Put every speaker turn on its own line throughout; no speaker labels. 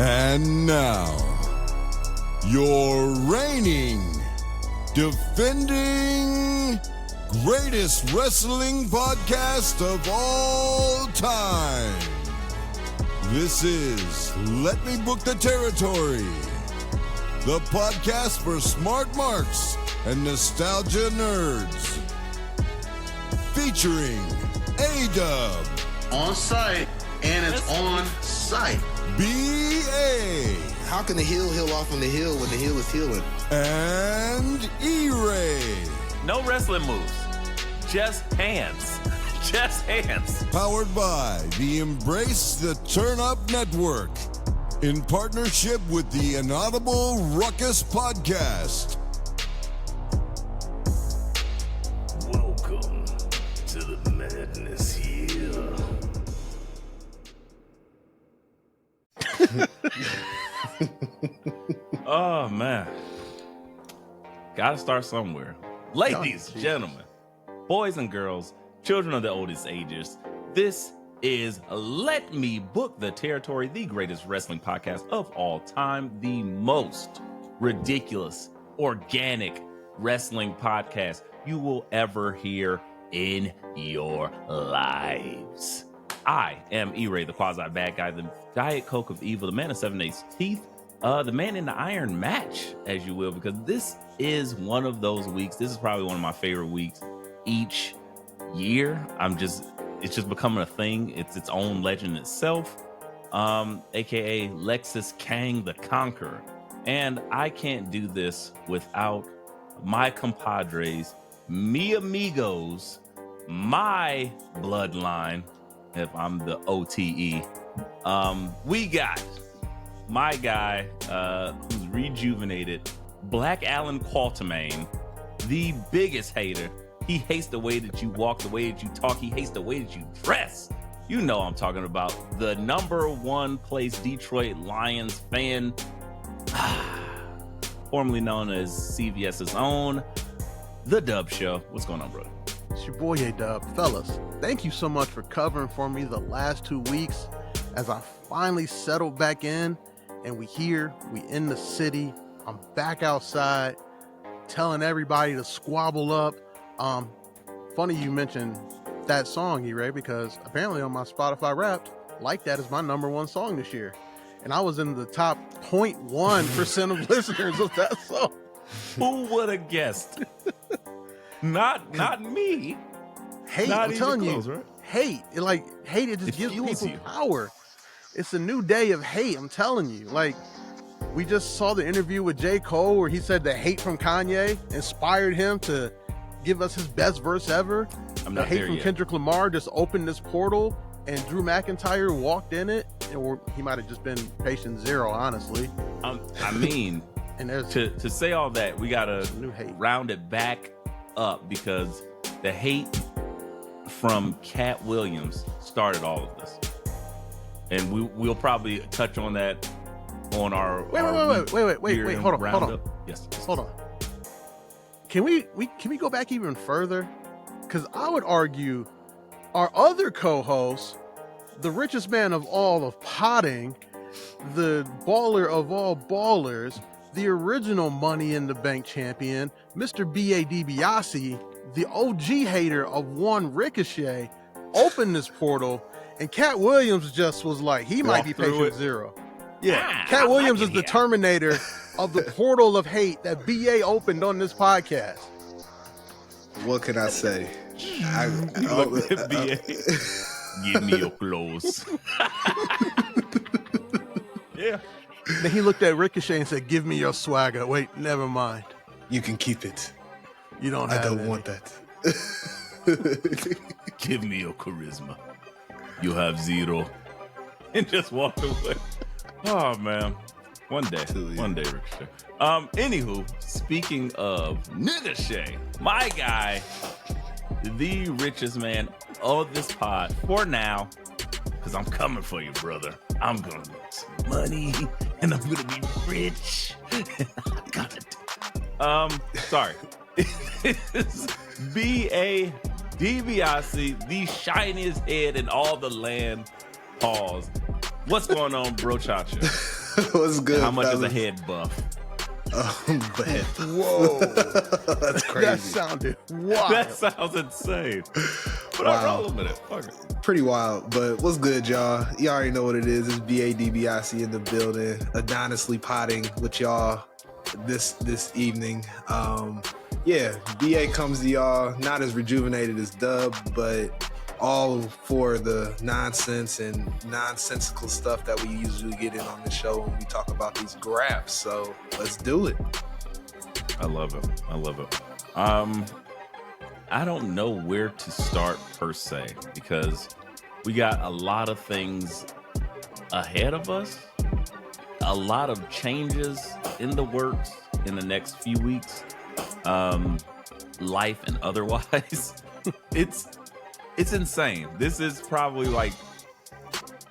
And now, your reigning, defending, greatest wrestling podcast of all time. This is Let Me Book the Territory, the podcast for smart marks and nostalgia nerds. Featuring A-Dub.
On site, and it's on site.
B.A.
How can the heel heal off on the heel when the heel is healing?
And E-Ray.
No wrestling moves. Just hands. Just hands.
Powered by the Embrace the Turn Up Network. In partnership with the Inaudible Ruckus Podcast.
Welcome to the madness here.
Oh, man. Gotta start somewhere. Ladies, gentlemen, boys and girls, children of the oldest ages, this is Let Me Book the Territory, the greatest wrestling podcast of all time, the most ridiculous, organic wrestling podcast you will ever hear in your lives. I am E-Ray, the quasi-bad guy, the Diet Coke of evil, the man of 7/8 teeth, the man in the iron match, as you will, because this is one of those weeks. This is probably one of my favorite weeks each year. It's just becoming a thing. It's its own legend itself, aka Lexus Kang the Conqueror. And I can't do this without my compadres, mi amigos, my bloodline, if I'm the OTE. We got my guy who's rejuvenated, Black Alan Quatermain, the biggest hater. He hates the way that you walk, the way that you talk. He hates the way that you dress. You know I'm talking about the number one place Detroit Lions fan, formerly known as CVS's own, The Dub Show. What's going on, brother?
It's your boy A-Dub. Fellas, thank you so much for covering for me the last 2 weeks as I finally settled back in and we in the city. I'm back outside telling everybody to squabble up. Funny you mentioned that song, E-Ray, because apparently on my Spotify Wrapped, Like That is my number one song this year. And I was in the top 0.1% of listeners of that song.
Who would have guessed? Not me.
Hate,
not
I'm telling
close,
you,
right?
hate. It just gives
fuels
people
you.
power. It's a new day of hate, I'm telling you. Like, we just saw the interview with J. Cole where he said the hate from Kanye inspired him to give us his best verse ever. The hate from Kendrick Lamar just opened this portal and Drew McIntyre walked in it, or he might have just been patient zero, honestly.
I mean,
and there's
to say all that, we gotta
new hate.
round it back up because the hate from Cat Williams started all of this, and we'll probably touch on that on our
wait, hold on.
Yes.
Hold on. Can we go back even further? Because I would argue our other co-host, the richest man of all of potting, the baller of all ballers, the original Money in the Bank champion, Mr. B.A. DiBiase, the OG hater of one Ricochet, opened this portal, and Cat Williams just was like, he might be patient zero. Yeah, Cat Williams is the Terminator of the portal of hate that BA opened on this podcast.
What can I say?
BA. Give me your clothes. Yeah.
Then he looked at Ricochet and said, give me your swagger. Wait, never mind.
You can keep it.
You don't have
I don't
any.
want that.
Give me your charisma. You have zero. And just walked away. Oh, man. One day, Ricochet. Anywho, speaking of Nigga Shay, my guy, the richest man of this pod for now, because I'm coming for you, brother. I'm gonna make some money, and I'm gonna be rich. I gotta sorry. It's B.A. DiBiase, the shiniest head in all the land. Pause. What's going on, bro, Chacha?
What's good?
How much
fellas?
is a head buff?
Man.
Whoa,
That's crazy.
that sounded wild.
That sounds insane. But I'm rolling with it. Fuck it.
Pretty wild. But what's good, y'all? You already know what it is. It's BADBIC in the building. Adoniously potting with y'all this evening. Yeah, BA comes to y'all not as rejuvenated as Dub, but all for the nonsense and nonsensical stuff that we usually get in on the show when we talk about these graphs. So let's do it.
I love it. I love it. I don't know where to start per se, because we got a lot of things ahead of us, a lot of changes in the works in the next few weeks, life and otherwise. It's insane. This is probably like,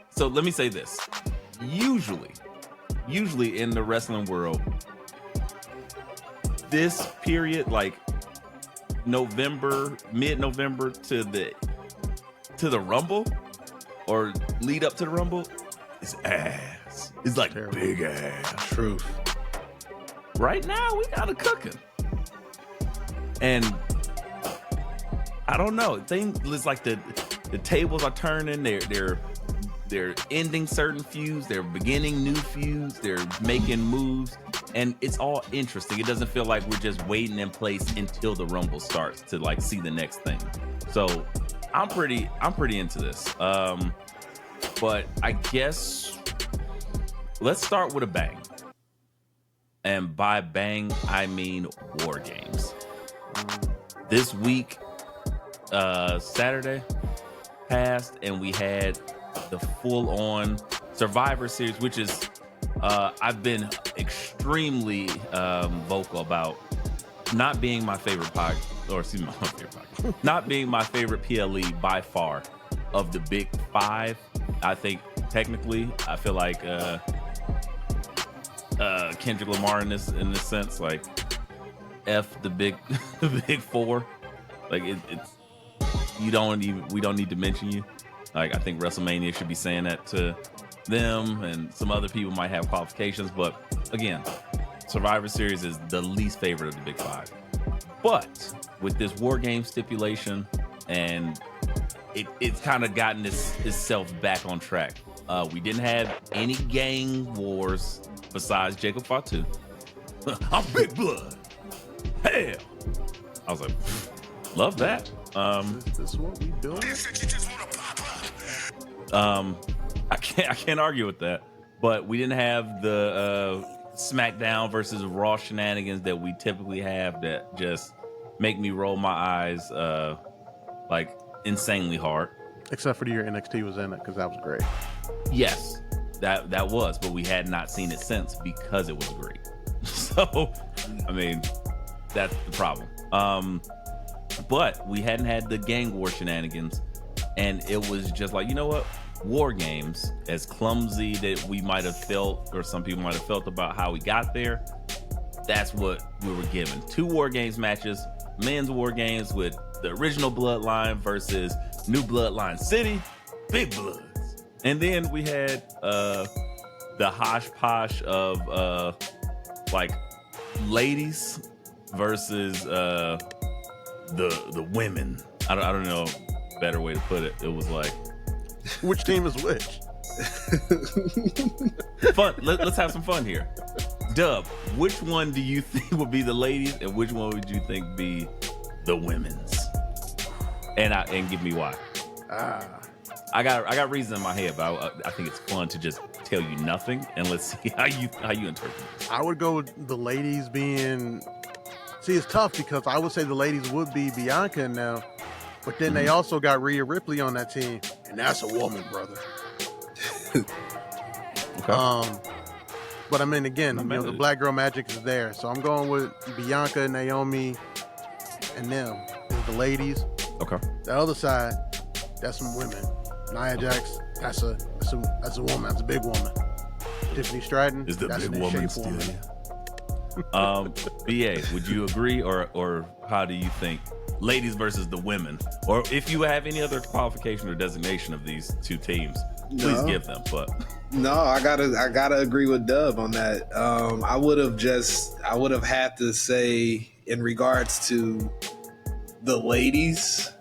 so let me say this. Usually in the wrestling world, this period, like November, mid-November to the Rumble or lead up to the Rumble is ass. It's like
Terrible.
big ass.
Truth.
Right now, we got it cooking. And I don't know. Things like the tables are turning. They're ending certain feuds. They're beginning new feuds. They're making moves, and it's all interesting. It doesn't feel like we're just waiting in place until the Rumble starts to like see the next thing. So I'm pretty into this. But I guess let's start with a bang. And by bang, I mean Wargames. This week, Saturday passed, and we had the full-on Survivor Series, which is I've been extremely vocal about not being my favorite not being my favorite PLE by far of the big five. I think technically, I feel like Kendrick Lamar in this sense, like F the big four. Like it's we don't need to mention you. Like I think WrestleMania should be saying that to them, and some other people might have qualifications, but again, Survivor Series is the least favorite of the big five. But with this War Game stipulation, and it's kind of gotten itself back on track. We didn't have any gang wars besides Jacob Fatu. I'm Big Blood. Hell, I was like, love that.
Is this what we doing?
I can't argue with that. But we didn't have the SmackDown versus Raw shenanigans that we typically have that just make me roll my eyes like insanely hard.
Except for the year NXT was in it, because that was great.
Yes, that was, but we had not seen it since because it was great. So, I mean, that's the problem. But we hadn't had the gang war shenanigans, and it was just like, you know what? War Games, as clumsy that we might have felt, or some people might have felt about how we got there, that's what we were given. 2 War Games matches, men's War Games with the original Bloodline versus New Bloodline City, Big Bloods. And then we had the hodgepodge of like ladies versus the women. I don't know a better way to put it. It was like,
Which team is which?
fun. Let's have some fun here. Dub, which one do you think would be the ladies, and which one would you think be the women's? And give me why. I got reasons in my head, but I think it's fun to just tell you nothing, and let's see how you interpret this.
I would go with the ladies being. See, it's tough because I would say the ladies would be Bianca now, but then they also got Rhea Ripley on that team, and that's a woman, brother.
Okay.
But I mean, again, the black girl magic is there, so I'm going with Bianca, Naomi, and them is the ladies.
Okay.
The other side, that's some women. Nia Jax, that's a woman. That's a big woman. Tiffany Stratton
Is the
that's
big
an
woman
in-shape
still? BA, would you agree, or how do you think? Ladies versus the women, or if you have any other qualification or designation of these two teams, please give them. But
No, I gotta agree with Dub on that. I would have had to say in regards to the ladies,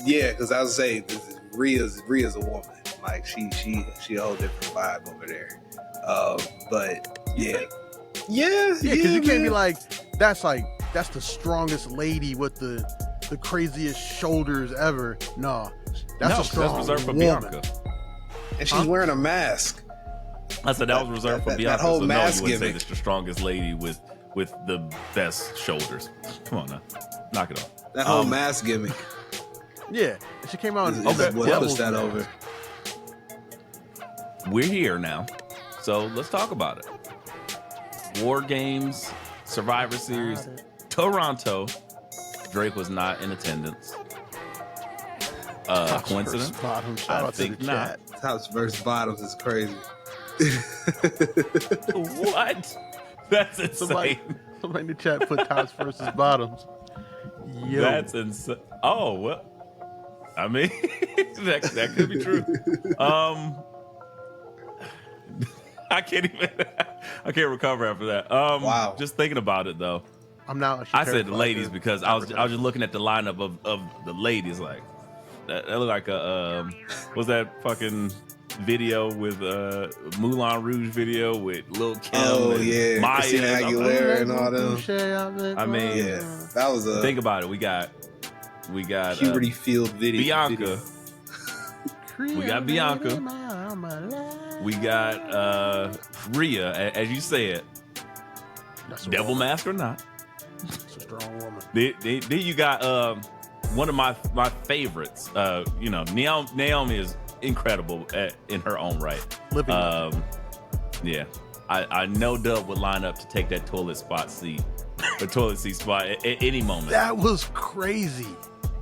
yeah, because I would say Rhea's a woman. Like she a whole different vibe over there. But yeah,
because you can't be like that's the strongest lady with the craziest shoulders ever. No, that's a strong
that's reserved for
woman.
Bianca.
And she's wearing a mask.
I said that was reserved for Bianca.
That whole
so
mask
no, you wouldn't say
gimmick.
that's the strongest lady with the best shoulders. Come on now, knock it off.
That whole mask gimmick.
Yeah, and she came out.
Is
in
what
Devil's
pushed that
Mask.
over.
We're here now, so let's talk about it. Wargames, Survivor Series, Toronto. Drake was not in attendance. Coincidence?
Bottom. Shout out to
think
the
not.
chat.
Tops versus bottoms is crazy.
What? That's insane.
Somebody in the chat put tops versus bottoms. Yo.
That's insane. Oh well, I mean that could be true. I can't recover after that.
Wow.
Just thinking about it though.
I'm now.
I said the ladies because I was just looking at the lineup of the ladies. Like that looked like a was that fucking video with Moulin Rouge video with Lil Kim and Maya
Christina Aguilera and all them.
I mean,
Yeah, that was a
think about it. We got
puberty field video.
Bianca. We got Bianca. We got Rhea, as you said, devil mask or not.
That's a strong woman.
Then you got one of my favorites. Naomi is incredible in her own right. Yeah, I know Dub would line up to take that toilet seat spot at any moment.
That was crazy.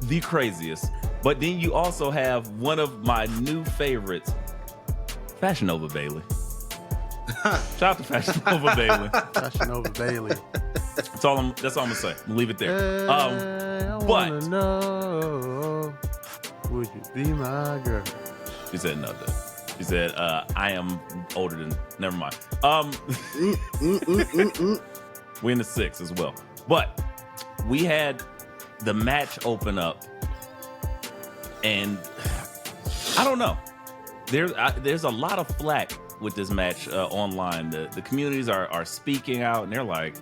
The craziest. But then you also have one of my new favorites, Fashion Nova Bailey. Shout out to Fashion Nova Bailey.
Fashion Nova Bailey.
That's all I'm gonna say. I'm gonna leave it there.
I wanna know, would you be my girl?
She said nothing. She said, I am older than, never mind. We're in the 6 as well. But we had the match open up, and I don't know. There's a lot of flack with this match online. The communities are speaking out, and they're like,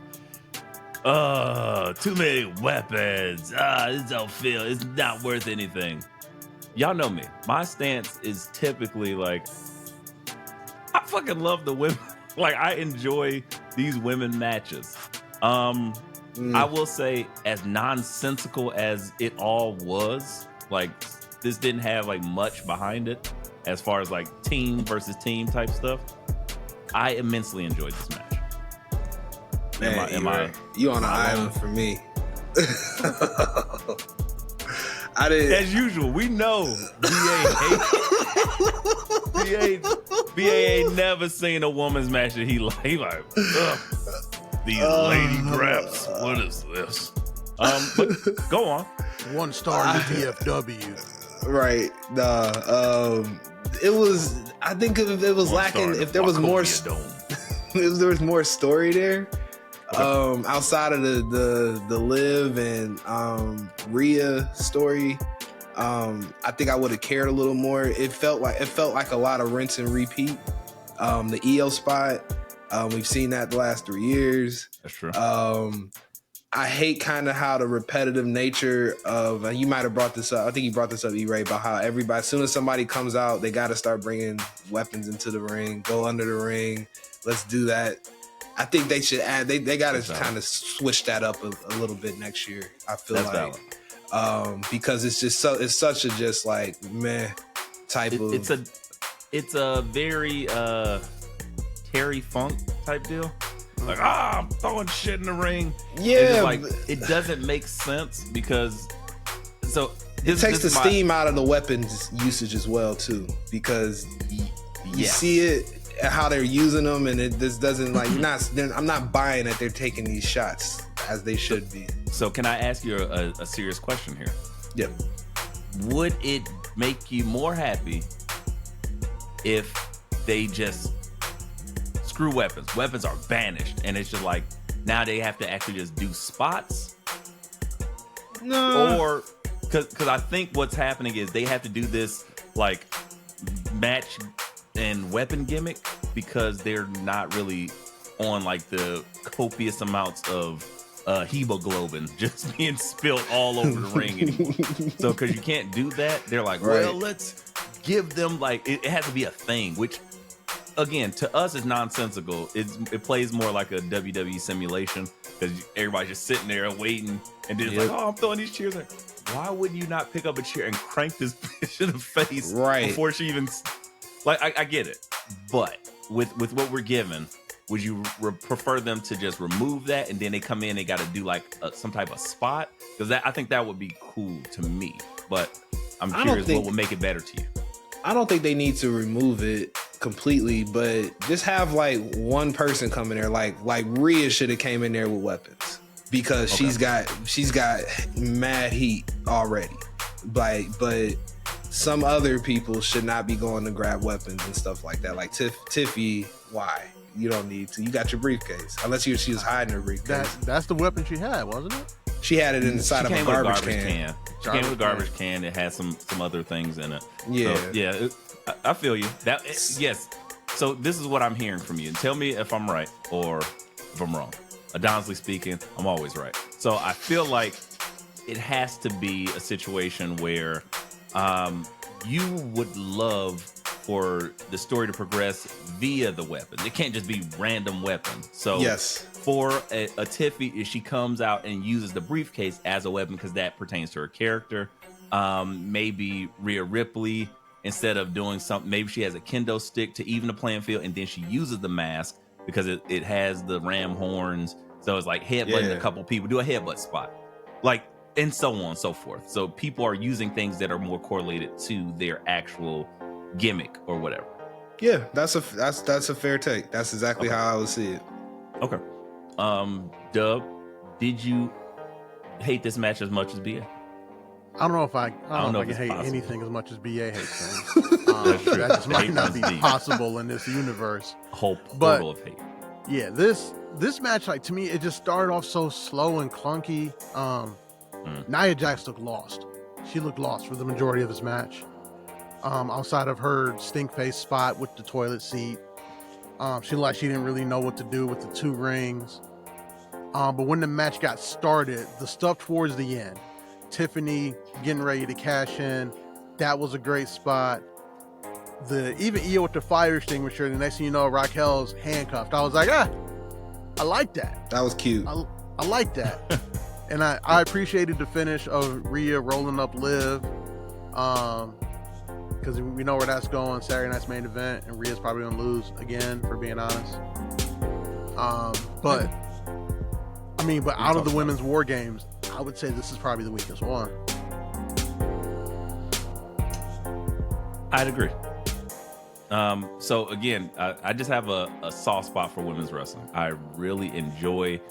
too many weapons. This don't feel, it's not worth anything. Y'all know me. My stance is typically like, I fucking love the women. Like, I enjoy these women matches. I will say, as nonsensical as it all was, like, this didn't have like much behind it as far as like team versus team type stuff. I immensely enjoyed this match.
Man, you on an island for me. I didn't.
As usual, we know BA ain't never seen a woman's match that he like. Ugh, these lady graps. What is this? But go on.
1 star in the DFW.
Right. It was. I think if it was lacking, if there was more, if there was more story there, outside of the Liv and Rhea story, I think I would have cared a little more. It felt like a lot of rinse and repeat. The EO spot, we've seen that the last 3 years.
That's true.
I hate kind of how the repetitive nature of, you might have brought this up. I think you brought this up, E-Ray, about how everybody, as soon as somebody comes out, they got to start bringing weapons into the ring, go under the ring. Let's do that. I think they should add, they got to kind of switch that up a little bit next year. I feel because it's just it's such a just like meh type of.
It's a very Terry Funk type deal. Like, I'm throwing shit in the ring.
Yeah,
like it doesn't make sense because
it takes the steam out of the weapons usage as well too, because you see it how they're using them, and this doesn't like I'm not buying that they're taking these shots as they should be.
So can I ask you a serious question here?
Yep. Would
it make you more happy if they just screw weapons. Weapons are banished, and it's just like now they have to actually just do spots.
No.
Or because I think what's happening is they have to do this like match and weapon gimmick because they're not really on like the copious amounts of hemoglobin just being spilled all over the ring anymore. So because you can't do that, they're like, well, let's give them like it has to be a thing, which again to us is nonsensical. It plays more like a WWE simulation because everybody's just sitting there waiting and then it's like, oh, I'm throwing these chairs. Like, why would you not pick up a chair and crank this bitch in the face before she even like? I get it, but with what we're given, would you prefer them to just remove that and then they come in? They got to do like some type of spot because I think that would be cool to me. But I'm curious what would make it better to you.
I don't think they need to remove it completely, but just have like one person come in there. Like Rhea should have came in there with weapons because she's got mad heat already. But some other people should not be going to grab weapons and stuff like that. Like Tiffy, why? You don't need to. You got your briefcase. Unless she was hiding her briefcase.
That's the weapon she had, wasn't it?
She had it inside of a garbage can.
She came with a garbage can. It had some other things in it.
Yeah.
So, yeah, I feel you. Yes. So this is what I'm hearing from you. Tell me if I'm right or if I'm wrong. Honestly speaking, I'm always right. So I feel like it has to be a situation where you would love for the story to progress via the weapons. It can't just be random weapons. So for a Tiffy, if she comes out and uses the briefcase as a weapon because that pertains to her character, maybe Rhea Ripley, instead of doing something, maybe she has a kendo stick to even the playing field, and then she uses the mask because it has the ram horns. So it's like headbutting a couple people, do a headbutt spot, like, and so on and so forth. So people are using things that are more correlated to their actual gimmick or whatever.
Yeah, that's a fair take. That's exactly how I would see it.
Okay. Dub, did you hate this match as much as BA?
I don't know if I can hate anything as much as BA hates things. That just might not be possible in this universe.
A whole portal of hate.
Yeah, this match, like, to me, it just started off so slow and clunky. Nia Jax looked lost. She looked lost for the majority of this match. Outside of her stink face spot with the toilet seat, she looked like she didn't really know what to do with the two rings. But when the match got started, the stuff towards the end, Tiffany getting ready to cash in, that was a great spot. Even Io with the fire extinguisher, the next thing you know, Raquel's handcuffed. I was like, I like that.
That was cute.
I like that. And I appreciated the finish of Rhea rolling up Liv. Because we know where that's going, Saturday night's main event, and Rhea's probably going to lose again, for being honest. But out of the women's war games, I would say this is probably the weakest one.
I'd agree. So again, I just have a soft spot for women's wrestling. I really enjoy,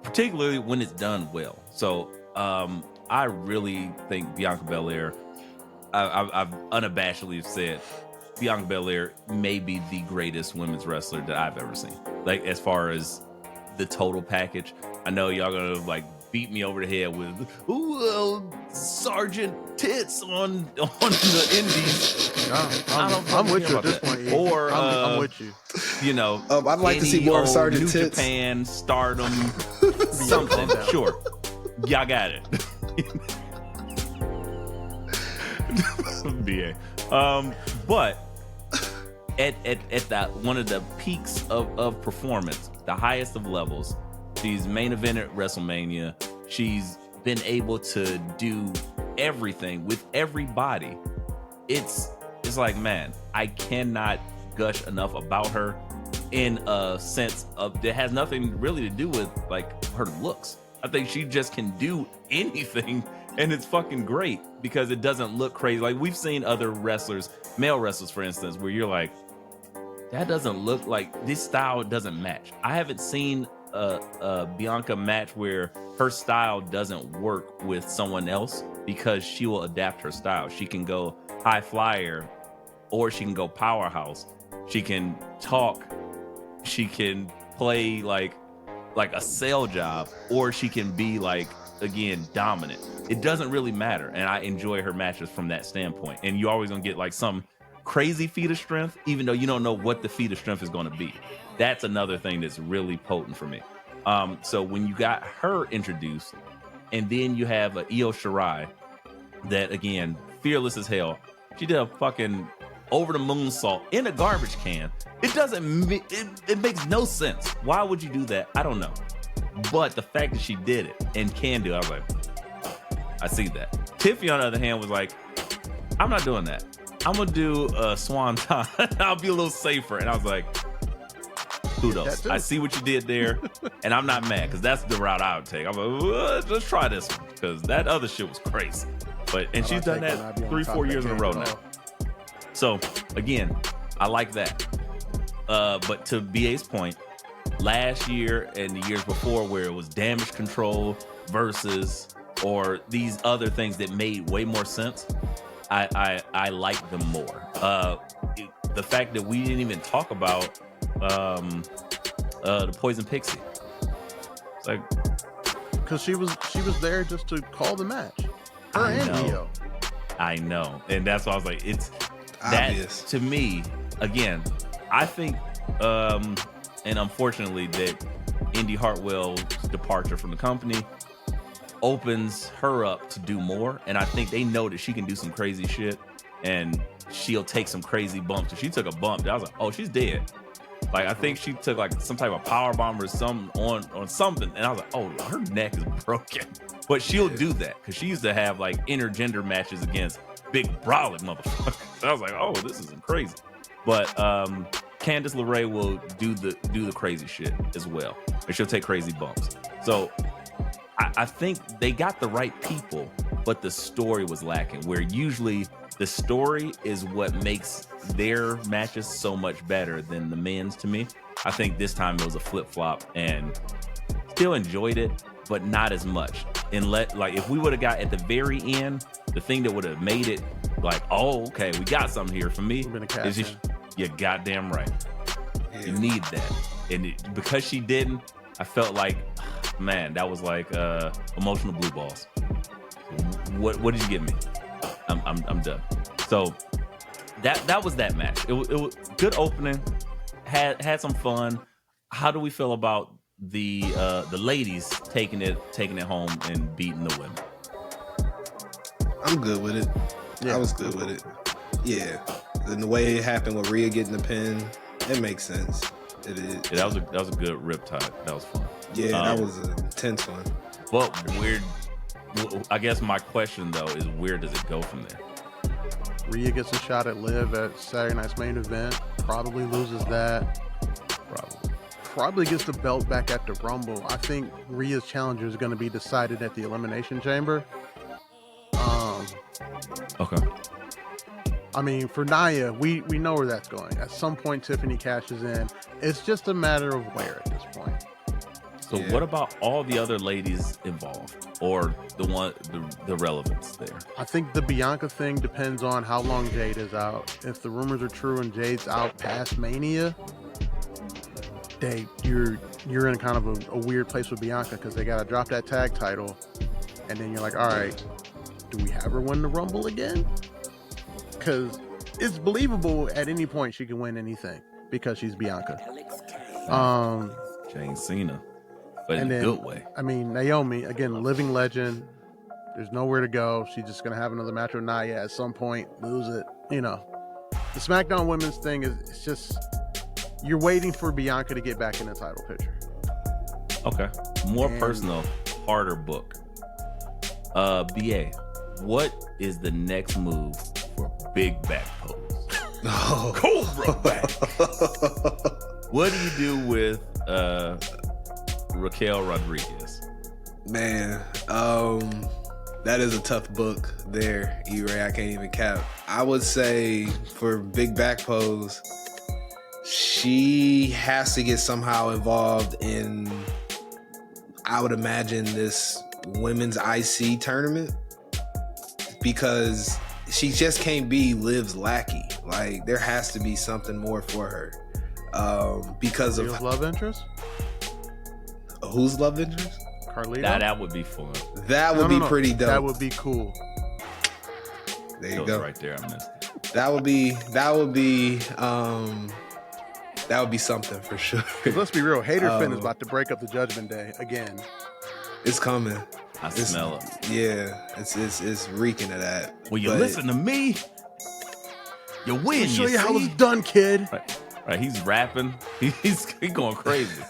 particularly when it's done well. So I really think Bianca Belair, I've unabashedly said Bianca Belair may be the greatest women's wrestler that I've ever seen. Like, as far as the total package, I know y'all gonna like beat me over the head with Sergeant Tits on the indies.
I'm with you at this point.
Or
I'm with you.
You know,
I'd like to see more of Sergeant
New
Tits.
Japan, Stardom, something. Sure, y'all got it. BA. But at that one of the peaks of performance, the highest of levels, she's main event at WrestleMania. She's been able to do everything with everybody. It's like, man, I cannot gush enough about her in a sense of that has nothing really to do with like her looks. I think she just can do anything. And it's fucking great because it doesn't look crazy. Like, we've seen other wrestlers, male wrestlers, for instance, where you're like, that doesn't look like, this style doesn't match. I haven't seen a Bianca match where her style doesn't work with someone else because she will adapt her style. She can go high flyer or she can go powerhouse. She can talk. She can play like a sale job, or she can be like, again, dominant. It doesn't really matter, and I enjoy her matches from that standpoint. And you're always gonna get like some crazy feat of strength, even though you don't know what the feat of strength is going to be. That's another thing that's really potent for me. So when you got her introduced, and then you have a Io Shirai that, again, fearless as hell. She did a fucking over the moonsault in a garbage can. It makes no sense. Why would you do that? I don't know. But the fact that she did it and can do it, I was like, I see that. Tiffy, on the other hand, was like, I'm not doing that. I'm gonna do a swanton. I'll be a little safer. And I was like, kudos. I see what you did there, and I'm not mad, because that's the route I would take. I'm like, let's try this one, because that other shit was crazy. And she's done that 3-4 years in a row now. So again, I like that. But to BA's point, last year and the years before, where it was damage control versus or these other things that made way more sense, I like them more. The fact that we didn't even talk about the Poison Pixie. It's like,
because she was there just to call the match. Her and Io.
I know, and that's why I was like, it's
obvious.
That to me. Again, I think, and unfortunately, that Indy Hartwell's departure from the company opens her up to do more, and I think they know that she can do some crazy shit, and she'll take some crazy bumps. If she took a bump, I was like, oh, she's dead. Like, I think she took like some type of power bomb or something on something, and I was like, oh, her neck is broken. But she'll do that, because she used to have like intergender matches against big brolic motherfuckers. I was like, oh, this isn't crazy. But Candice LeRae will do the crazy shit as well, and she'll take crazy bumps. So I think they got the right people, but the story was lacking, where usually the story is what makes their matches so much better than the men's, to me. I think this time it was a flip-flop, and still enjoyed it, but not as much. And like, if we would have got at the very end, the thing that would have made it like, oh, okay, we got something here, for me, is just, you're goddamn right. Yeah. You need that. And because she didn't, I felt like, man, that was like emotional blue balls. What did you give me? I'm done. So that was that match. It was good opening. Had some fun. How do we feel about the ladies taking it home and beating the women?
I'm good with it. Yeah, I was good with it. Yeah, and the way it happened with Rhea getting the pin, it makes sense. It is.
Yeah, that was a good riptide. That was fun.
Yeah, that was an intense one.
But weird. I guess my question though is, where does it go from there?
Rhea gets a shot at Liv at Saturday night's main event. Probably loses that. Probably gets the belt back at the Rumble. I think Rhea's challenger is going to be decided at the Elimination Chamber.
Okay.
I mean, for Nia, we know where that's going. At some point, Tiffany cashes in. It's just a matter of where at this point.
So what about all the other ladies involved, or the relevance there?
I think the Bianca thing depends on how long Jade is out. If the rumors are true and Jade's out past Mania, you're in kind of a weird place with Bianca, because they got to drop that tag title, and then you're like, all right, do we have her win the Rumble again? Because it's believable at any point she can win anything, because she's Bianca.
Jane Cena, but in a good way.
I mean, Naomi, again, living legend. There's nowhere to go. She's just going to have another match with Nia at some point, lose it. You know, the SmackDown women's thing it's just, you're waiting for Bianca to get back in the title picture.
Okay. More personal, harder book. BA, what is the next move for big back pose?
Oh.
Cobra back. What do you do with Raquel Rodriguez?
Man, that is a tough book there, E-Ray. I can't even cap. I would say for big back pose, she has to get somehow involved in, I would imagine, this women's IC tournament, because she just can't be Liv's lackey. Like there has to be something more for her. Because
Carlito's
of
love interest.
Whose love interest?
Carlito.
That would be fun.
That would be pretty dope.
That would be cool.
There you go.
Right there, I missed it.
That would be something for sure.
Let's be real. Hater Finn is about to break up the Judgment Day again.
It's coming.
I smell it.
Yeah, it's reeking of that.
When you listen to me, you win.
Let me show you how it's done, kid.
Right, he's rapping. He's going crazy.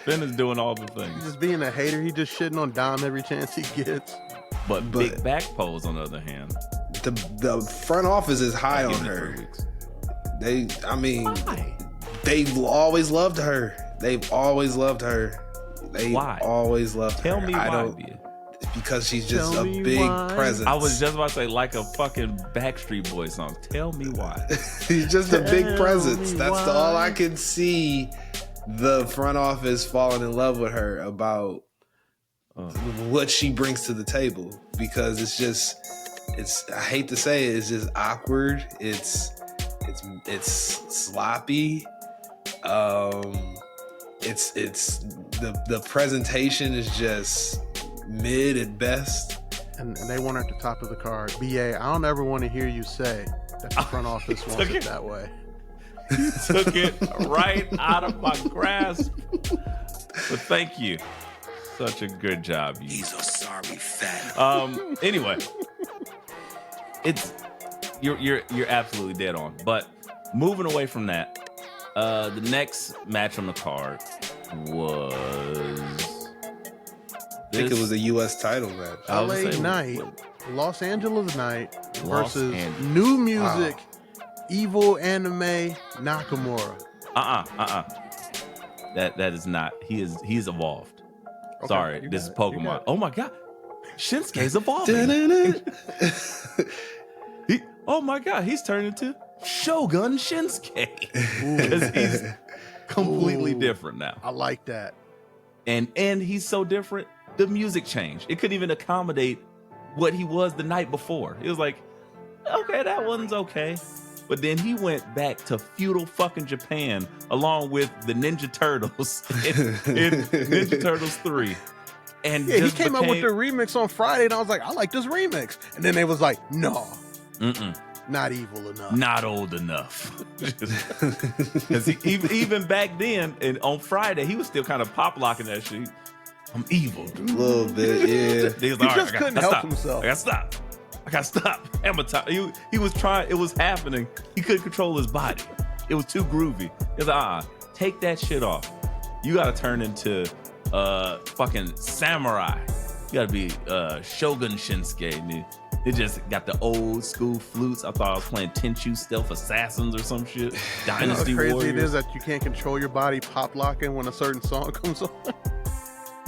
Finn is doing all the
He's
things.
just being a hater. He just shitting on Dom every chance he gets.
But Big Back Pose, on the other hand,
the front office is high on
give it
her.
3 weeks. Why?
They've always loved her. They've always loved her.
Why?
Always loved
Tell
her.
me why, B.
Because she's just
Tell
a
me
big
why.
presence.
I was just about to say, like a fucking Backstreet Boys song. Tell me why.
He's just a big presence.
me
That's
why.
all I can see. The front office falling in love with her about what she brings to the table, because it's I hate to say it, it's just awkward. It's sloppy. It's the presentation is just mid at best.
And they want her at the top of the card. BA, I don't ever want to hear you say that the front office wants it that way.
You took it right out of my grasp. But thank you. Such a good job.
He's a sorry fat.
Anyway, you're absolutely dead on. But moving away from that, the next match on the card was.
I think it was a U.S. title match.
LA Knight, Los Angeles Knight versus
Angeles.
New Music, Evil Anime Nakamura.
That is not. He's evolved.
Okay,
Sorry,
you
this is
got it, you
Pokemon.
got it.
Oh my god, Shinsuke's evolving. Oh my god, he's turned into Shogun Shinsuke because he's completely different now.
I like that.
And he's so different. The music changed. It couldn't even accommodate what he was the night before. It was like, okay, that one's okay. But then he went back to feudal fucking Japan along with the Ninja Turtles in Ninja Turtles 3. And
Yeah, he
just
came out with
became-
the remix on Friday, and I was like, I like this remix. And then they was like, no, not evil enough.
Not old enough. Because even back then, and on Friday, he was still kind of pop locking that shit. I'm evil.
A little bit, yeah.
He was
He
like,
just couldn't help
stop.
himself.
I gotta stop. Hammer time. He was trying. It was happening. He couldn't control his body. It was too groovy. He was like, take that shit off. You gotta turn into fucking samurai. You gotta be Shogun Shinsuke, dude. It just got the old school flutes. I thought I was playing Tenchu Stealth Assassins or some shit. Dynasty
How crazy
Warriors.
it is that you can't control your body pop locking when a certain song comes on.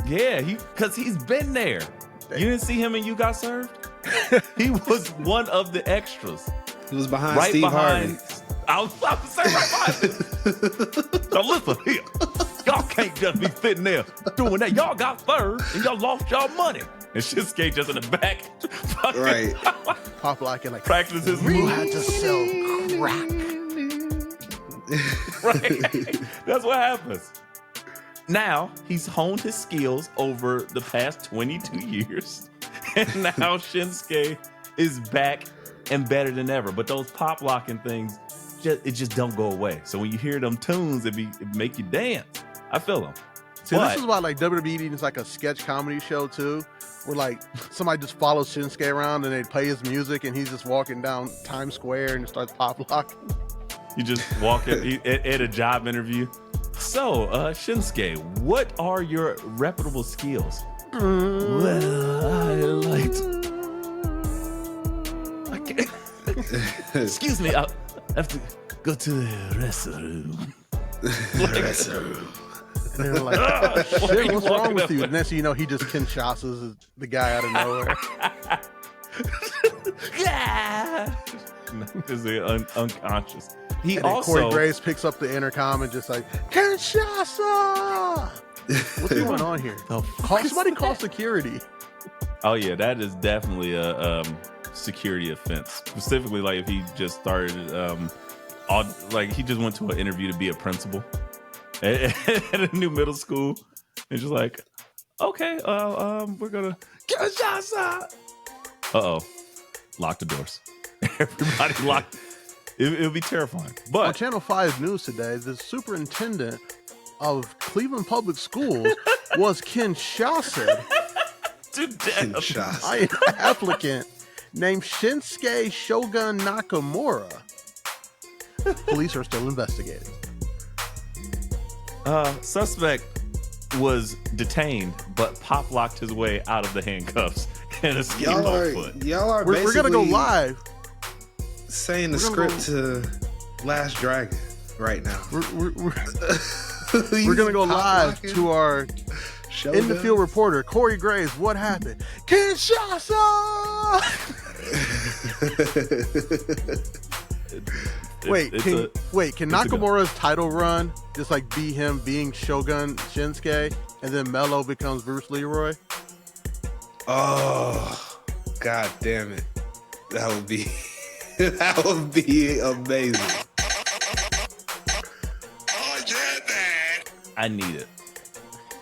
Yeah, because he's been there. You didn't see him and You Got Served? He was one of the extras.
He was behind
Right
Steve
behind.
Harvey.
I was about to say right behind him. Now listen here. Y'all can't just be sitting there doing that. Y'all got third and y'all lost y'all money. And Shinsuke just in the back. fucking
Right.
Pop locking like,
Practice his
you
moves.
had to sell crack.
Right. That's what happens. Now he's honed his skills over the past 22 years. And now Shinsuke is back and better than ever. But those pop locking things, it just don't go away. So when you hear them tunes, it make you dance. I feel them.
See,
But-
this is why like WWE is like a sketch comedy show too, where like somebody just follows Shinsuke around and they play his music and he's just walking down Times Square and starts pop locking.
You just walk at a job interview. So, Shinsuke, what are your reputable skills? Well, I can't. Excuse me, I have to go to the restroom.
And they're like,
Why are
shit,
you
what's wrong
walking
with
up
you?
there?
And next thing you know, he just Kinshasas the guy out of nowhere.
Yeah. Because they're unconscious. He
And then
also
Corey Graves picks up the intercom and just like, Kinshasa! What's going on here?
The
Somebody call security.
Oh yeah, that is definitely security offense. Specifically, like if he just started, like he just went to an interview to be a principal at a new middle school, and just like, okay, we're gonna get a shot. Lock the doors. Everybody locked. It'll be terrifying. But
on Channel 5 News today, the superintendent of Cleveland Public Schools was Kinshasa.
to death.
An applicant named Shinsuke Shogun Nakamura. Police are still investigating.
Suspect was detained, but Pop locked his way out of the handcuffs and escaped on foot.
Y'all are
We're gonna go live.
Saying the script to Last Dragon right now.
We're gonna go live to our in the field reporter Corey Graves. What happened? Kinshasa. Can Nakamura's title run just like be him being Shogun Shinsuke, and then Melo becomes Bruce Leroy?
Oh, god damn it! That would be that would be amazing.
Oh yeah, man.
I need it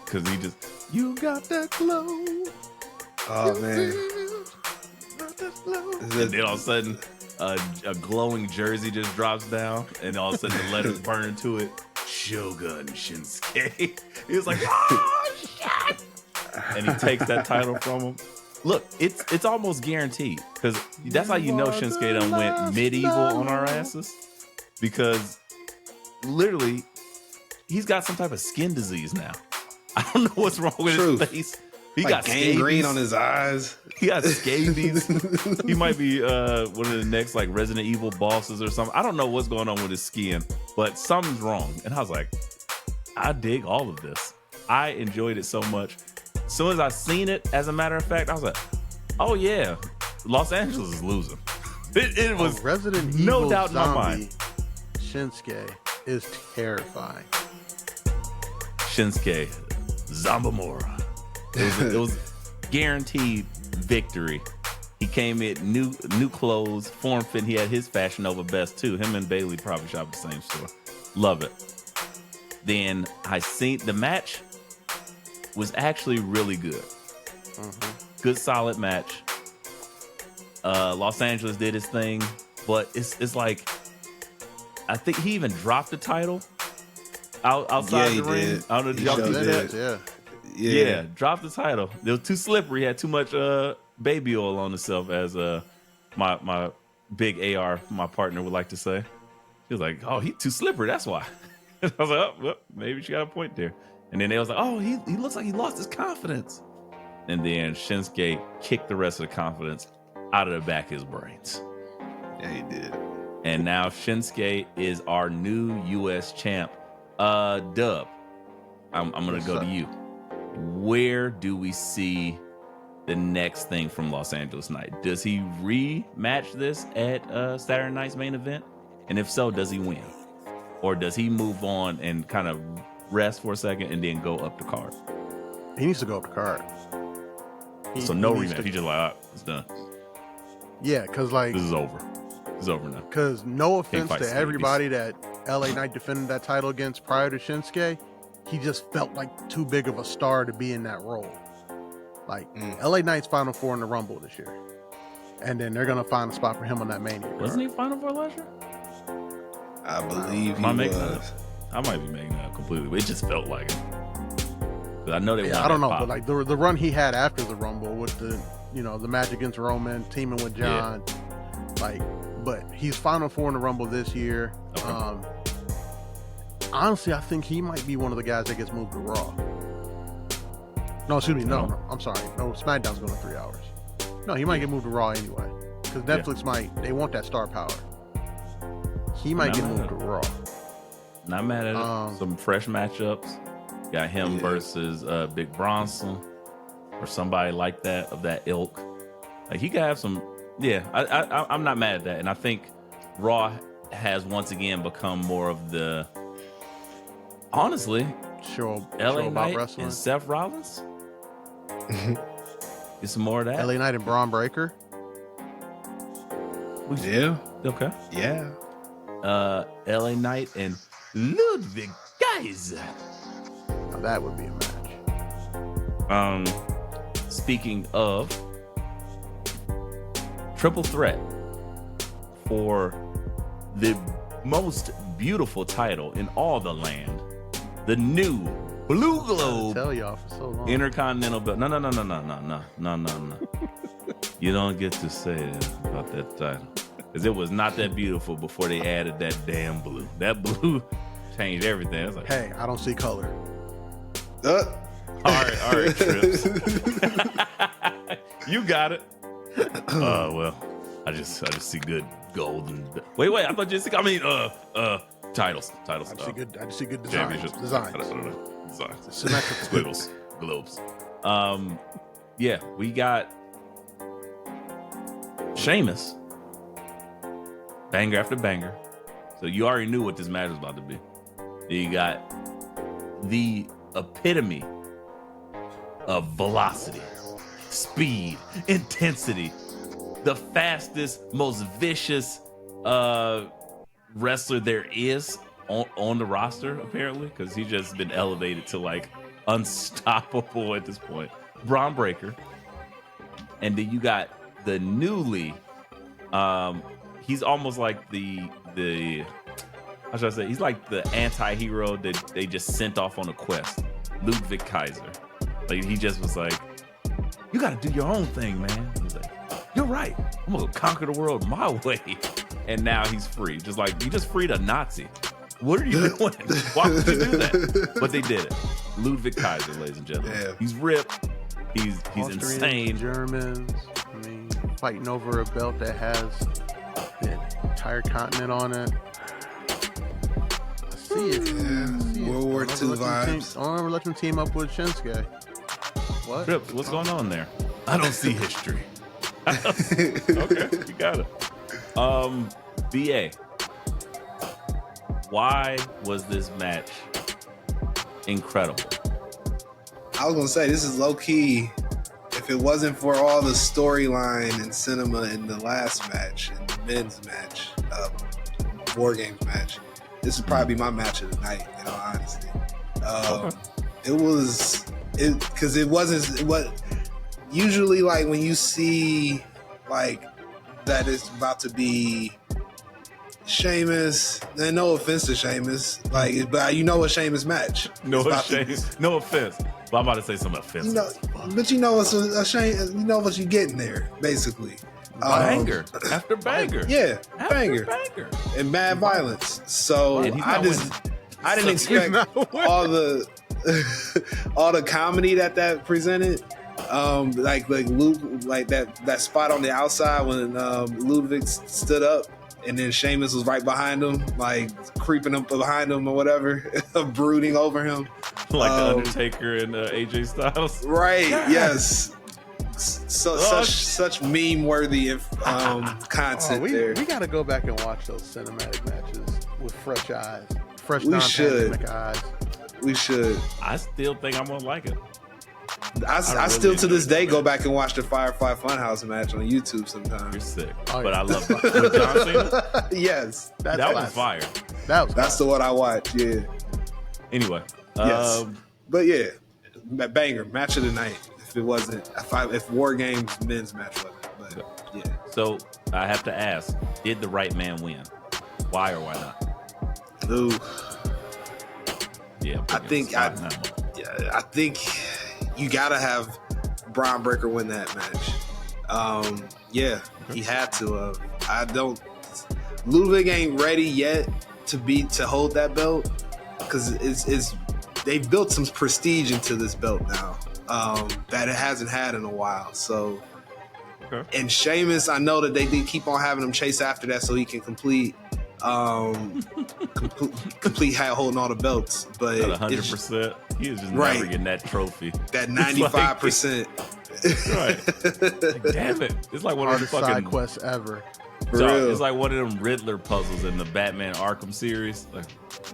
because you got that glow.
Oh man!
And then all of a sudden, a glowing jersey just drops down, and all of a sudden the letters burn into it. Shogun Shinsuke. He was like, oh shit! And he takes that title from him. Look, it's almost guaranteed because that's how you know Shinsuke done went medieval on our asses, because literally he's got some type of skin disease now. I don't know what's wrong with his face. He got
gangrene on his eyes.
He got scabies. He might be one of the next like Resident Evil bosses or something. I don't know what's going on with his skin, but something's wrong. And I was like, I dig all of this. I enjoyed it so much. As soon as I seen it, as a matter of fact, I was like, oh yeah, Los Angeles is losing. It was
Resident
no
Evil
doubt in my mind.
Shinsuke is terrifying.
Shinsuke Zambamura. It was guaranteed victory. He came in new clothes, form fit. He had his Fashion Nova best too. Him and Bailey probably shop at the same store. Love it. Then I seen the match was actually really good. Mm-hmm. Good solid match. Los Angeles did his thing, but it's like I think he even dropped the title outside the ring.
Did.
I don't know if y'all see that. Yeah, dropped the title. It was too slippery. He had too much baby oil on himself, as my big AR, my partner, would like to say. He was like, oh, he's too slippery, that's why. I was like, oh, well, maybe she got a point there. And then they was like, oh, he looks like he lost his confidence. And then Shinsuke kicked the rest of the confidence out of the back of his brains.
Yeah, he did.
And now Shinsuke is our new U.S. champ. Dub, I'm going to go to you. Where do we see the next thing from Los Angeles Night? Does he rematch this at Saturday night's main event? And if so, does he win? Or does he move on and kind of rest for a second and then go up the card?
He needs to go up the card.
So no rematch. He just like, all right, it's done.
Yeah, because like
this is over. It's over now.
Because no offense to everybody that LA Knight defended that title against prior to Shinsuke, he just felt like too big of a star to be in that role. Like LA Knight's Final Four in the Rumble this year, and then they're gonna find a spot for him on that Mania card.
Wasn't he Final Four last year?
I believe he was.
I might be making that up completely, but it just felt like it. I know they.
Yeah, I don't know, but like the run he had after the Rumble with the the match against Roman, teaming with John, but he's Final Four in the Rumble this year. Okay. Honestly, I think he might be one of the guys that gets moved to Raw. No, excuse me. No, I'm sorry. No, SmackDown's going to 3 hours. No, he might get moved to Raw anyway. Because Netflix they want that star power. He might get moved to Raw.
Not mad at it. Some fresh matchups. Got him versus Big Bronson or somebody like that, of that ilk. Like he could have some. Yeah, I'm not mad at that. And I think Raw has once again become more of the. Honestly, LA Knight and Seth Rollins. Get some more of that.
LA Knight and Braun Breaker.
Yeah.
Okay.
Yeah.
LA Knight and Ludwig Kaiser.
Now that would be a match.
Speaking of triple threat for the most beautiful title in all the land, the new Blue Globe
Tell y'all for so long.
Intercontinental belt. No. You don't get to say that about that title. Because it was not that beautiful before they added that damn blue. That blue changed everything. I was like,
Hey, I don't see color.
all right, Trips. You got it. Well, I just see good gold and wait, I thought you titles.
I just see good designs.
Championships.
Designs.
I don't know. Designs.
Symmetrical.
Squiggles. Globes. Yeah, we got Sheamus. Banger after banger. So you already knew what this match was about to be. Then you got the epitome of velocity, speed, intensity. The fastest, most vicious wrestler there is on the roster, apparently, because he's just been elevated to like unstoppable at this point. Braun Breaker. And then you got the newly he's almost like the how should I say? He's like the anti-hero that they just sent off on a quest. Ludwig Kaiser. Like he just was like, you gotta do your own thing, man. He's like, you're right. I'm gonna conquer the world my way. And now he's free. Just like you just freed a Nazi. What are you doing? Why would you do that? But they did it. Ludwig Kaiser, ladies and gentlemen. Yeah. He's ripped. He's
Austrians,
insane.
Germans. I mean, fighting over a belt that has the entire continent on it. I see it.
Yeah. World War II vibes.
I don't ever let them team up with Shinsuke. What?
Trips, what's going on there? I don't see history. Okay, you got it. BA. Why was this match incredible?
I was gonna say this is low key. If it wasn't for all the storyline and cinema in the last match, in the men's match, Wargames match, this would probably be my match of the night. In all honesty, it wasn't what usually like when you see like that it's about to be Sheamus, and no offense to Sheamus, like, but you know a Sheamus match.
No offense, but I'm about to say something offensive.
But you know what's a shame. You know what you getting there, basically.
Banger after banger.
Yeah,
after
banger and mad violence. So I didn't expect all the all the comedy that presented. Like Luke, like that spot on the outside when Ludwig stood up. And then Sheamus was right behind him, like creeping up behind him or whatever, brooding over him.
Like the Undertaker and AJ Styles.
Right, yes. Such meme-worthy content there.
We got to go back and watch those cinematic matches with fresh eyes. Fresh
we
non-pandemic eyes.
We should.
I still think I'm going to like it.
I still to this day go back and watch the Firefly Funhouse match on YouTube sometimes.
You're sick.
Oh,
but
yeah.
I love it. With John Cena?
Yes.
That was fire.
That's the one I watched, yeah.
Anyway.
Yes. But yeah, banger, match of the night. If it wasn't, if Wargames men's match wasn't. But yeah.
So I have to ask, did the right man win? Why or why not?
Ooh.
Yeah.
I think you gotta have Braun Breaker win that match. He had to. Ludwig ain't ready yet to hold that belt because they've built some prestige into this belt now that it hasn't had in a while. So, and Sheamus, I know that they did keep on having him chase after that so he can complete holding all the belts, but
100%. He is just never getting that trophy.
That 95%.
Right. Like, damn it! It's like one of those fucking
side quests ever.
It's like one of them Riddler puzzles in the Batman Arkham series. Like,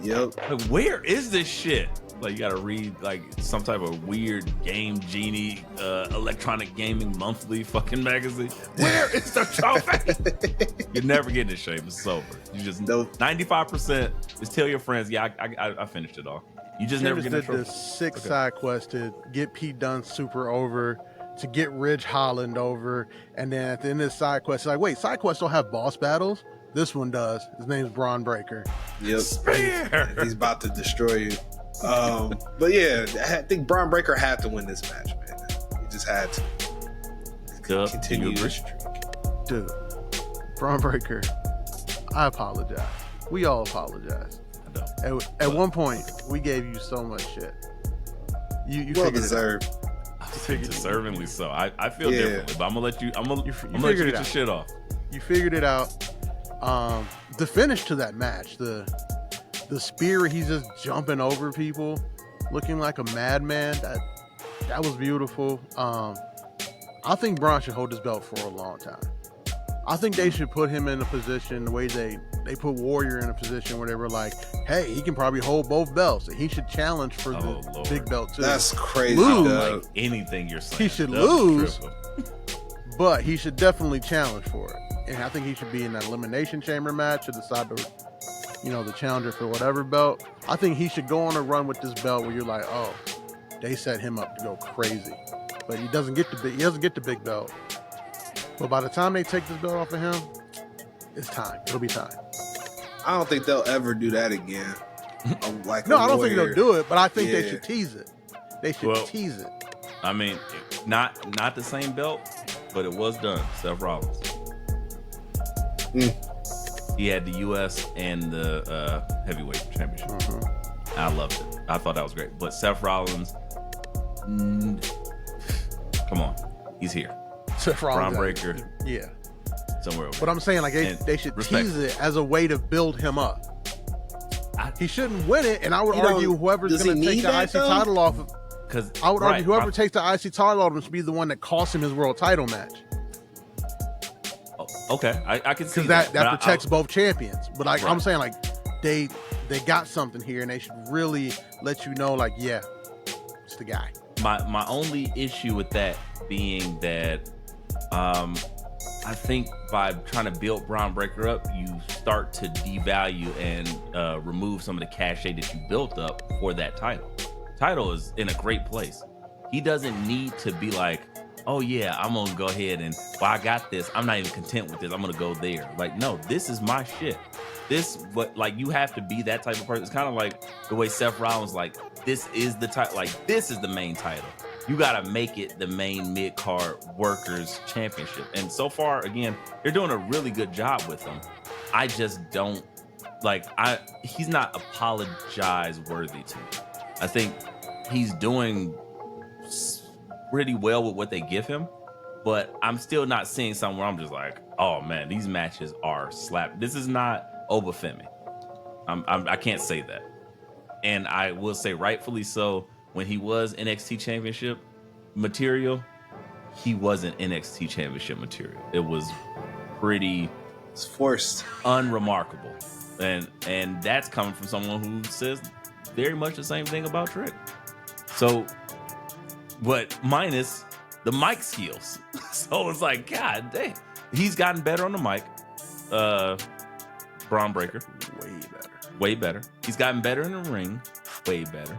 yep.
Like, where is this shit? Like you gotta read like some type of weird Game Genie, electronic gaming monthly fucking magazine. Where is the trophy? You're never getting it, Sheamus. It's over. You just 95% is tell your friends, yeah, I finished it all. You just never get
did
a trophy.
the 6 side quest to get Pete Dunne super over, to get Ridge Holland over, and then at the end of the side quest, it's like, wait, side quests don't have boss battles? This one does. His name's Braun Breaker.
Yep.
Spear!
He's about to destroy you. But yeah, I think Braun Breaker had to win this match, man. He just had to continue this streak.
Dude, Braun Breaker, I apologize. We all apologize.
I know.
At one point, we gave you so much shit. You
Well
figured
deserved.
it out.
Deservingly so. I feel differently, but I'm gonna let you. I'm gonna let you
figured
get
it
your
out.
shit off.
You figured it out. The finish to that match, the spear, he's just jumping over people, looking like a madman. That was beautiful. I think Braun should hold this belt for a long time. I think they should put him in a position the way they put Warrior in a position where they were like, hey, he can probably hold both belts. And he should challenge for the
Lord.
big belt too.
That's crazy.
Lose.
I don't like anything you're saying.
He should
Double,
lose.
triple.
But he should definitely challenge for it. And I think he should be in that elimination chamber match to decide the challenger for whatever belt. I think he should go on a run with this belt where you're like, oh, they set him up to go crazy. But he doesn't get the big belt. But by the time they take this belt off of him, it's time. It'll be time.
I don't think they'll ever do that again. Like
No, I don't think they'll do it, but I think they
Yeah.
should tease it. They should tease it.
I mean, not the same belt, but it was done. Seth Rollins. He had the U.S. and the heavyweight championship.
Mm-hmm.
I loved it. I thought that was great. But Seth Rollins, come on, he's here.
Seth Rollins,
Braun Breaker,
yeah.
somewhere over.
But I'm saying, like, they should tease it as a way to build him up. He shouldn't win it, and I would argue whoever's going to take the IC title off of,
because
I would argue whoever takes the IC title off him should be the one that costs him his world title match.
Okay, I can see
Because that protects
I,
both champions. But like
Right.
I'm saying, like they got something here, and they should really let you know, like, yeah, it's the guy.
My only issue with that being that I think by trying to build Braun Breaker up, you start to devalue and remove some of the cachet that you built up for that title. Title is in a great place. He doesn't need to be like, oh yeah, I'm gonna go ahead and, well, I got this. I'm not even content with this. I'm gonna go there. Like, no, this is my shit. You have to be that type of person. It's kind of like the way Seth Rollins, like, this is the title. Like, this is the main title. You gotta make it the main mid-card workers championship. And so far, again, they're doing a really good job with him. I just don't he's not apologize worthy to me. I think he's doing pretty well with what they give him, but I'm still not seeing something where I'm just like, oh man, these matches are slap. This is not Obafemi. I can't say that. And I will say rightfully so, when he was NXT Championship material, he wasn't NXT Championship material. It was pretty
It's forced.
unremarkable. And that's coming from someone who says very much the same thing about Trick. So, but minus the mic skills. So it's like, God damn. He's gotten better on the mic. Braun Breaker. Way better. He's gotten better in the ring. Way better.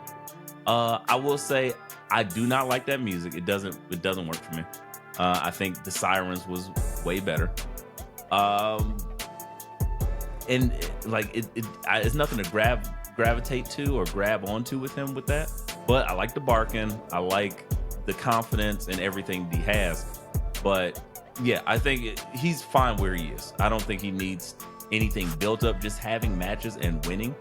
I will say, I do not like that music. It doesn't work for me. I think the Sirens was way better. And it's nothing to gravitate to or grab onto with him with that. But I like the barking. I like the confidence and everything he has. But yeah, I think he's fine where he is. I don't think he needs anything built up. Just having matches and winning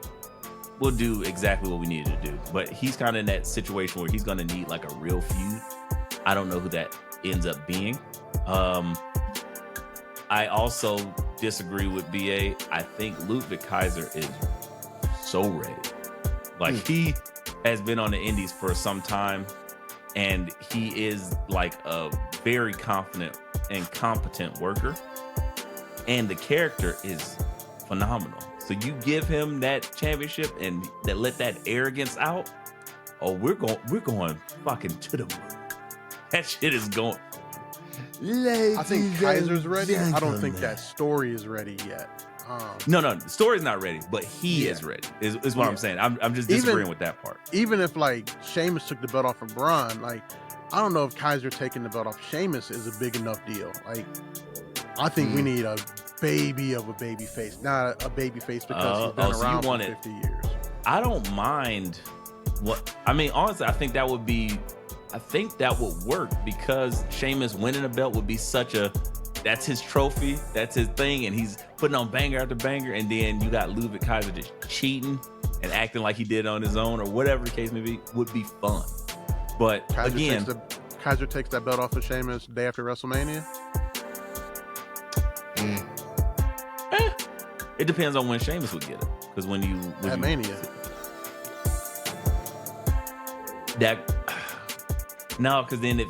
will do exactly what we needed to do. But he's kind of in that situation where he's going to need like a real feud. I don't know who that ends up being. I also disagree with BA. I think Ludwig Kaiser is so ready. Like, he has been on the indies for some time, and he is like a very confident and competent worker, and the character is phenomenal. So you give him that championship and let that arrogance out, oh, we're going fucking to the moon. That shit is going.
I think Kaiser's ready. I don't think that story is ready yet.
No, the story's not ready, but he is ready. Is what I'm saying. I'm just disagreeing with that part.
Even if like Sheamus took the belt off of Braun, like I don't know if Kaiser taking the belt off Sheamus is a big enough deal. Like I think we need a baby of a baby face, not a baby face because he's been around for 50 years.
I don't mind honestly, I think that would work because Sheamus winning a belt would be that's his trophy, that's his thing, and he's putting on banger after banger, and then you got Ludwig Kaiser just cheating and acting like he did on his own or whatever the case may be, would be fun. But
Kaiser takes that belt off of Sheamus day after WrestleMania.
It depends on when Sheamus would get it, because when
Mania.
No, because then it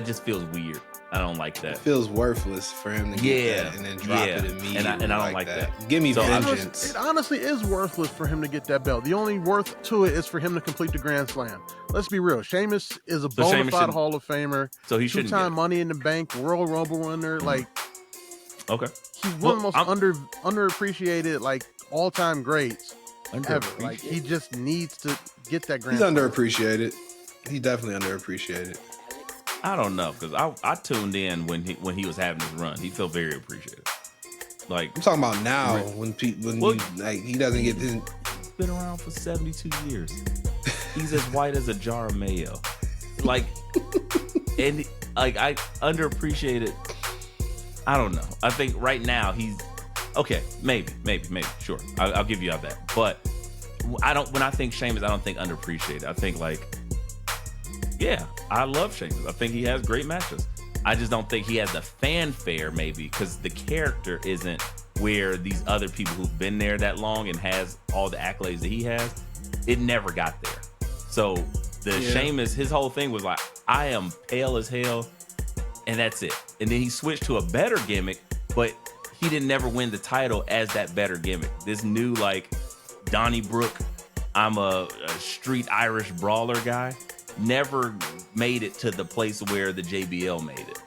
just feels weird. I don't like that.
It feels worthless for him to get that and then drop it immediately.
And I don't like that.
Give me vengeance.
It honestly is worthless for him to get that belt. The only worth to it is for him to complete the Grand Slam. Let's be real. Sheamus is a bona fide Hall of Famer.
So he shouldn't.
2-time Money in the Bank, Royal Rumble winner. Like,
okay,
he's one of the most underappreciated, like all-time greats ever. Like, he just needs to get that Grand Slam.
He's underappreciated. He's definitely underappreciated.
I don't know, because I tuned in when he was having his run. He felt very appreciated. Like,
I'm talking about now when he doesn't get this.
He's been around for 72 years. He's as white as a jar of mayo. Like, and like I underappreciated. I don't know. I think right now he's okay. Maybe. Sure, I'll give you that. But I don't. When I think Sheamus, I don't think underappreciated. I think like. Yeah, I love Sheamus. I think he has great matches. I just don't think he has the fanfare, maybe, because the character isn't where these other people who've been there that long and has all the accolades that he has. It never got there. So Sheamus, his whole thing was like, I am pale as hell, and that's it. And then he switched to a better gimmick, but he didn't never win the title as that better gimmick. This new, like, Donnybrook, I'm a street Irish brawler guy. Never made it to the place where the JBL made it,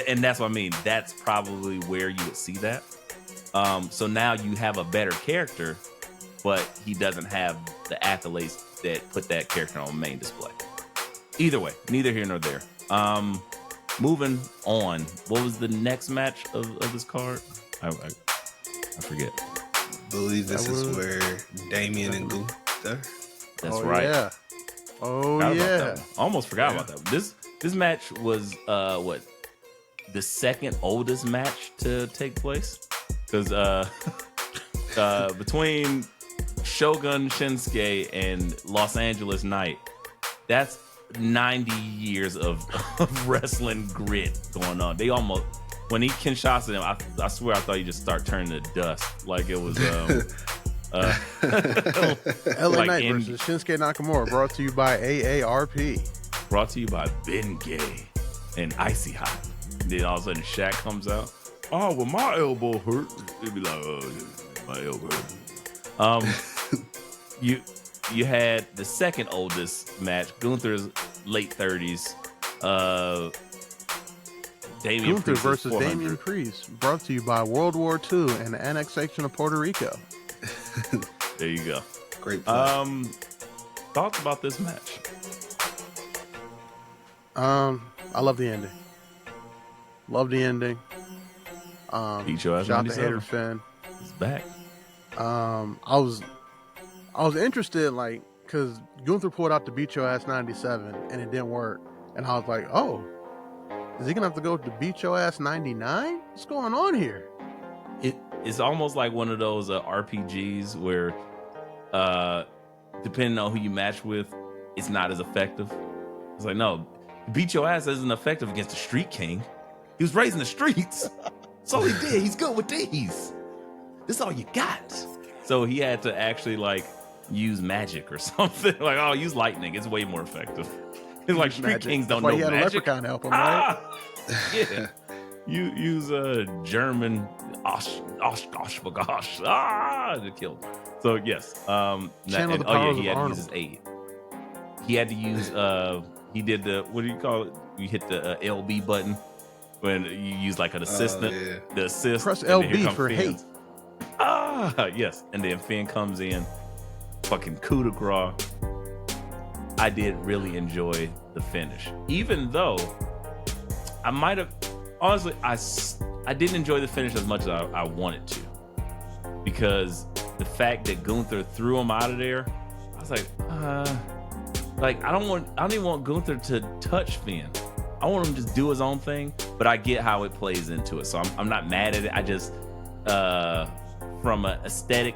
and that's what I mean. That's probably where you would see that. So now you have a better character, but he doesn't have the accolades that put that character on main display. Either way, neither here nor there. Moving on. What was the next match of this card? I forget.
I believe this is where Damien and Gunther.
That's right.
Yeah. Oh yeah,
almost forgot about that. This match was the second oldest match to take place, because between Shogun Shinsuke and Los Angeles Knight, that's 90 years of wrestling grit going on. They almost, when he Kinshasa them, I swear I thought he just start turning to dust, like it was.
LA Knight versus Shinsuke Nakamura, brought to you by AARP.
Brought to you by Ben Gay and Icy Hot. And then all of a sudden Shaq comes out. Oh, well, my elbow hurt. It'd be like, oh, my elbow hurt. You had the second oldest match, Gunther's late 30s. Damian
Gunther
Priest
versus Damian Priest, brought to you by World War II and the annexation of Puerto Rico.
There you go.
Great play.
Thoughts about this match?
I love the ending. Love the ending.
Beat your ass
Shout to
97.
Hater Finn.
He's back.
I was interested, like, because Gunther pulled out the Beat Your Ass 97 and it didn't work, and I was like, oh, is he gonna have to go to Beat Your Ass 99? What's going on here?
It's almost like one of those RPGs where, depending on who you match with, it's not as effective. It's like, no, Beat Your Ass isn't effective against the Street King. He was raising the streets. That's all he did. He's good with these. This is all you got. So he had to actually like use magic or something. Like, oh, use lightning. It's way more effective. It's like Street
Magic.
Kings don't
That's
know
why he had
magic.
a leprechaun help him, right?
Yeah. You use a German gosh to kill him. So yes.
Channel the powers
he
of
had to
Arnold.
use his aid. he had to use he did the, what do you call it? You hit the LB button when you use like an assistant. The assist.
Press
and then here
LB
comes
for
Finn.
hate.
Yes. And then Finn comes in, fucking coup de grace. I did really enjoy the finish, even though I might have, honestly, I didn't enjoy the finish as much as I wanted to, because the fact that Gunther threw him out of there, I was like, I don't even want Gunther to touch Finn. I want him to just do his own thing, but I get how it plays into it, so I'm not mad at it. I just, from an aesthetic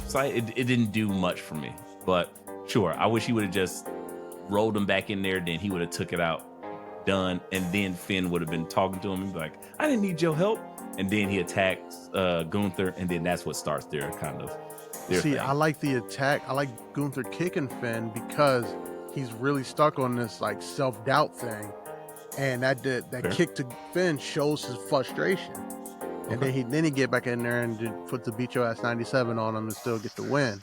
side, it didn't do much for me. But sure, I wish he would have just rolled him back in there, then he would have took it out, done, and then Finn would have been talking to him and be like, I didn't need your help. And then he attacks Gunther, and then that's what starts their kind of their
See,
thing.
I like the attack. I like Gunther kicking Finn because he's really stuck on this like self-doubt thing. And that kick to Finn shows his frustration. And then he get back in there and put the beat your ass 97 on him and still get the win.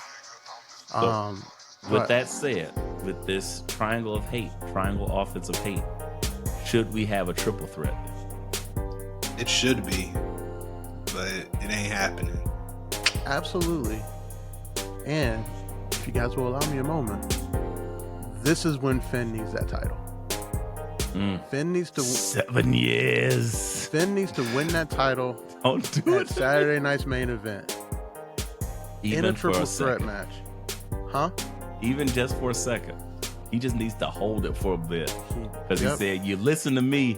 With that said, with this triangle of hate, triangle offensive hate, should we have a triple threat?
It should be, but it ain't happening.
Absolutely. And if you guys will allow me a moment, this is when Finn needs that title. Finn needs to
7 years.
Finn needs to win that title at Saturday night's main event.
Even
in a triple
for
threat
second.
match. Huh?
Even just for a second. He just needs to hold it for a bit. Because
Yep.
he said, you listen to me,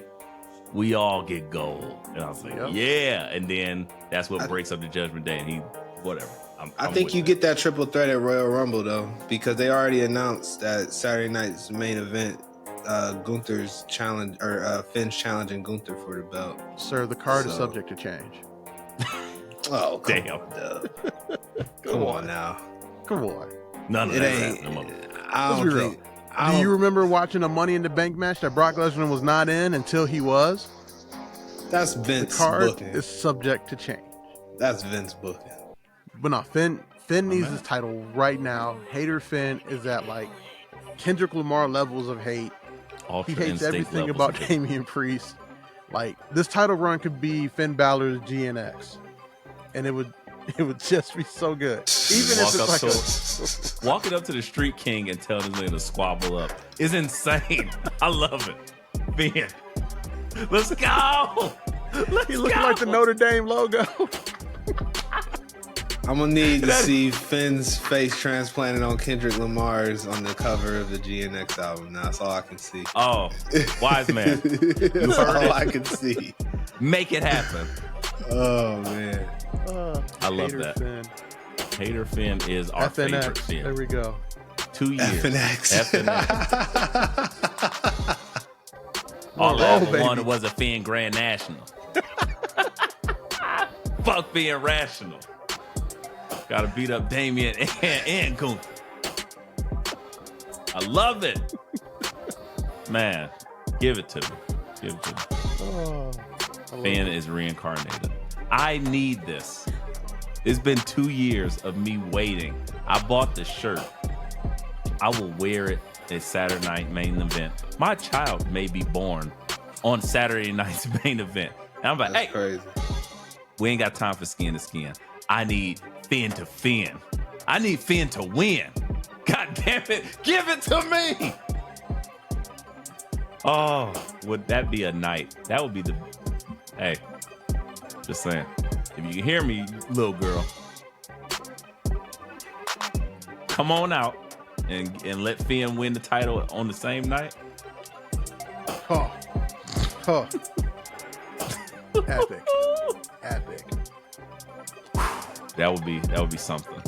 we all get gold. And I was like,
Yep.
yeah. And then that's what breaks up the Judgment Day. And he, whatever.
I think you get that triple threat at Royal Rumble, though, because they already announced that Saturday night's main event, Gunther's challenge, or Finn's challenging Gunther for the belt.
Sir, the card is subject to change.
Oh,
damn.
Come on now.
Come on.
None of
It
that
ain't.
happening.
I
Let's
don't
be real.
think.
Do you remember watching a Money in the Bank match that Brock Lesnar was not in until he was?
That's
The
Vince
card
booking.
is subject to change.
That's Vince booking.
But no, Finn needs this title right now. Hater Finn is at like Kendrick Lamar levels of hate.
Ultra
He hates
instinct
everything
levels
about
of hate.
Damian Priest. Like, this title run could be Finn Balor's GNX, and it would just be so good. Even if it's like
walking up to the Street King and telling this nigga to squabble up is insane. I love it. Finn, let's go.
he looking like the Notre Dame logo.
I'm gonna need to see Finn's face transplanted on Kendrick Lamar's on the cover of the GNX album. Now that's all I can see.
Oh, wise man.
That's all I can see.
Make it happen.
Oh man,
I love
Hater
that.
Finn.
Hater Finn is our favorite
FNX.
Finn.
There we go.
2 years.
FNX.
All I ever
baby.
wanted was a Finn Grand National. Fuck being rational. Gotta beat up Damien and Gunther. I love it. Man, give it to me. Give it to me.
Oh,
Finn is reincarnated. I need this. It's been 2 years of me waiting. I bought the shirt. I will wear it at Saturday night main event. My child may be born on Saturday night's main event. And I'm like,
That's
hey,
crazy.
we ain't got time for skin to skin. I need Finn to Finn. I need Finn to win. God damn it. Give it to me. Oh, would that be a night? That would be the... Hey, just saying. If you can hear me, little girl, come on out and let Finn win the title on the same night.
oh. Epic. Epic.
That would be something.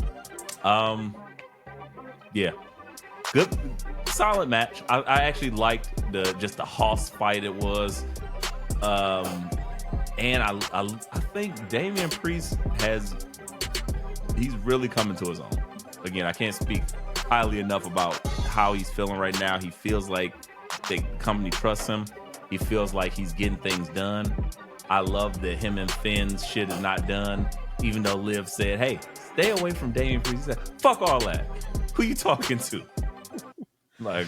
Yeah, good, solid match. I actually liked the Hoss fight it was, and I think Damian Priest he's really coming to his own. Again, I can't speak highly enough about how he's feeling right now. He feels like the company trusts him. He feels like he's getting things done. I love that him and Finn's shit is not done. Even though Liv said, hey, stay away from Damian Priest. He said, fuck all that. Who you talking to? Like,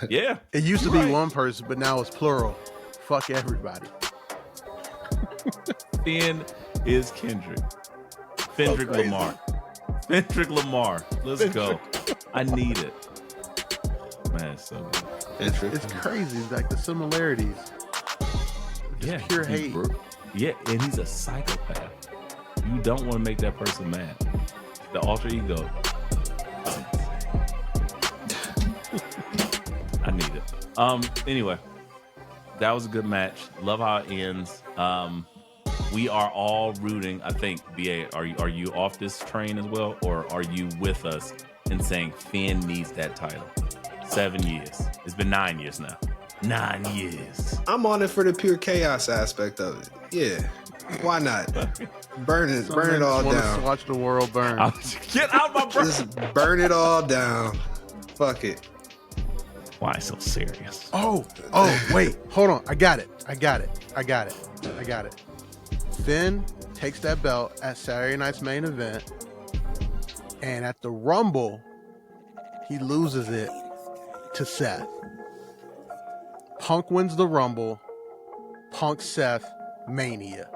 yeah.
It used to be one person, but now it's plural. Fuck everybody.
Finn is Kendrick. Fendrick Lamar. Fendrick Lamar. Let's go. I need it. Man, it's so good.
It's crazy. Like the similarities. Just pure hate.
Yeah, and he's a psychopath. You don't want to make that person mad. The alter ego. I need it. Anyway, that was a good match. Love how it ends. We are all rooting. I think, BA, are you off this train as well, or are you with us in saying Finn needs that title? 7 years. It's been 9 years now. 9 years.
I'm on it for the pure chaos aspect of it. Yeah, why not? Burn it all down.
To watch the world burn.
Get out my brain.
Just burn it all down. Fuck it.
Why so serious?
Oh, wait. Hold on. I got it. Finn takes that belt at Saturday night's main event, and at the Rumble, he loses it to Seth. Punk wins the Rumble. Punk Seth Mania.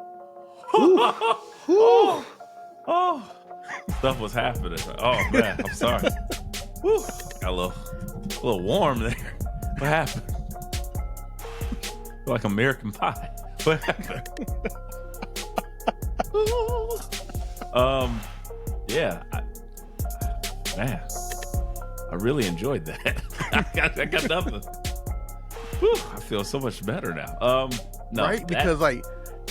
Oh, stuff was happening. Oh man, I'm sorry. Woo. Got a little warm there. What happened? Like American Pie. What happened? Yeah, man, I really enjoyed that. I got nothing. Whew, I feel so much better now. No,
right? Because like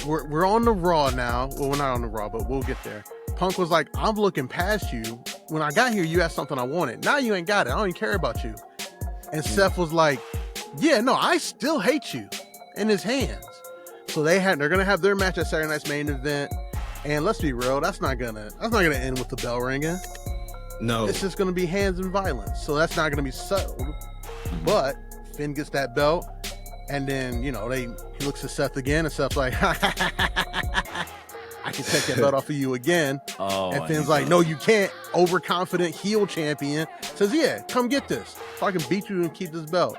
we're on the Raw now. Well, we're not on the Raw, but we'll get there. Punk was like, I'm looking past you. When I got here, you had something I wanted. Now you ain't got it. I don't even care about you. And Seth was like, yeah, no, I still hate you, in his hands. So they're gonna have their match at Saturday night's main event. And let's be real, that's not gonna end with the bell ringing.
No,
it's just gonna be hands and violence. So that's not gonna be settled. But Finn gets that belt, and then he looks at Seth again, and Seth's like, I can take that belt off of you again.
Oh,
and Finn's like, no, you can't. Overconfident heel champion says, yeah, come get this, so I can beat you and keep this belt.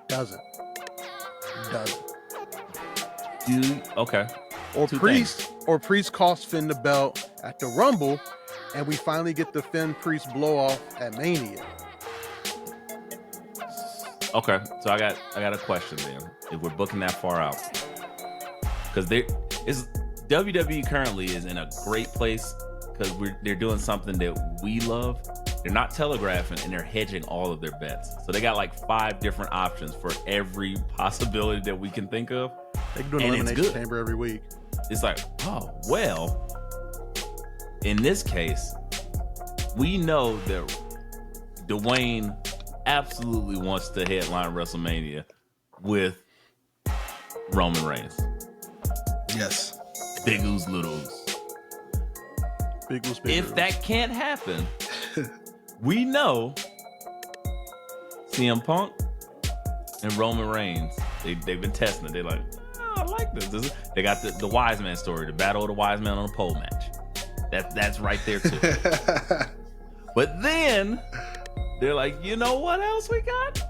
Doesn't.
Okay.
Or Priest costs Finn the belt at the Rumble, and we finally get the Finn Priest blow off at Mania.
Okay, so I got a question then. If we're booking that far out, because WWE currently is in a great place because they're doing something that we love. They're not telegraphing, and they're hedging all of their bets. So they got like 5 different options for every possibility that we can think of.
They can do an elimination chamber every week.
It's like, oh, well, in this case, we know that Dwayne absolutely wants to headline WrestleMania with Roman Reigns.
Yes.
Big Ooze, Little Ooze.
Big Ooze,
if that can't happen, we know CM Punk and Roman Reigns, they've been testing it. They're like, oh, I like this. They got the wise man story, the battle of the wise man on a pole match. That's right there too. But then they're like, you know what else we got?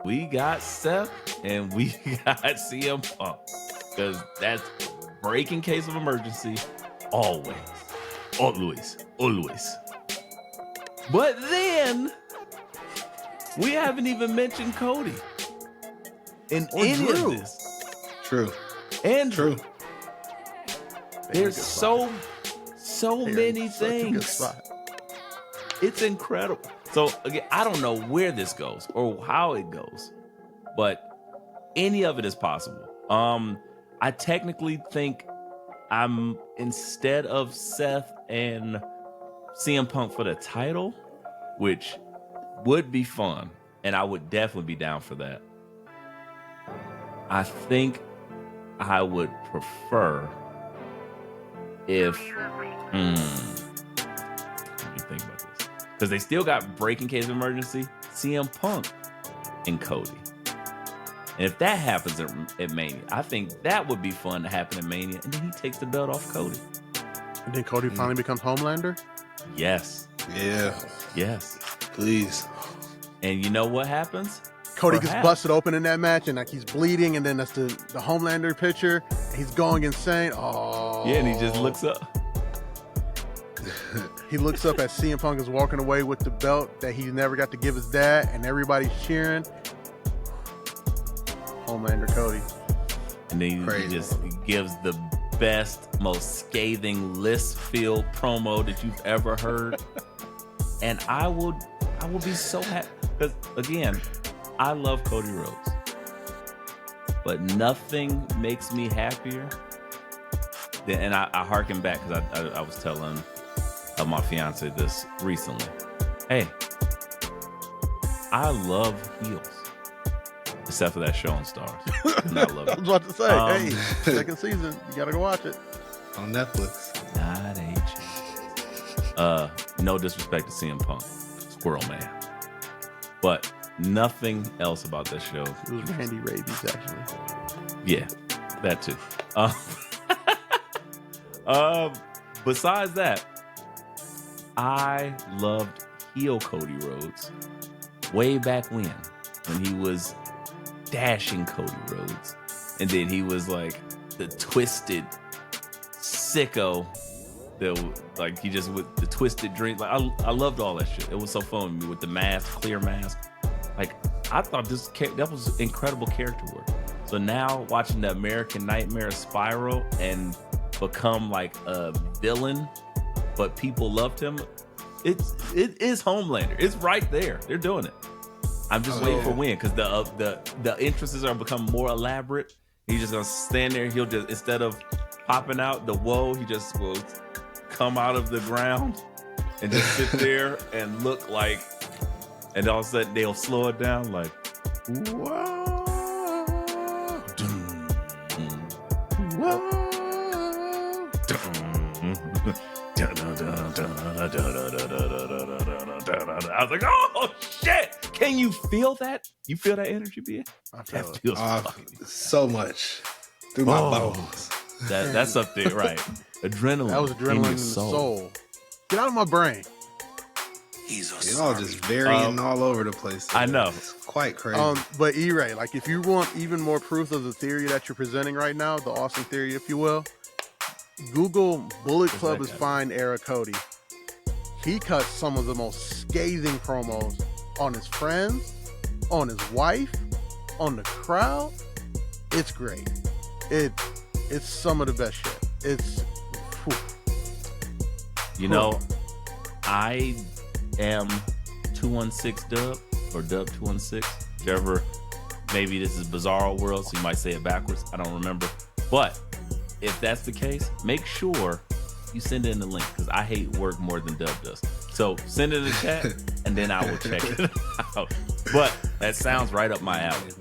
We got Seth and we got CM Punk. Because that's break in case of emergency. Always. But then we haven't even mentioned Cody in any of this.
True.
Andrew.
True.
There's so many things. It's incredible. So again, I don't know where this goes or how it goes, but any of it is possible. I technically think I'm instead of Seth and CM Punk for the title, which would be fun, and I would definitely be down for that. I think I would prefer if let me think about this, because they still got break in case of emergency, CM Punk and Cody. And if that happens at Mania, I think that would be fun to happen at Mania, and then he takes the belt off Cody.
And then Cody finally becomes Homelander?
Yes.
Yeah.
Yes.
Please.
And you know what happens?
Cody gets
Perhaps.
busted open in that match, and like he's bleeding, and then that's the Homelander picture. And he's going insane. Oh,
Yeah, and he just looks up.
He looks up as CM Punk is walking away with the belt that he never got to give his dad, and everybody's cheering. Homelander Cody.
And then he just gives the best, most scathing list-filled promo that you've ever heard. And I will be so happy. Because, again, I love Cody Rhodes. But nothing makes me happier than, and I harken back because I was telling my fiance this recently. Hey, I love heels. Except for that show on Stars. And I love
I
it.
was about to say, hey, second season, you gotta go watch it.
On Netflix.
Not a no disrespect to CM Punk, Squirrel Man, but nothing else about that show.
It was Randy Rabies, actually.
Yeah, that too. Besides that, I loved heel Cody Rhodes way back when he was dashing Cody Rhodes, and then he was like the twisted sicko that like he just with the twisted dream. Like I loved all that shit. It was so fun with me with the mask, clear mask. Like I thought that was incredible character work. So now watching the American Nightmare spiral and become like a villain, but people loved him. It is Homelander. It's right there. They're doing it. I'm just waiting for when, because the entrances are becoming more elaborate. He's just gonna stand there. He'll just, instead of popping out the whoa, he just will come out of the ground and just sit there and look like, and all of a sudden they'll slow it down like, whoa, whoa. I was like, oh shit! Can you feel that? You feel that energy, BA?
I feel
That
it.
feels
So much through my bones.
that's up there, right? Adrenaline.
That was adrenaline in
your
the soul. Get out of my brain.
Y'all just varying all over the place.
I know.
It's quite crazy.
But E-Ray, like if you want even more proof of the theory that you're presenting right now, the Austin theory, if you will, Google Bullet Club is fine era Cody. He cuts some of the most scathing promos on his friends, on his wife, on the crowd. It's great. It's some of the best shit. It's whew.
You know, I am 216 Dub or Dub 216, whichever. Maybe this is Bizarro World, so you might say it backwards. I don't remember. But if that's the case, make sure you send in the link, because I hate work more than Dub does. So send it in the chat, and then I will check it out. But that sounds right up my alley.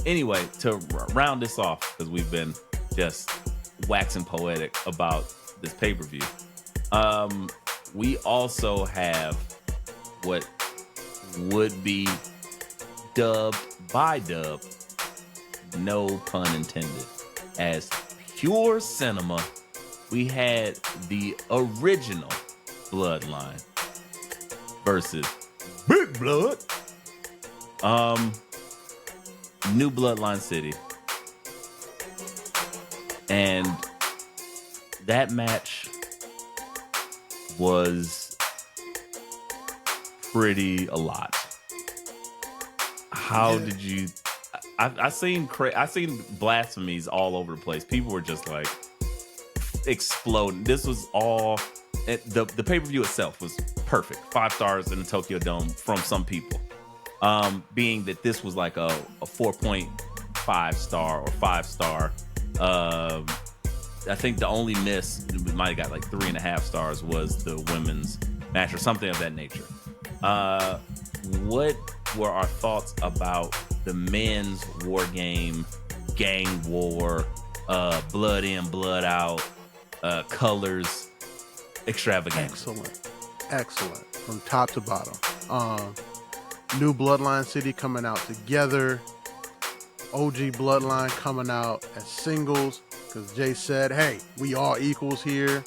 Anyway, to round this off, because we've been just waxing poetic about this pay-per-view, we also have what would be dubbed by Dub, no pun intended, as pure cinema. We had the original Bloodline versus Big Blood. New Bloodline City. And that match was pretty a lot. How did you? I seen blasphemies all over the place. People were just like exploding. This was all the pay-per-view itself was perfect. 5 stars in the Tokyo Dome from some people. Being that this was like a 4.5 star or 5 star. I think the only miss, we might have got like 3.5 stars, was the women's match or something of that nature. What were our thoughts about the men's war game, gang war, blood in, blood out, colors extravaganza?
Excellent from top to bottom. New Bloodline City coming out together. OG Bloodline coming out as singles, because Jay said, hey, we all equals here.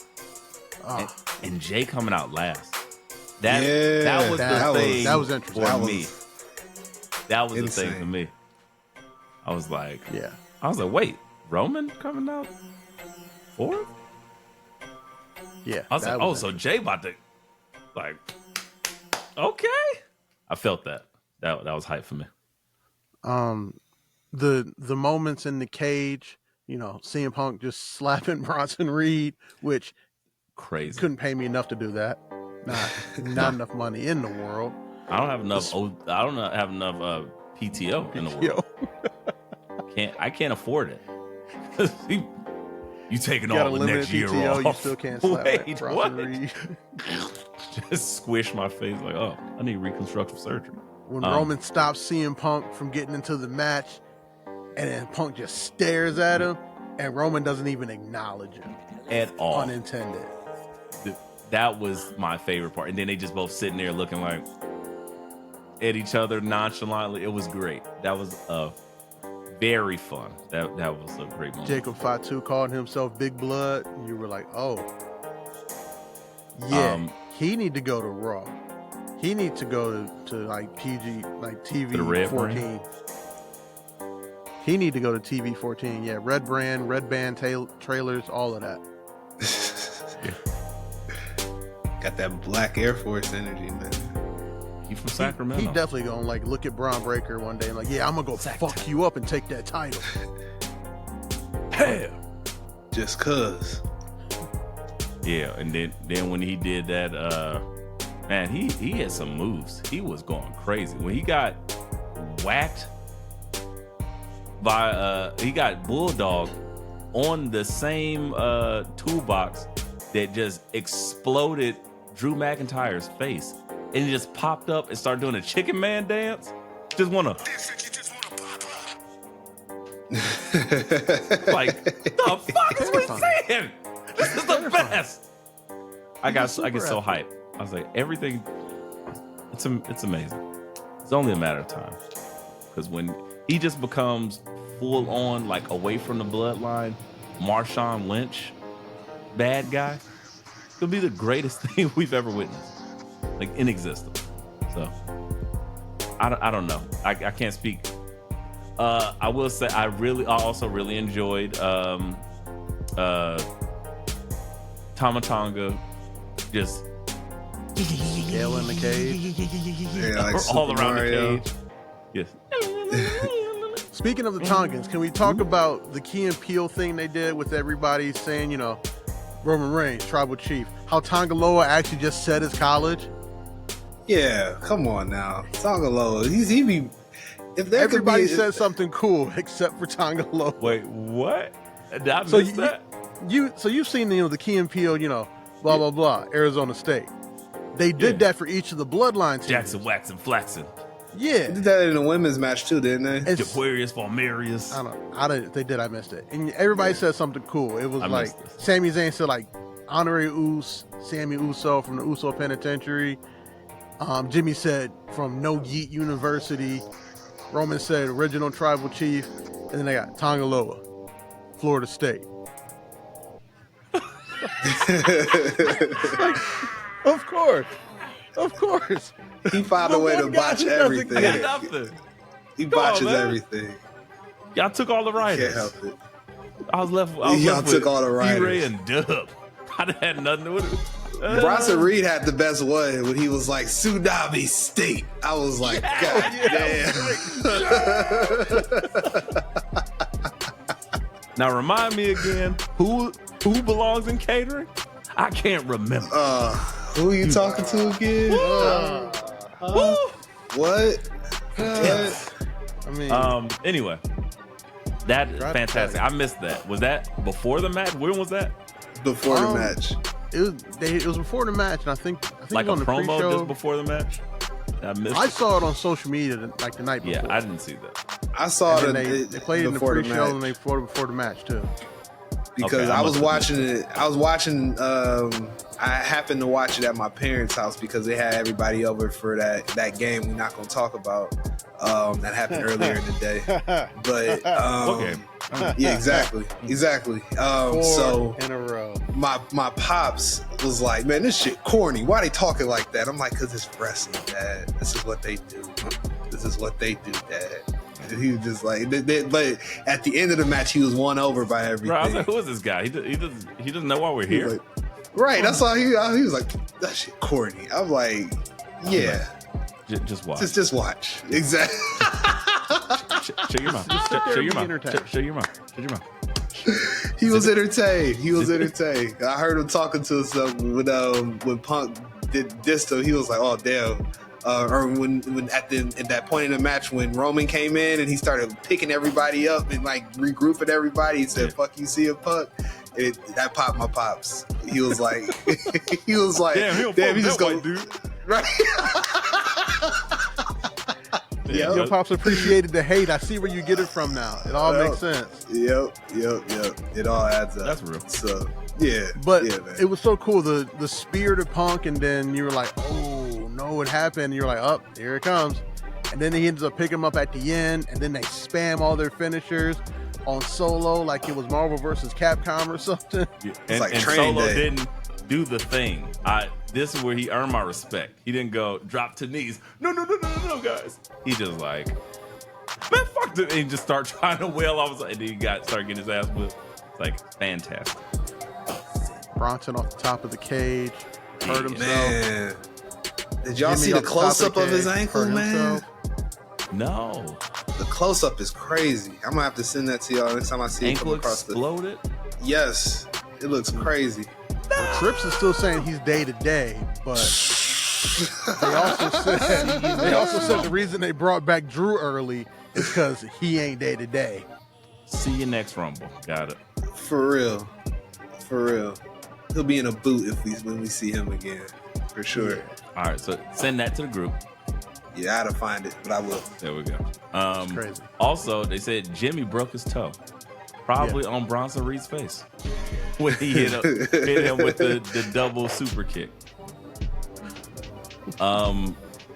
And Jay coming out last. That was the thing
that was interesting
for me. That was
Insane.
the thing for me. I was like,
Yeah.
wait, Roman coming out fourth?
Yeah.
I was
that
like, oh,
was
so Jay about to, like, okay. I felt that. That was hype for me.
the moments in the cage, you know, CM Punk just slapping Bronson Reed, which
Crazy.
couldn't pay me enough to do that. Not enough money in the world.
I don't have enough. I don't have enough PTO in the world. I can't afford it. You taking
You got
all
a
the
limited
next year
PTO,
off.
you still can't slap
Wait,
Bronson
what?
Reed.
Just squish my face like, oh, I need reconstructive surgery.
When Roman stops CM Punk from getting into the match, and then Punk just stares at him, and Roman doesn't even acknowledge him
At all.
Unintended.
That was my favorite part. And then they just both sitting there looking like at each other nonchalantly. It was great. That was very fun. That was a great moment.
Jacob Fatu called himself Big Blood. You were like, oh, yeah, he need to go to Raw. He needs to go to like PG, like TV
the Red
14.
Brand?
He need to go to TV 14. Yeah, Red Band trailers, all of that.
Got that black Air Force energy, man.
He from Sacramento.
He definitely gonna like look at Braun Breaker one day and like, yeah, I'm gonna go fuck you up and take that title.
Hell.
Just cuz.
Yeah, and then when he did that, man, he had some moves. He was going crazy. When he got whacked by he got Bulldog on the same toolbox that just exploded Drew McIntyre's face. And he just popped up and started doing a chicken man dance. Just wanna like, the fuck is we saying? This is the best. I get so hyped. I was like, everything. It's amazing. It's only a matter of time, because when he just becomes full on, like, away from the bloodline, Marshawn Lynch, bad guy, it'll be the greatest thing we've ever witnessed, like, in existence. So I don't know. I can't speak. I will say I also really enjoyed Tamatonga just
Yell in the cage.
Yeah, like
all
Super
around
Mario.
the cage. Yes.
Speaking of the Tongans, can we talk about the Key and Peele thing they did with everybody saying, you know, Roman Reigns, tribal chief, how Tongaloa actually just said his college?
Yeah, come on now. Tongaloa. He be if there
Everybody
could be,
said something cool except for Tongaloa.
Wait, what? Did I
So
miss that?
You've seen, you know, the Key and Peele, you know, blah blah blah, Arizona State. They did that for each of the bloodline teams.
Jackson Waxon Flaxon.
Yeah.
they did that in the women's match too, didn't they?
It's-
Aquarius Valmerius.
I don't. They did. I missed it. And everybody said something cool. It was
I
like
missed this.
Sami Zayn said like honorary Sammy Uso from the Uso Penitentiary. Jimmy said from No Yeet University. Roman said original tribal chief. And then they got Tongaloa, Florida State. Of course.
He found a way to
one guy
botch
who doesn't
everything.
get it.
Nothing.
He
Come on,
botches
man.
everything.
Y'all took all the
Can't
writers.
help it.
I was left
Y'all
with
took all the writers.
E-Ray and Dub. I had nothing to do with it.
Bronson Reed had the best one when he was like Tsunami State. I was like, God damn.
Now remind me again, who belongs in catering? I can't remember.
Who are you talking to again? What?
I mean,
Anyway, that is
Right.
fantastic. I missed that. Was that before the match? When was that?
Before the match.
it was before the match, and I think
Like
it was
a
on the
promo
pre-show.
just before the match? I missed
I
it.
saw it on social media like the night before.
Yeah, I didn't see that.
I saw
And
it,
then they played it in the
before
pre-show
match.
and they fought it before the match too.
Because
Okay, I
I was
must have
watching it. I was watching. I happened to watch it at my parents' house because they had everybody over for that game we're not going to talk about. That happened earlier in the day. But
Okay.
Yeah, exactly.
Four
So
in a row.
my pops was like, man, this shit corny. Why they talking like that? I'm like, cause it's wrestling, Dad. This is what they do. Dad. And he was just like, but at the end of the match, he was won over by everything.
Bro, I was like, who is this guy? He doesn't know why we're here.
Like, right. That's all he was like, that shit corny. I'm like, yeah.
Just watch.
Just watch. Exactly.
Shut your mouth. Shut your mouth. Shut your mouth.
He was entertained. I heard him talking to himself when Punk did Disto. He was like, "Oh damn!" Or when at that point in the match when Roman came in and he started picking everybody up and like regrouping everybody. He said, "Fuck you, CM Punk." That popped my pops. He was like, damn, he just go, dude. Right.
Yeah, your pops appreciated the hate. I see where you get it from now. It all makes sense.
Yep. It all adds up.
That's real.
So yeah,
but
yeah, man.
It was so cool. The spear to Punk, and then you were like, oh no, it happened. And you're like, oh, here it comes. And then he ends up picking him up at the end, and then they spam all their finishers on Solo like it was Marvel versus Capcom or something.
Yeah.
It's like
and
training
Solo
day.
didn't do the thing. This is where he earned my respect. He didn't go drop to knees. No, guys. He just like, man, fuck it. And he just start trying to wail off. And then he start getting his ass whipped. It's like fantastic.
Bronson off the top of the cage, hurt himself.
Man, did y'all
Jimmy
see the
off the top
close up
the
of his
cage,
ankle,
hurt
man?
himself.
No.
The close up is crazy. I'm gonna have to send that to y'all next time I see it come
Ankle
across
exploded?
Yes, it looks crazy.
Well, Trips is still saying he's day to day, but they also said the reason they brought back Drew early is because he ain't day to day.
See you next Rumble. Got it.
For real. He'll be in a boot when we see him again, for sure.
Yeah.
All right, so send that to the group.
Yeah, I had to find it, but I will.
There we go.
Crazy.
Also, they said Jimmy broke his toe, probably on Bronson Reed's face when he hit him with the double super kick.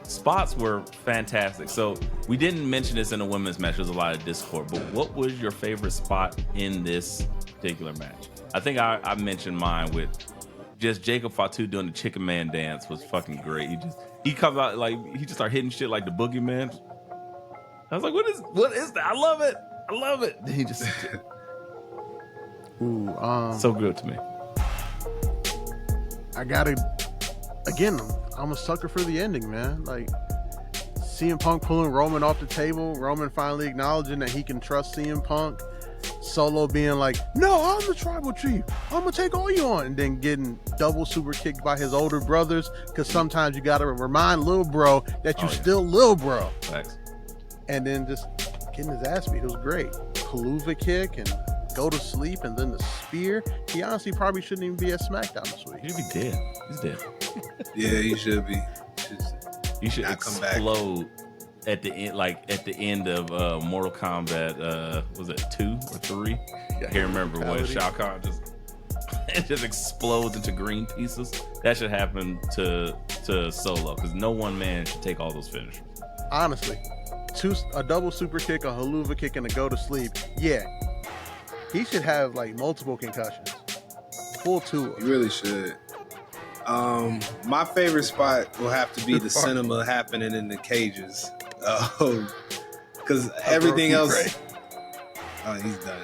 Spots were fantastic. So we didn't mention this in the women's match. There's a lot of discord. But what was your favorite spot in this particular match? I think I mentioned mine with just Jacob Fatu doing the Chicken Man dance was fucking great. He comes out like he just start hitting shit like the Boogeyman. I was like, what is that? I love it. He just so good to me.
I'm a sucker for the ending, man. Like CM Punk pulling Roman off the table, Roman finally acknowledging that he can trust CM Punk, Solo being like, no, I'm the tribal chief, I'm gonna take all you on, and then getting double super kicked by his older brothers, because sometimes you gotta remind little bro that you still little bro.
Thanks.
And then just getting his ass beat. It was great. Haluva kick and go to sleep, and then the spear. He honestly probably shouldn't even be at SmackDown this week.
He should be dead. He's dead.
Yeah, he should be.
He should
not come back.
explode at the end, like at the end of Mortal Kombat. Was it 2 or 3? I can't remember when Shao Kahn just explodes into green pieces. That should happen to Solo, because no one man should take all those finishers.
Honestly, a double super kick, a haluva kick, and a go to sleep. Yeah, he should have like multiple concussions. Full tour.
He really should. My favorite spot will have to be the cinema happening in the cages. Because everything else. Oh, he's done.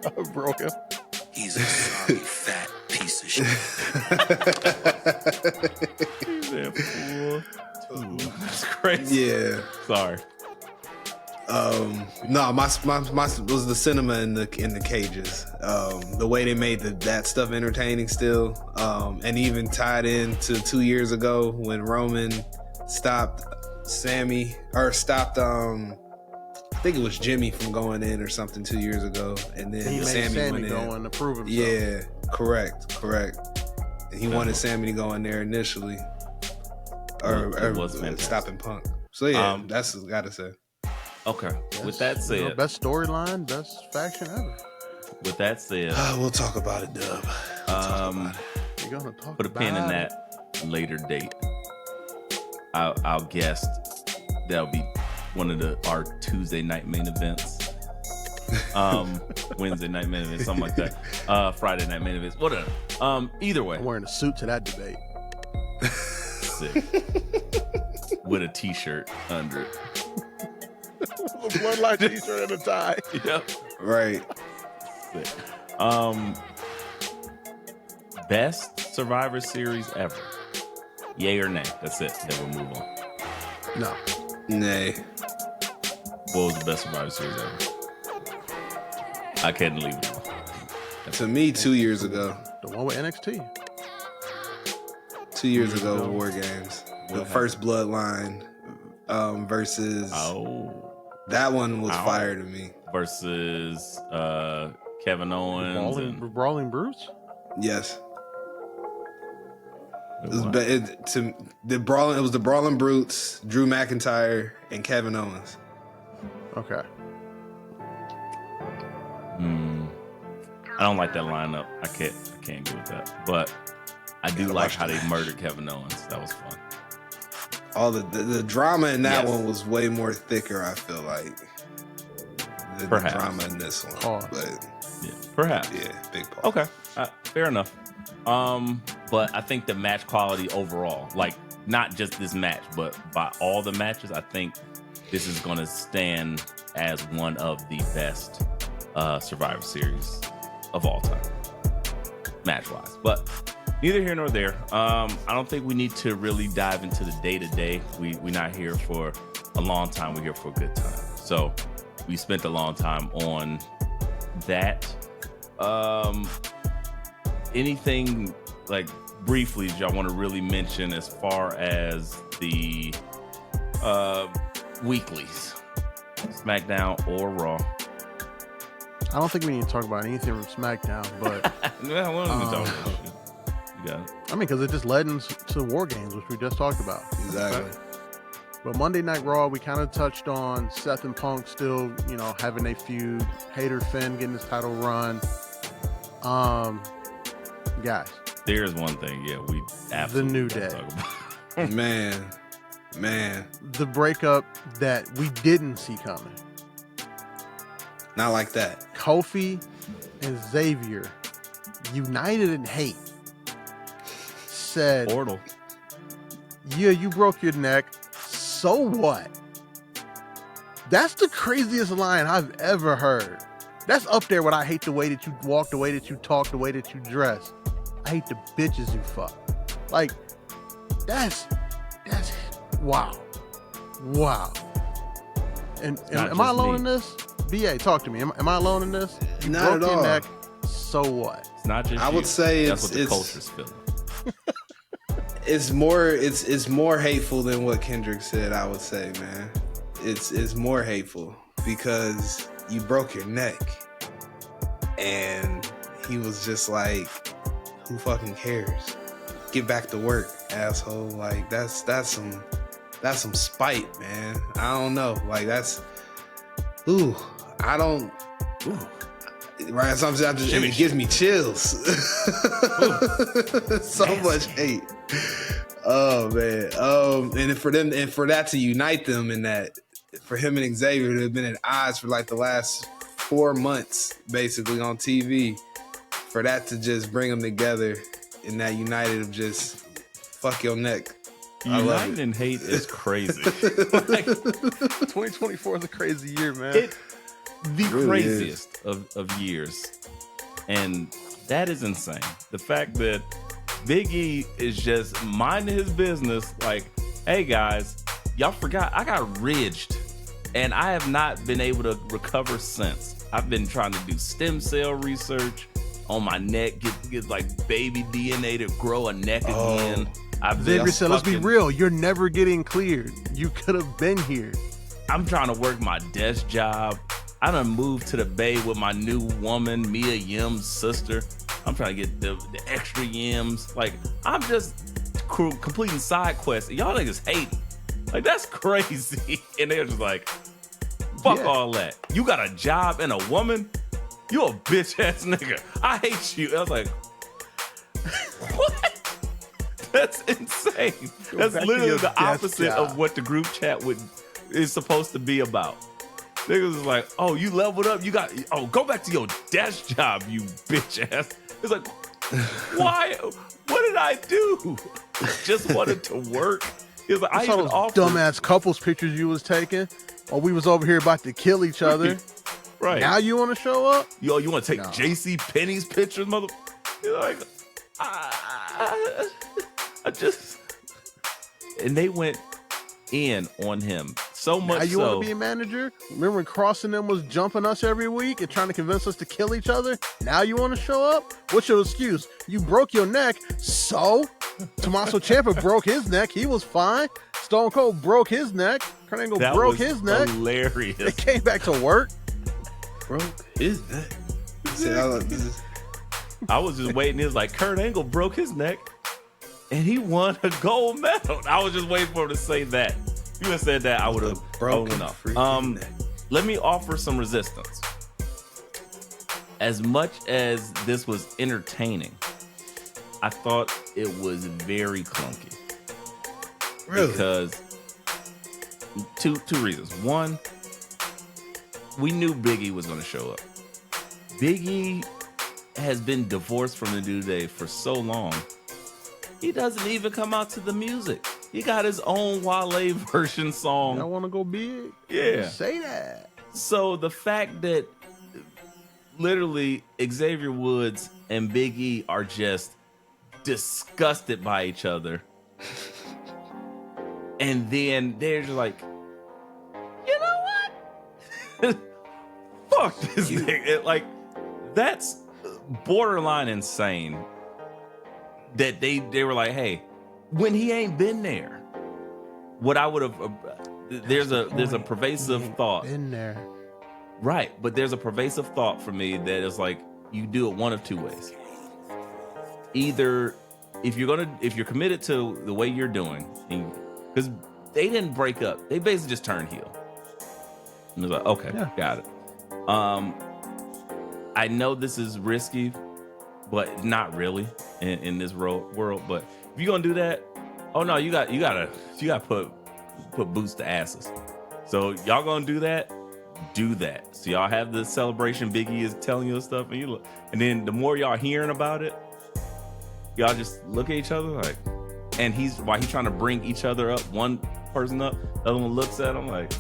I broke him.
He's a sorry fat piece of shit.
That's crazy.
Yeah.
Sorry.
No, my was the cinema in the cages. The way they made that stuff entertaining still, and even tied into 2 years ago when Roman stopped Sammy, or stopped I think it was Jimmy from going in or something 2 years ago, and then
He made
Sammy went in.
go to prove himself.
Yeah, correct. And he wanted Sammy to go in there initially, or
was fantastic.
stopping Punk. So yeah, that's gotta say.
Okay. With that said,
best storyline, best faction ever.
With that said,
We'll talk about it, Dub.
You're gonna talk
put a pin in
about
that later date. I'll guess that'll be one of our Tuesday night main events. Wednesday night main event, something like that. Friday night main events, whatever. Either way,
I'm wearing a suit to that debate.
sick. With a t-shirt under it.
A bloodline t-shirt and a tie.
Yep.
Right.
Sick. Best Survivor Series ever. Yay or nay? That's it. Then we'll move on.
No.
Nay.
What was the best Survivor Series ever? I couldn't leave it alone.
To me, 2 years ago.
The one with NXT.
2 years ago, Wargames. The first Bloodline versus.
Oh.
That one was fire to me.
Versus Kevin Owens.
Brawling Bruce?
Yes. It was the Brawling Brutes, Drew McIntyre, and Kevin Owens.
Okay.
I don't like that lineup. I can't go with that. But I do like how they murdered Kevin Owens. That was fun.
All the drama in that one was way more thicker, I feel like, than the drama in this one. But
yeah, perhaps.
Yeah, big pause.
Okay, fair enough. But I think the match quality overall, like not just this match, but by all the matches, I think this is going to stand as one of the best Survivor Series of all time, match-wise. But neither here nor there. I don't think we need to really dive into the day-to-day. We're not here for a long time. We're here for a good time. So we spent a long time on that. Anything, like, briefly, y'all want to really mention as far as the weeklies, SmackDown or Raw?
I don't think we need to talk about anything from SmackDown, but
well, we don't need to talk about shit. You got it.
I mean, because it just led into Wargames, which we just talked about.
Exactly.
Okay. But Monday Night Raw, we kind of touched on Seth and Punk still, having a feud. Hater Finn getting his title run. Guys,
there's one thing, we absolutely
the New Day.
talk about.
Man,
the breakup that we didn't see coming.
not like that.
Kofi and Xavier, united in hate, said,
Portal.
"Yeah, you broke your neck. So what?" That's the craziest line I've ever heard. That's up there with "I hate the way that you walk, the way that you talk, the way that you dress. I hate the bitches you fuck." Like, that's wow. And am I alone in this? BA, talk to me. Am I alone in this? You
Not
broke
at
your
all.
neck. So what?
It's not just
I would say
that's what the
it's
culture's feeling.
It's more hateful than what Kendrick said, I would say, man. It's more hateful because you broke your neck. And he was just like, who fucking cares? Get back to work, asshole. Like that's some spite, man. I don't know. Like right. Sometimes it gives me chills. So much hate. Oh man. And for that to unite them in that, for him and Xavier to have been at odds for like the last 4 months, basically on TV, for that to just bring them together in that united of just fuck your neck.
United in hate is crazy.
2024 is a crazy year, man.
The craziest of years. And that is insane. The fact that Big E is just minding his business like, hey guys, y'all forgot I got ridged and I have not been able to recover since. I've been trying to do stem cell research on my neck, get like baby DNA to grow a neck again.
Xavier said, let's be real, you're never getting cleared. You could have been here.
I'm trying to work my desk job. I done moved to the Bay with my new woman, Mia Yim's sister. I'm trying to get the extra Yims. Like, I'm just completing side quests. Y'all niggas hating. Like, that's crazy. And they're just like, fuck all that. You got a job and a woman? You a bitch ass nigga. I hate you. I was like, what? That's insane. That's literally the opposite of what the group chat is supposed to be about. Niggas is like, oh, you leveled up. Go back to your desk job, you bitch ass. It's like, why? What did I do? Just wanted to work. He was like, I
saw
even
those
offered.
dumbass couples pictures you was taking while we was over here about to kill each other.
Right.
Now you want to show up?
Yo, you want to take JC Penney's pictures, mother? You're like, I just. And they went in on him so much.
Now you want to be a manager? Remember when Crossing them was jumping us every week and trying to convince us to kill each other? Now you want to show up? What's your excuse? You broke your neck, so Tommaso Ciampa broke his neck. He was fine. Stone Cold broke his neck. Kurt Angle broke his neck.
Hilarious.
They came back to work.
Broke his neck.
I was just waiting. It was like Kurt Angle broke his neck and he won a gold medal. I was just waiting for him to say that. If you had said that, I would have broken up. Let me offer some resistance. As much as this was entertaining, I thought it was very clunky.
Really?
Because two reasons. One, we knew Big E was going to show up. Big E has been divorced from the New Day for so long. He doesn't even come out to the music. He got his own Wale version song.
I want to go big.
Yeah.
Say that.
So the fact that literally Xavier Woods and Big E are just disgusted by each other. And then they're just like, you know what? Fuck this nigga. Like, that's borderline insane that they were like, hey, when he ain't been there, what I would have, there's a pervasive thought.
Been there.
Right, but there's a pervasive thought for me that is like, you do it one of two ways. Either if you're committed to the way you're doing, because they didn't break up, they basically just turned heel. And it was like, okay, got it. I know this is risky, but not really in this world. But if you're gonna do that, oh no, you gotta put boots to asses. So y'all gonna do that? Do that. So y'all have the celebration. Big E is telling you stuff, and you look, and then the more y'all hearing about it, y'all just look at each other like, and while he's trying to bring each other up, one person up, the other one looks at him like,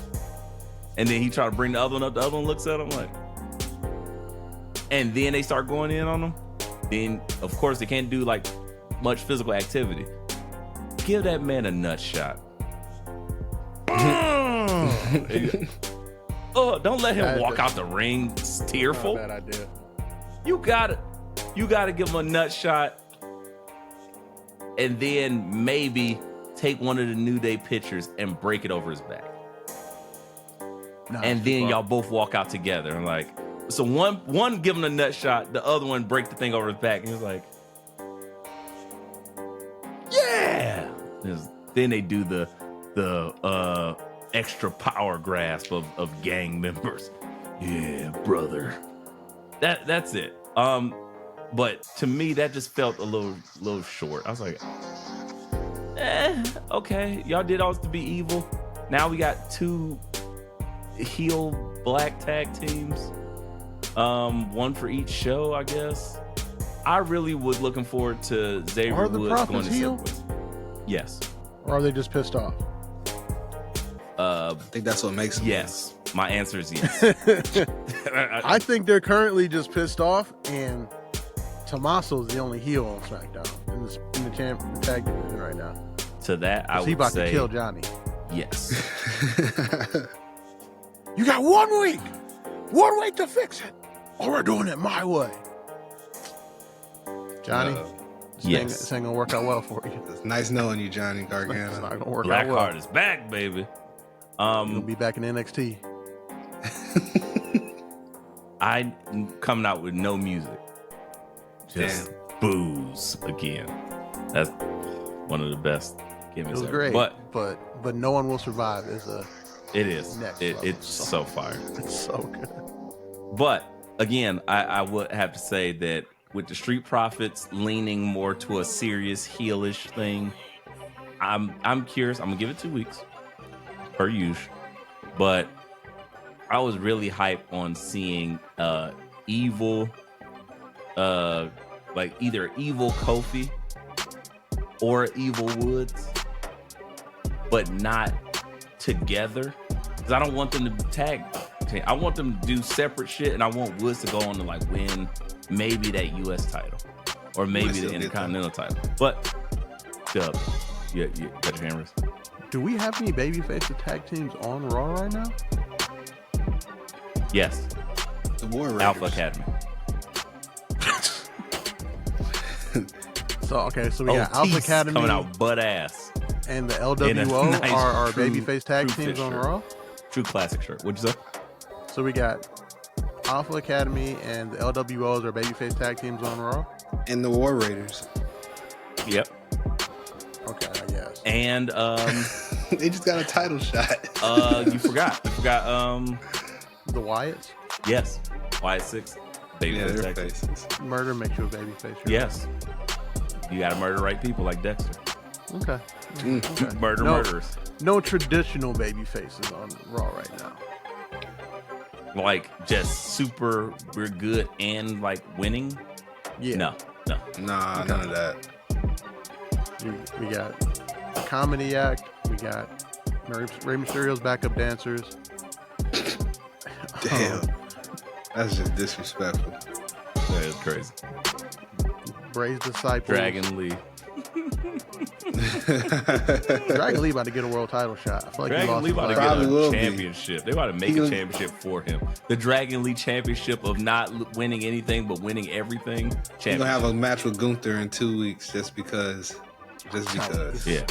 and then he try to bring the other one up, the other one looks at him like, and then they start going in on him. Then of course they can't do like much physical activity. Give that man a nut shot. Oh, don't let him walk out the ring tearful.
Not a bad idea.
You gotta give him a nut shot, and then maybe take one of the New Day pictures and break it over his back. And then y'all both walk out together and like, so one give him a nut shot, the other one break the thing over his back, and he's like, yeah. Then they do the extra power grasp of gang members. Yeah, brother. That's it. But to me, that just felt a little short. I was like, okay, y'all did all this to be evil. Now we got two heel black tag teams. One for each show, I guess. I really was looking forward to Xavier
Are the
Woods
Profits
going to
heel?
Yes.
Or are they just pissed off?
I think that's what makes them.
Yes. My answer is yes.
I think they're currently just pissed off, and Tommaso's the only heel on SmackDown in the tag division right now.
To that, I would say
he about to kill Johnny.
Yes.
You got 1 week to fix it, or we're doing it my way. Johnny, this ain't gonna work out well for you.
It's nice knowing you, Johnny Gargano.
It's not gonna work out well.
Blackheart is back, baby.
You'll be back in NXT.
I'm coming out with no music, just booze again. That's one of the best gimmicks
It was
ever.
great, but no one will survive is a.
It is.
Next
It's so fire.
It's so good.
But again, I would have to say that with the Street Profits leaning more to a serious heelish thing, I'm curious. I'm gonna give it 2 weeks per usual, but I was really hyped on seeing evil, like either evil Kofi or evil Woods, but not together. Because I don't want them to tag. I want them to do separate shit, and I want Woods to go on to like win maybe that US title or maybe the Intercontinental title. But Chubb, you got your hand raised.
Do we have any babyface tag teams on Raw right now?
Yes.
The War
Alpha Academy.
So we got Alpha Academy
coming out butt ass,
and the LWO
nice
are
true
babyface tag teams on
shirt.
Raw.
True classic shirt. What'd you say?
So we got Alpha Academy and the LWOs are babyface tag teams on Raw.
And the War Raiders.
Yep.
Okay, I guess.
And
They just got a title shot.
you forgot.
The Wyatts.
Yes. Wyatt 6.
Yeah,
Babyface
their
tag team.
faces.
Murder makes you a babyface. Right?
Yes. You gotta murder the right people like Dexter.
Okay. Okay.
Murderers.
No traditional baby faces on Raw right now.
Like just super we're good and like winning.
Yeah.
No.
Nah, none of that.
We got a comedy act. We got Rey Mysterio's backup dancers.
Damn. That's just disrespectful.
That is crazy.
Bray's disciples.
Dragon Lee.
Dragon Lee about to get a world title shot. I feel like
Dragon Lee
he
about to
lost
Probably
get a
will be.
championship. They about to make a championship for him. The Dragon Lee championship of not winning anything but winning everything.
You're gonna have
Championship.
a match with Gunther in 2 weeks just because.
Yeah.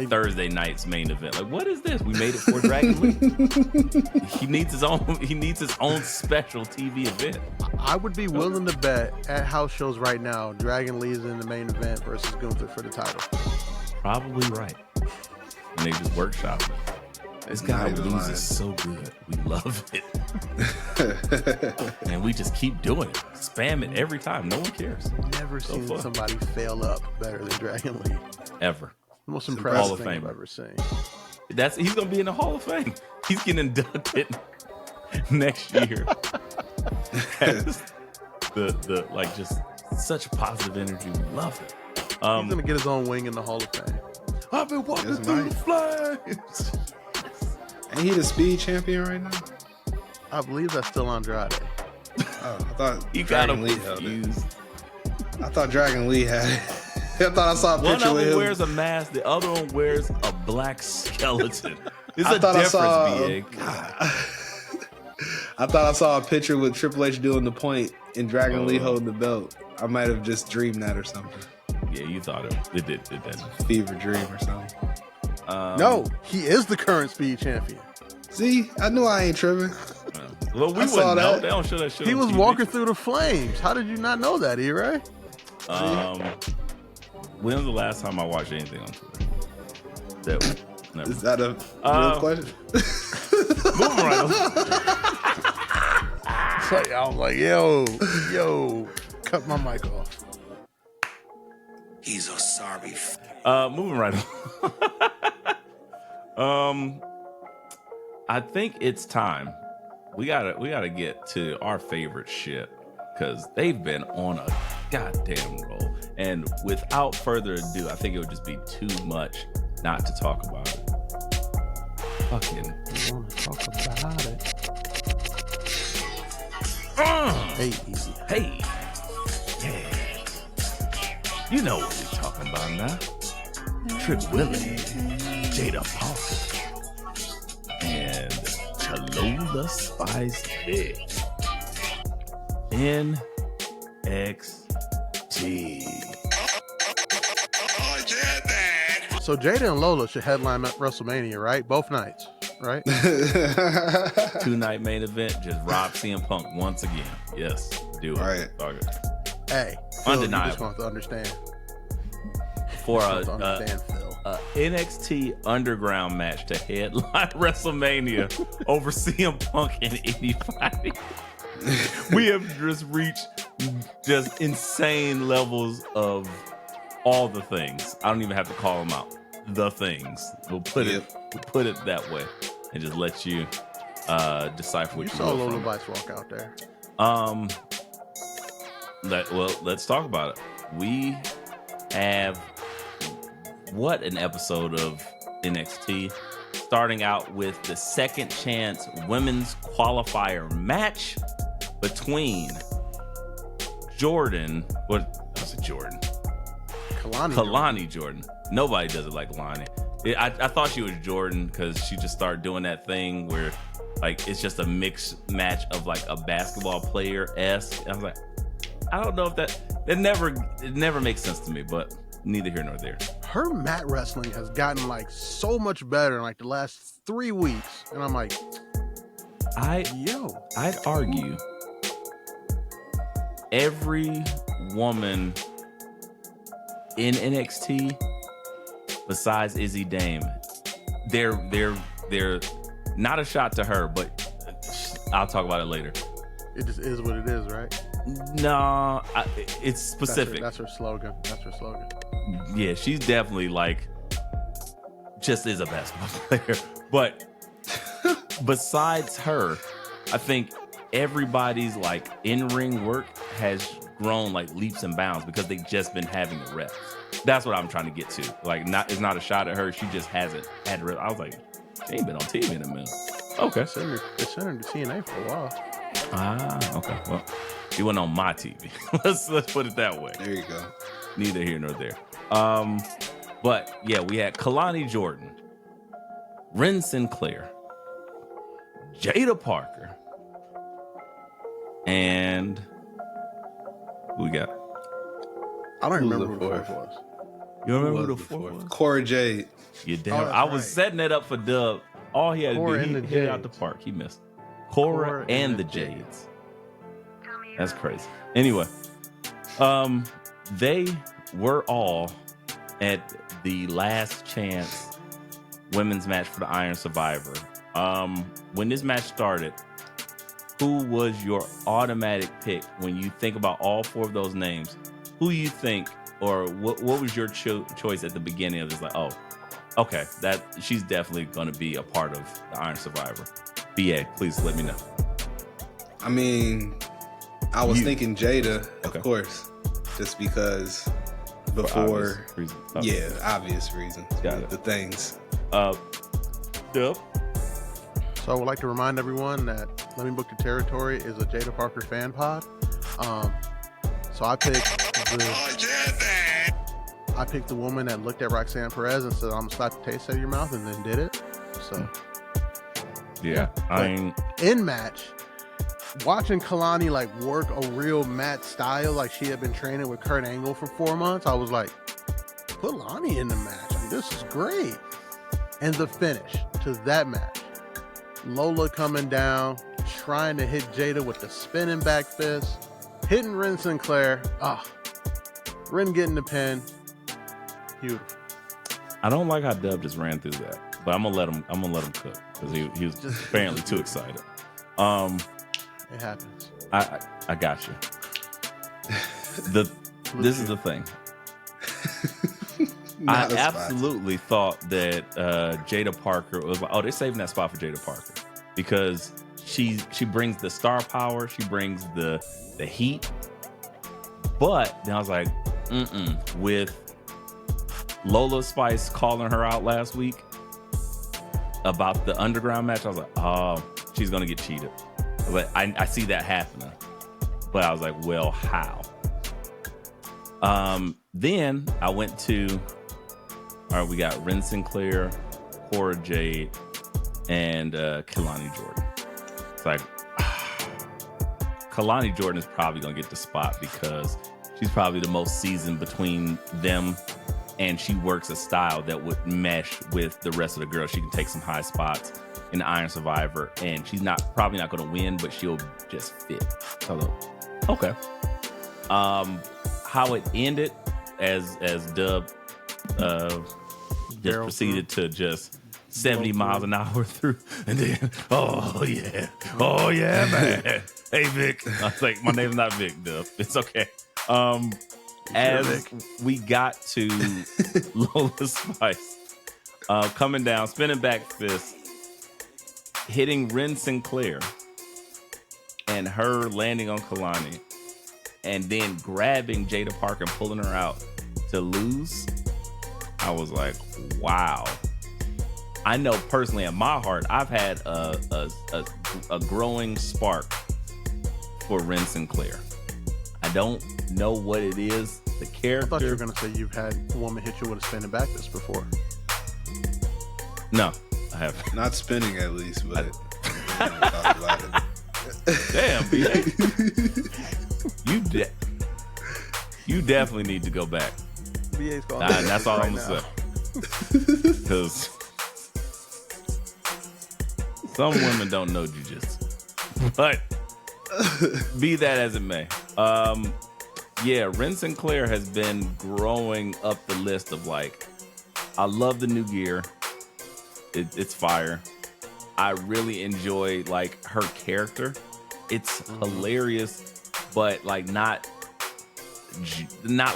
Thursday night's main event. Like, what is this? We made it for Dragon Lee. He needs his own special TV event.
I would be willing to bet at house shows right now, Dragon Lee's in the main event versus Gunther for the title.
Probably right. And they just workshopping it. This guy loses so good. We love it. And we just keep doing it. Spam it every time. No one cares.
Never
So
seen
fun.
somebody fail up better than Dragon Lee.
Ever.
The most
Hall
impressive
of
thing I've
Famer.
ever seen.
He's gonna be in the Hall of Fame. He's getting inducted next year. the like just such positive energy. We love it.
He's gonna get his own wing in the Hall of Fame.
I've been walking
That's
through
nice.
the flames.
Ain't he the speed champion right now?
I believe that's still Andrade.
Oh, I thought
You got him
Dragon Lee held it.
confused.
I thought Dragon Lee had it. I thought I saw a
One
picture
of
with
them
him.
wears a mask, the other one wears a black skeleton. There's
I
a
thought I
difference,
saw-
BA. God.
I thought I saw a picture with Triple H doing the point and Dragon Lee
Oh.
holding the belt. I might have just dreamed that or something.
Yeah, you thought it did. It did.
Fever dream or something.
No, he is the current speed champion.
See, I knew I ain't tripping.
Well, we
I
wouldn't
saw
know.
that.
They don't show that shit.
He
on
was
TV.
walking through the flames. How did you not know that, E-Ray?
When was the last time I watched anything on Twitter? That never.
Is that a real question?
Moving right on.
So I was like, yo, cut my mic off.
He's a sorry
Moving right on. I think it's time. We gotta get to our favorite shit because they've been on a goddamn roll. And without further ado, I think it would just be too much not to talk about it. Fucking.
I want to talk about it. Hey, easy.
Hey, yeah. You know what we're talking about now. Trick Willie, Jada Parker, and Tallulah Spice Big. NXT.
So Jada and Lola should headline at WrestleMania, right? Both nights, right?
2-night main event, just rob CM Punk once again. Yes, do it.
Right.
Okay.
Hey, Phil,
Undeniable.
You just want to understand.
For
You
a,
just want to understand, Phil.
NXT Underground match to headline WrestleMania over CM Punk and anybody. We have just reached just insane levels of all the things. I don't even have to call them out. The things. We'll put it that way and just let you decipher what
You
you
saw
will
Lola
from it.
Bites walk out there.
Let's talk about it. We have what an episode of NXT, starting out with the second chance women's qualifier match between Jordan. What was it? Jordan. Kalani Jordan. Nobody does it like Lonnie. I thought she was Jordan because she just started doing that thing where like it's just a mixed match of like a basketball player-esque. I was like, I don't know if it never makes sense to me, but neither here nor there.
Her mat wrestling has gotten like so much better in like the last 3 weeks, and I'm like,
I'd argue every woman in NXT besides Izzy Dame, they're not a shot to her, but I'll talk about it later.
it just is what it is, right?
No, it's specific.
That's her slogan.
Yeah, she's definitely like just is a basketball player. But besides her, I think everybody's like in-ring work has grown like leaps and bounds because they've just been having the reps. That's what I'm trying to get to. Like, it's not a shot at her. She just hasn't had reps. I was like, she ain't been on TV in a minute. Okay.
They sent her to TNA for a while.
Ah, okay. Well, she wasn't on my TV. let's put it that way.
There you go.
Neither here nor there. But yeah, we had Kalani Jordan, Ren Sinclair, Jada Parker, and who we got?
I don't
Who's
remember
the
who the
fourth?
fourth was.
You remember
Who
who
was
the fourth was?
Cora Jade.
You damn.
Oh, that's
I was
right.
setting it up for Dub. All he had
Cora
to do,
and
he
the
hit out the
Jades.
park. He missed. Cora and the Jades. That's crazy. Anyway, they were all at the last chance women's match for the Iron Survivor. When this match started, who was your automatic pick when you think about all four of those names? Who you think, or what was your choice at the beginning of this? Like, oh, okay, that she's definitely going to be a part of the Iron Survivor. BA, please let me know.
I mean, I was thinking Jada,
Okay.
of course, just because before,
Obvious reason.
yeah, obvious reasons.
Got it.
The things.
Dub.
So I would like to remind everyone that Let Me Book the Territory is a Jada Parker fan pod. So I picked the woman that looked at Roxanne Perez and said, I'm gonna slap the taste out of your mouth, and then did it. So
Yeah,
in match, watching Kalani like work a real mat style, like she had been training with Kurt Angle for 4 months, I was like, put Lonnie in the match. Like, this is great. And the finish to that match, Lola coming down, trying to hit Jada with the spinning back fist, hitting Ren Sinclair. Ren getting the pin. Beautiful.
I don't like how Dub just ran through that, but I'm gonna let him cook because he was just apparently too excited.
It happens.
I got you. This is the thing. I absolutely thought that Jada Parker was like, oh, they're saving that spot for Jada Parker because she brings the star power, she brings the heat. But then I was like, with Lola Spice calling her out last week about the underground match, I was like, oh, she's gonna get cheated. But I see that happening. But I was like, well, how? Then I went to, all right, we got Ren Sinclair, Cora Jade, and Kalani Jordan. It's like, Kalani Jordan is probably going to get the spot because she's probably the most seasoned between them, and she works a style that would mesh with the rest of the girls. She can take some high spots in the Iron Survivor, and she's probably not going to win, but she'll just fit. So, okay. How it ended as Dub just proceeded to just 70 miles an hour through, and then oh yeah, man. Hey Vic, I was like, my name's not Vic, Dub. It's okay. As we got to Lola Spice coming down, spinning back fist, hitting Ren Sinclair and her landing on Kalani and then grabbing Jada Parker and pulling her out to lose, I was like, wow. I know personally in my heart, I've had a growing spark for Ren Sinclair. I don't know what it is, the character.
I thought you were going to say you've had a woman hit you with a spinning back fist before.
No, I haven't.
Not spinning at least, but talk about it.
Damn, BA. You definitely need to go back.
BA's gone.
That's all
right
I'm going
now.
to say. Because some women don't know jujitsu. But be that as it may. Yeah, Ren Sinclair has been growing up the list of like, I love the new gear. It's fire. I really enjoy like her character. It's hilarious, but like not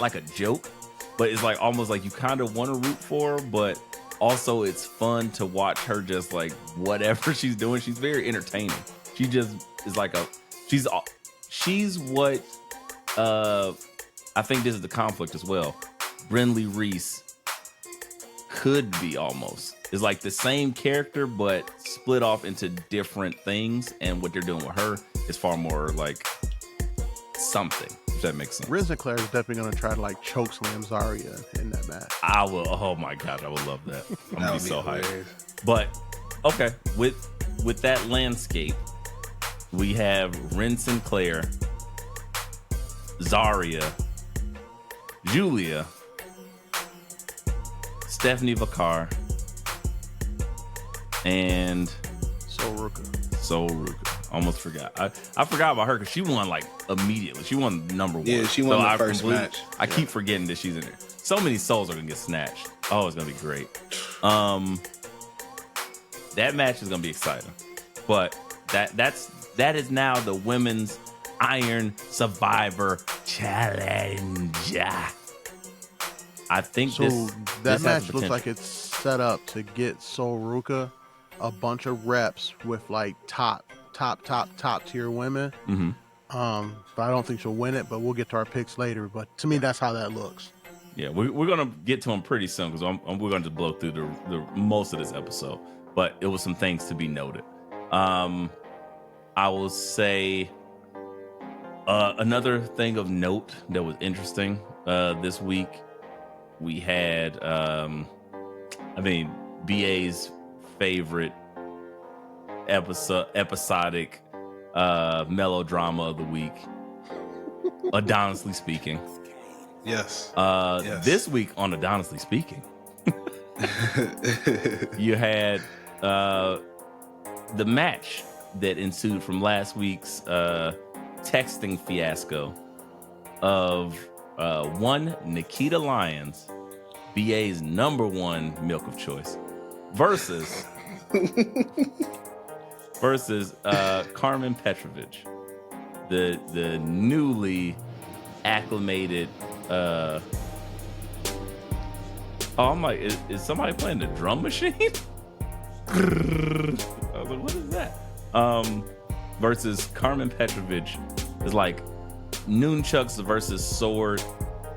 like a joke, but it's like almost like you kind of want to root for her, but also it's fun to watch her just like whatever she's doing. She's very entertaining. She just is like she's what I think this is the conflict as well. Brinley Reese could be almost. It's like the same character, but split off into different things. And what they're doing with her is far more like something, if that makes sense.
Ren Sinclair is definitely going to try to like choke slam Zarya in that match.
I will. Oh my God, I would love that. I'm going to be so hyped.
Hilarious.
But, okay, with that landscape, we have Ren Sinclair, Zarya, Julia, Stephanie Vacar, and Soruka. Almost forgot. I forgot about her because she won like immediately. She won number one.
Yeah, she won the first match.
I keep forgetting that she's in there. So many souls are gonna get snatched. Oh, it's gonna be great. That match is gonna be exciting. But that is now the Women's Iron Survivor Challenge. I think
so. That match looks like it's set up to get Soruka a bunch of reps with like top tier women.
Mm-hmm.
But I don't think she'll win it. But we'll get to our picks later. But to me, that's how that looks.
Yeah, we're gonna get to them pretty soon because we're gonna just blow through the most of this episode. But it was some things to be noted. I will say another thing of note that was interesting this week. We had, BA's favorite episodic melodrama of the week, Adonishly Speaking.
Yes.
Yes. This week on Adonishly Speaking, you had the match that ensued from last week's texting fiasco of one Nikita Lyons, BA's number one milk of choice, versus Carmen Petrovich, the newly acclimated. I'm like, is somebody playing the drum machine? I was like, what is that? Versus Carmen Petrovich is like nunchucks versus sword,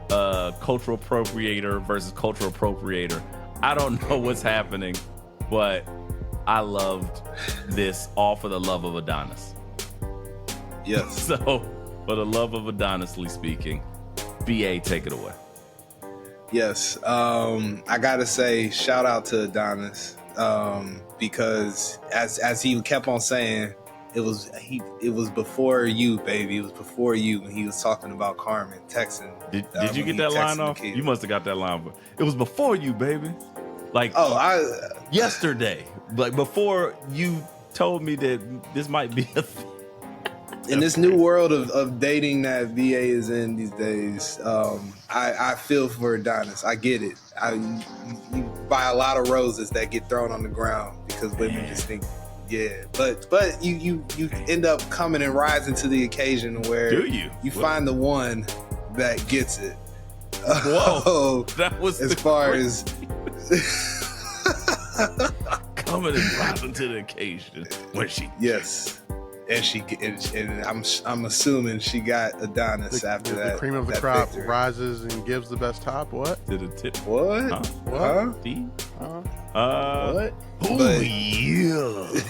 cultural appropriator versus cultural appropriator. I don't know what's happening, but I loved this all for the love of Adonis.
Yes.
So, for the love of Adonishly Speaking, BA, take it away.
Yes. I gotta say, shout out to Adonis, because as he kept on saying, it was before you, baby. It was before you when he was talking about Carmen texting.
Did you get that line off? You must have got that line. It was before you, baby. Like, yesterday, like before you told me that this might be a thing.
In this new world of dating that VA is in these days, I feel for Adonis. I get it. You buy a lot of roses that get thrown on the ground because women just think, yeah. But you end up coming and rising to the occasion where you find the one that gets it.
Whoa, that was
as far as
coming and rising to the occasion when she.
Yes. And I'm assuming she got Adonis after that.
The cream of the crop rises and gives the best top. What?
Did a tip?
What?
Huh?
What?
D?
What?
Oh
But-
yeah.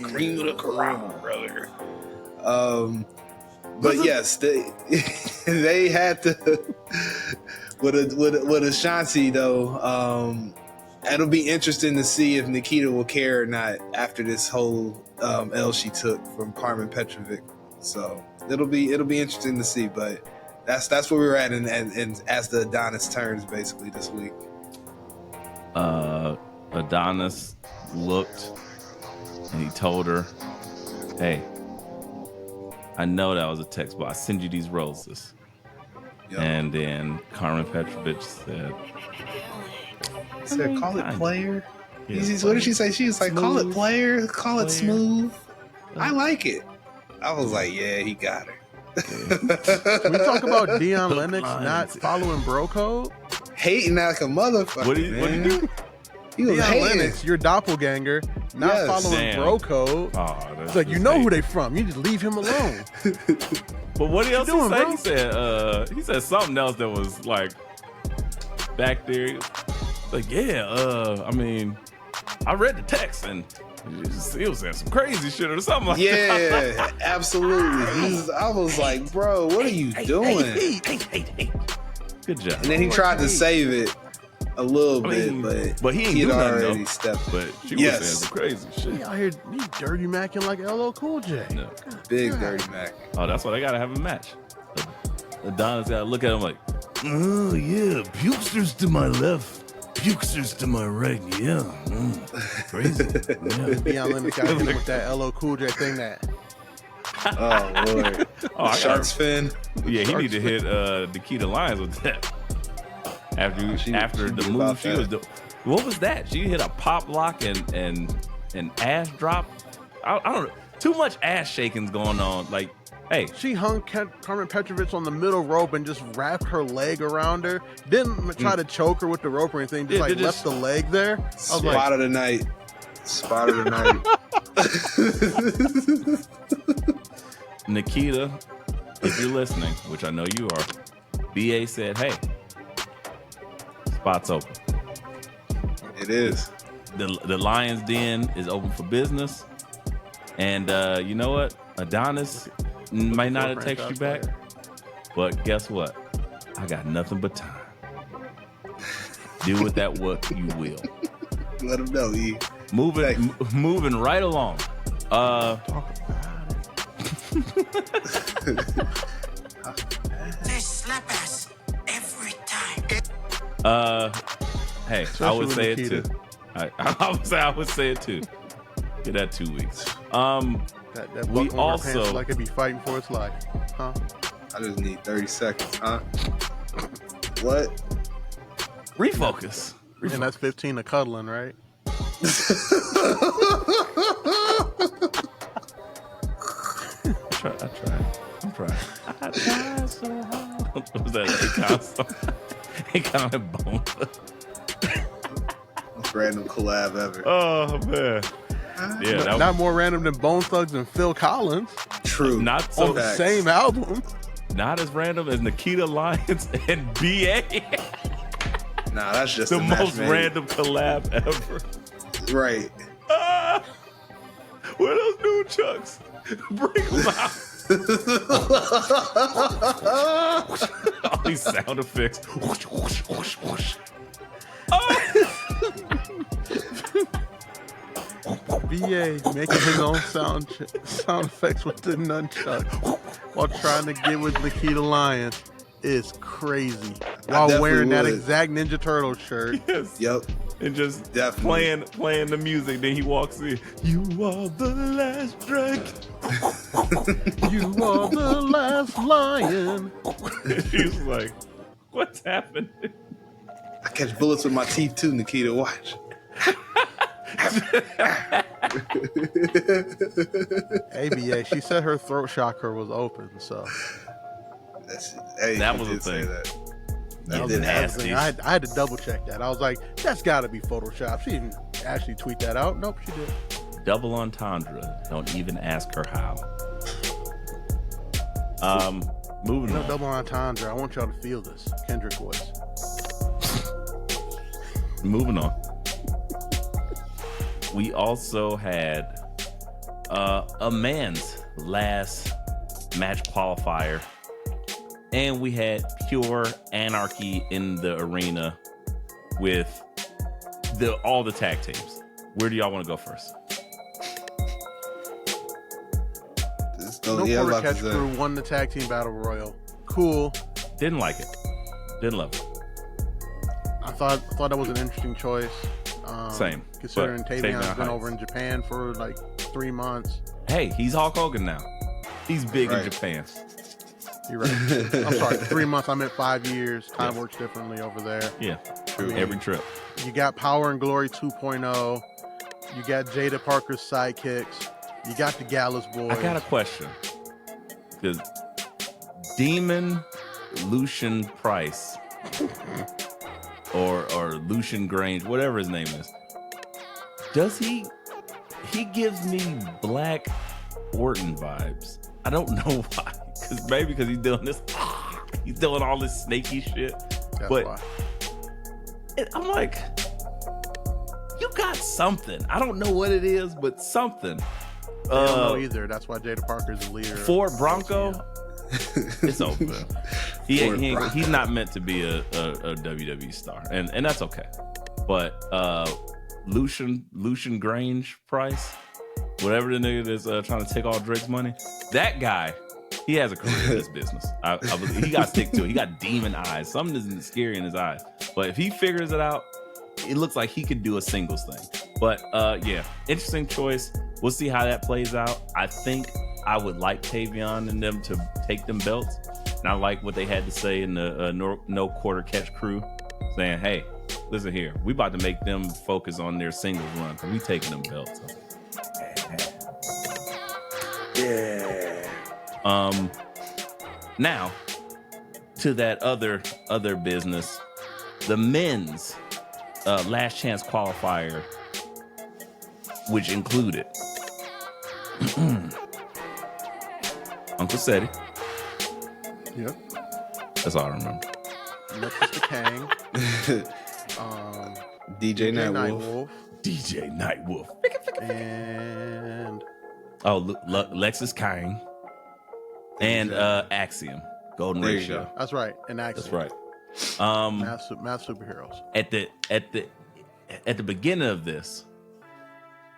Cream of the crop, brother. But yes, they had to with Ashanti though. It'll be interesting to see if Nikita will care or not after this whole L she took from Carmen Petrovic. So it'll be interesting to see. But that's where we're at, and as the Adonis turns basically this week.
Adonis looked and he told her, "Hey, I know that was a text, but I send you these roses."
Yep.
And then Carmen Petrovic said,
"Call it player."
Yeah,
What did she say? She was like,
smooth,
"Call it player, call it
player.
smooth." I like it. I was like, "Yeah, he got her."
Can we talk about Dion Lennox not following bro code?
Hating like a motherfucker.
What did he do?
He was
Dion
hating.
Lennox, your doppelganger, not
Yes.
following
Damn.
bro code.
Oh,
It's like, you know who they from. You just leave him alone.
But what else
doing,
he say?
bro?
He said something else that was like back there. Like, yeah, I mean, I read the text and he was saying some crazy shit or something like that.
Yeah, absolutely. I was like, bro, what are you doing?
Hey. Good job.
And then he tried to save it a little
I mean,
bit,
but he ain't
he'd
do nothing
already
though.
stepped.
But she
Yes.
was saying some crazy
He
shit.
out here, he dirty macking like LL Cool J.
No.
Big Dirty Mac.
Oh, that's why they gotta have a match. Adonis gotta look at him like, oh yeah, pukesters to my left, pukesters to my right. Yeah, crazy. Yeah.
Dion Lennox got hit with that LL Cool J thing that.
Oh Lord.
Oh, I
Shark's fin.
Yeah, he need to hit Nikita Lyons with that. After
She
the
did
move
about
she
that.
was doing. What was that? She hit a pop lock and ass drop. I don't know. Too much ass shaking's going on. Like, hey,
She hung Carmen Petrovic on the middle rope and just wrapped her leg around her. Didn't try to choke her with the rope or anything. Just
Yeah,
like
they
left
just-
the leg there. I was
Spot
like,
of the night. Spot of the night.
Nikita, if you're listening, which I know you are, BA said, hey, spot's open.
It is.
The Lions Den is open for business. And you know what? Adonis might not have texted you back, but guess what? I got nothing but time. Do with that what you will.
Let him know.
Moving right along.
They slap us every time.
Hey,
Especially
I would
with
say
Nikita.
it too. I would say it too. Get that 2 weeks.
that
we
buck on her
also-
pants like it be fighting for its life. Huh?
I just need 30 seconds, huh? What?
Refocus.
And that's 15 of cuddling, right?
I'm trying. I tried so hard. What was that? Akon song? Akon and Bone.
Most random collab ever.
Oh man. Yeah, that
Not more random than Bone Thugs and Phil Collins
True.
not so
on the
Facts.
same album.
not as random as Nikita Lyons and BA.
Nah, that's just
The
a match
most
made.
random collab ever.
Right.
Where those new chucks? Bring them out. All these sound effects. Whoosh, whoosh, whoosh, whoosh.
BA making his own sound effects with the nunchuck while trying to get with Nikita Lyons is crazy. While
definitely
wearing that
would.
exact Ninja Turtle shirt.
Yes.
Yep.
And just
Definitely.
playing the music. Then he walks in. You are the last drink.
You are the last lion.
She's like, what's happening?
I catch bullets with my teeth too, Nikita. Watch.
ABA, she said her throat chakra was open, so
That's it. Hey,
That
he
was a
did say
thing.
that.
That was
nasty.
I had to double check that. I was like, that's got to be Photoshop. She didn't actually tweet that out. Nope, she did.
Double entendre. Don't even ask her how. Moving on.
Double entendre. I want y'all to feel this Kendrick voice.
Moving on. We also had a man's last match qualifier, and we had pure anarchy in the arena with all the tag teams. Where do y'all want to go first?
No Quarter Catch Crew won the tag team battle royal. Cool.
Didn't like it. Didn't love it.
I thought that was an interesting choice.
Same.
Considering Tavion's been over in Japan for like 3 months.
Hey, he's Hulk Hogan now. He's big in Japan.
You're right. I'm sorry, 3 months. I meant 5 years. Time works differently over there.
Yeah, true. Every trip.
You got Power and Glory 2.0. You got Jada Parker's sidekicks. You got the Gallus boys.
I got a question. Because Demon Lucian Price or Lucian Grange, whatever his name is, does he gives me Black Orton vibes. I don't know why. Maybe because he's doing this. He's doing all this snaky shit.
That's
but
why.
I'm like, you got something. I don't know what it is, but something.
I don't know either. That's why Jada Parker's the leader.
Ford Bronco, it's over. He's not meant to be a WWE star, and that's okay. But Lucian Grange Price, whatever the nigga that's trying to take all Drake's money, that guy, he has a career in this business. I believe he got to stick to it. He got demon eyes. Something isn't scary in his eyes. But if he figures it out, it looks like he could do a singles thing. But yeah, interesting choice. We'll see how that plays out. I think I would like Tavion and them to take them belts. And I like what they had to say in the no Quarter Catch Crew, saying, hey, listen here, we about to make them focus on their singles run because we taking them belts.
Yeah.
Now to that other business, the men's last chance qualifier, which included Uncle Seti.
Yep.
That's all I remember.
Mr. Kang.
DJ Nightwolf.
DJ Nightwolf.
And
Lexus Kang. And Axiom. Golden
There you
Ratio.
go.
that's right. And Axiom.
That's right.
Math superheroes.
At the beginning of this,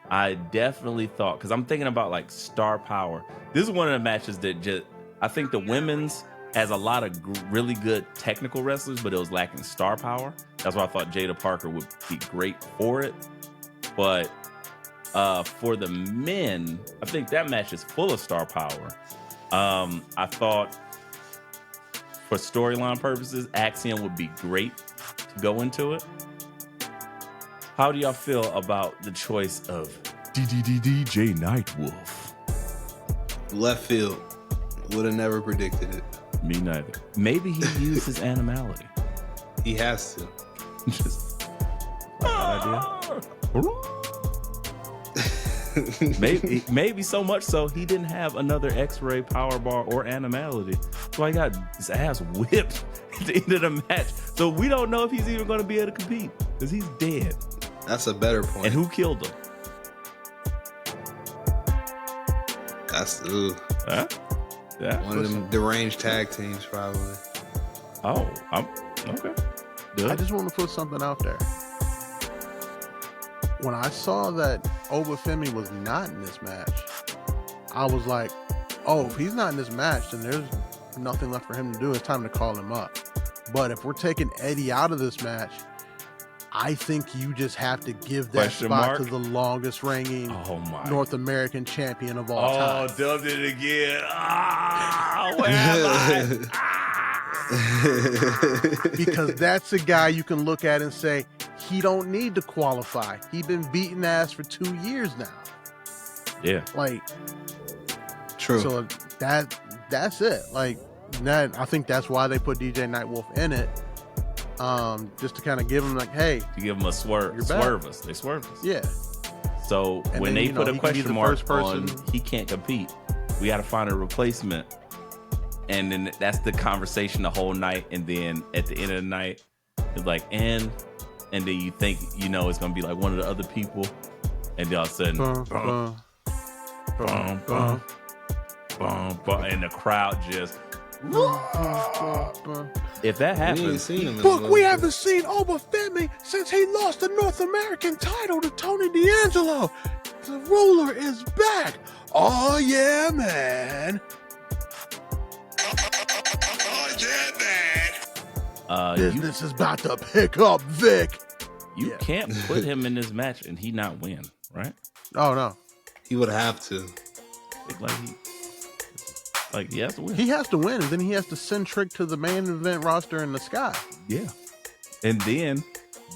I definitely thought, because I'm thinking about like star power. This is one of the matches that just, I think the women's has a lot of really good technical wrestlers, but it was lacking star power. That's why I thought Jada Parker would be great for it. But for the men, I think that match is full of star power. I thought for storyline purposes, Axiom would be great to go into it. How do y'all feel about the choice of DJ Nightwolf?
Left field. Would have never predicted it.
Me neither. Maybe he used his animality.
He has to.
Just like that idea. Maybe so much so he didn't have another X-ray power bar or animality. So he got his ass whipped at the end of the match. So we don't know if he's even going to be able to compete because he's dead.
That's a better point.
And who killed him?
That's
Huh? Yeah.
one of them deranged tag teams, probably.
Oh, I'm okay. Good.
I just want to put something out there. When I saw that Obafemi was not in this match, I was like, oh, if he's not in this match, then there's nothing left for him to do. It's time to call him up. But if we're taking Eddie out of this match, I think you just have to give that spot to the longest reigning North American champion of all time.
Oh, dubbed it again. Ah, where am I?
Because that's a guy you can look at and say, he don't need to qualify. He's been beating ass for 2 years now.
Yeah.
Like,
True.
so that's it. Like, that, I think that's why they put DJ Nightwolf in it. just to kind of give him like, hey,
to give him a swerve.
You're back.
Swerve us. They swerved us.
Yeah.
So
And
when
then,
they
you know,
put a
he can be
question
the
mark
first person.
on he can't compete, we got to find a replacement. And then that's the conversation the whole night. And then at the end of the night, it's like, and then you think, you know, it's going to be like one of the other people. And then all of a sudden, and the crowd just, if that
We ain't
happens,
seen him in a
Look,
little
we
bit.
haven't seen Obafemi since he lost the North American title to Tony D'Angelo. The ruler is back. Oh, yeah, man. Business is about to pick up, Vic.
you
Yeah.
can't put him in this match and he not win, right?
Oh, no.
He would have to.
Like he has to win.
He has to win, and then he has to send Trick to the main event roster in the sky.
Yeah. And then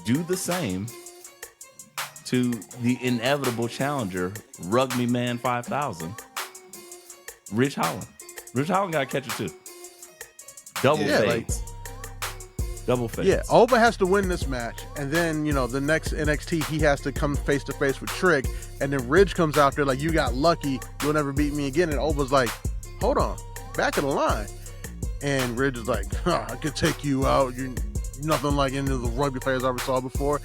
do the same to the inevitable challenger, Rugby Man 5000, Ridge Holland. Ridge Holland got to catch it too. Double
Yeah,
fades. Double fades.
Yeah, Oba has to win this match, and then, you know, the next NXT, he has to come face to face with Trick, and then Ridge comes out there like, you got lucky, you'll never beat me again, and Oba's like, hold on, back of the line. And Ridge is like, I could take you out, you're nothing like any of the rugby players I ever saw before.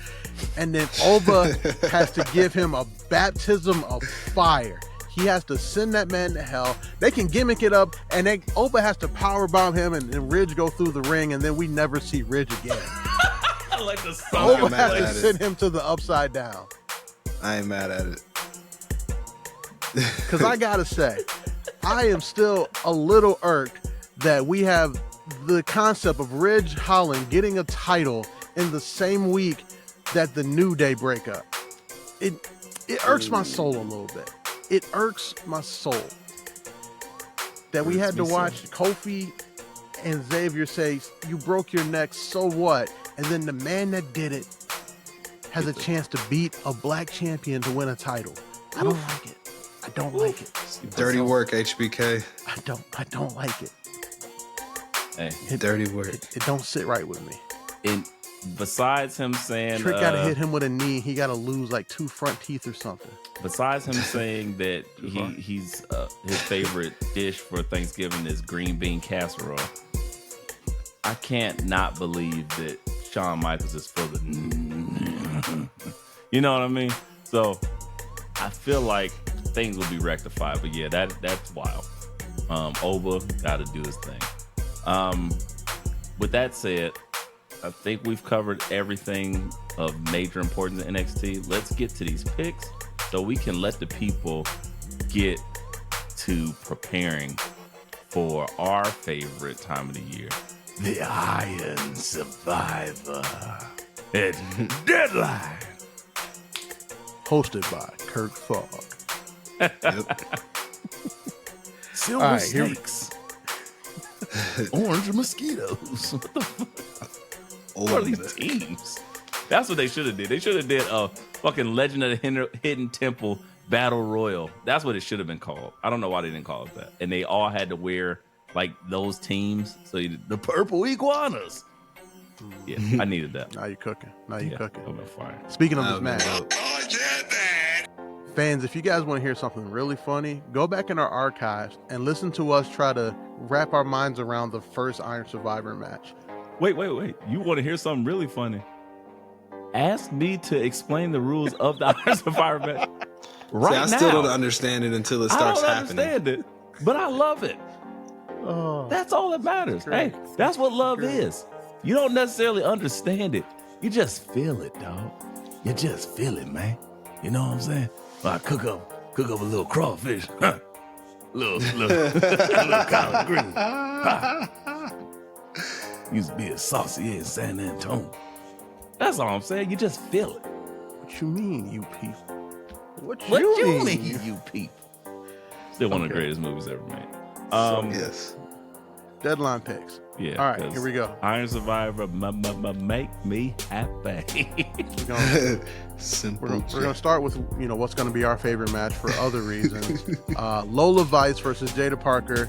And then Oba has to give him a baptism of fire. He has to send that man to hell. They can gimmick it up, and Oba has to powerbomb him, and Ridge go through the ring, and then we never see Ridge again.
I like the song.
Oba
mad
has to
at it.
send him to the upside down.
I ain't mad at it.
Because I gotta say, I am still a little irked that we have the concept of Ridge Holland getting a title in the same week that the New Day breakup. It irks my soul a little bit. It irks my soul that we had to watch Kofi and Xavier say, you broke your neck, so what? And then the man that did it has a chance to beat a black champion to win a title. I don't like it. I don't like it.
Dirty work, HBK.
I don't like it.
Hey,
Dirty work.
It don't sit right with me.
and besides him saying,
Trick got to hit him with a knee. He got to lose like 2 front teeth or something.
besides him saying that he's his favorite dish for Thanksgiving is green bean casserole, I can't not believe that Shawn Michaels is full of, you know what I mean? So I feel like things will be rectified, but yeah, that's wild. Oba got to do his thing. With that said, I think we've covered everything of major importance in NXT. Let's get to these picks so we can let the people get to preparing for our favorite time of the year, the Iron Survivor at Deadline.
Hosted by Kirk Fogg.
Silver
All right, here we-
snakes. Orange mosquitoes. What the fuck? What are these teams? That's what they should have did. They should have did a fucking Legend of the Hidden Temple Battle Royal. That's what it should have been called. I don't know why they didn't call it that. And they all had to wear like those teams. So the purple iguanas. Yeah, I needed that.
Now you're cooking. Now you're cooking.
I'm on fire.
Speaking of this
Oh,
match,
man.
fans, if you guys want to hear something really funny, go back in our archives and listen to us try to wrap our minds around the first Iron Survivor match.
Wait. You want to hear something really funny? Ask me to explain the rules of the Iron Survivor match right
See, I
now.
still don't understand it until it starts
I don't
happening.
understand it, but I love it.
Oh,
That's all that matters.
Great.
Hey, that's what love
Great.
is. You don't necessarily understand it. You just feel it, dog. You just feel it, man. You know what I'm saying? Well, I cook up a little crawfish. Huh. little collard green. Ha. Used to be a saucier in San Antonio. That's all I'm saying. You just feel it.
what you mean, you people? What
You mean, you people? Still one of the
Okay.
greatest movies ever made.
Yes.
Deadline picks.
Yeah.
All right,
'cause
here we go.
Iron Survivor, make me happy.
We're gonna,
Simple.
we're gonna start with what's gonna be our favorite match for other reasons. Lola Vice versus Jada Parker,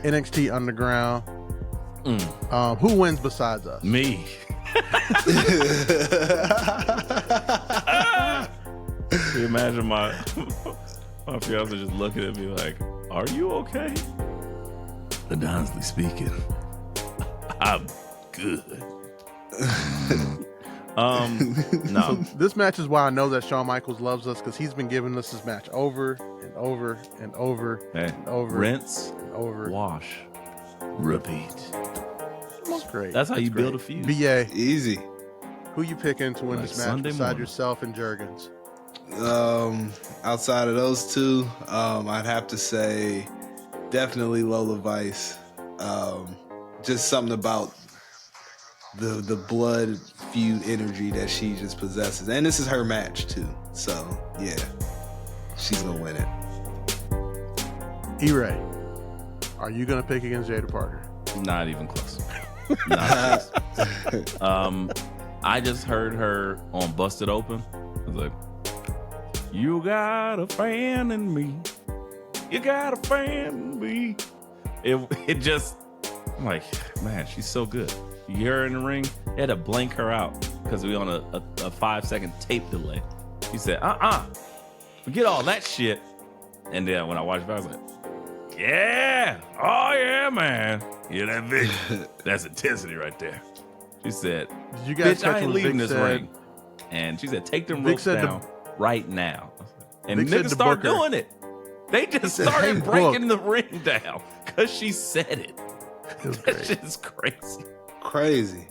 NXT Underground. Who wins besides us?
Me. Can you imagine my fiance just looking at me like, "Are you okay?" But honestly speaking, I'm good. No.
So this match is why I know that Shawn Michaels loves us, because he's been giving us this match over and over and over and over.
Rinse,
and over.
wash, repeat.
That's great.
That's how you build a feud.
BA,
Easy.
who you picking to win
Like
this match
Sunday
beside
morning.
yourself and Jurgens?
Outside of those two, I'd have to say definitely Lola Vice. Just something about the blood feud energy that she just possesses, and this is her match too. So yeah, she's gonna win it.
E-Ray, are you gonna pick against Jada Parker?
Not even close. Not close. I just heard her on Busted Open. I was like, "You got a fan in me. You got a fan in me." It just, I'm like, man, she's so good. You hear her in the ring, they had to blank her out because we on a 5-second tape delay. She said, forget all that shit. And then when I watched it, I was like, yeah, oh yeah, man. Yeah, that Vic, that's intensity right there. She said,
Did you guys
bitch, I
catch
ain't
when
leaving
Vic
this
said,
ring. And she said, take them
Vic
ropes
said
down right now. And
Vic said
niggas
to
start
Booker,
doing it. They just
said,
started
"Hey,
breaking
Book."
the ring down because she said it.
It was
That
great.
shit is crazy.
Crazy.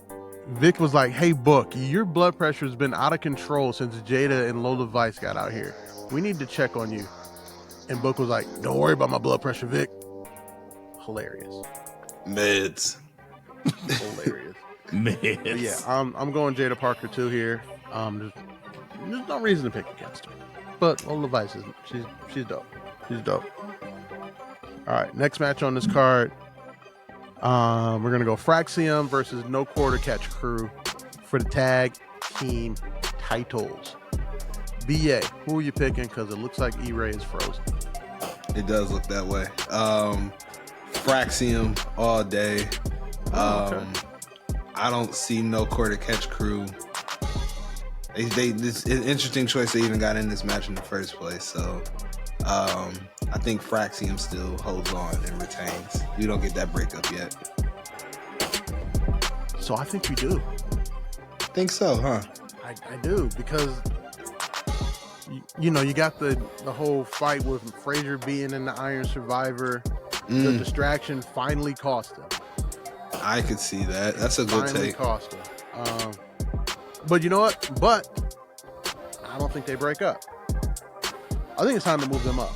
Vic was like, "Hey, Book, your blood pressure has been out of control since Jada and Lola Vice got out here. We need to check on you." And Book was like, "Don't worry about my blood pressure, Vic." Hilarious.
Meds.
Hilarious.
Man.
But yeah, I'm going Jada Parker too here. There's no reason to pick against her. But Lola Vice is she's dope. She's dope. All right, next match on this card. We're gonna go Fraxium versus No Quarter Catch Crew for the tag team titles. BA, who are you picking? Because it looks like E-Ray is frozen.
It does look that way. Fraxium all day.
Okay.
I don't see No Quarter Catch Crew. This is an interesting choice they even got in this match in the first place. So I think Fraxium still holds on and retains. We don't get that breakup yet.
So I think we do.
Think so, huh?
I do, because you know, you got the whole fight with Frazier being in the Iron Survivor. The distraction finally cost him.
I could see that. That's a good
Finally
take.
cost him. But you know what? But I don't think they break up. I think it's time to move them up.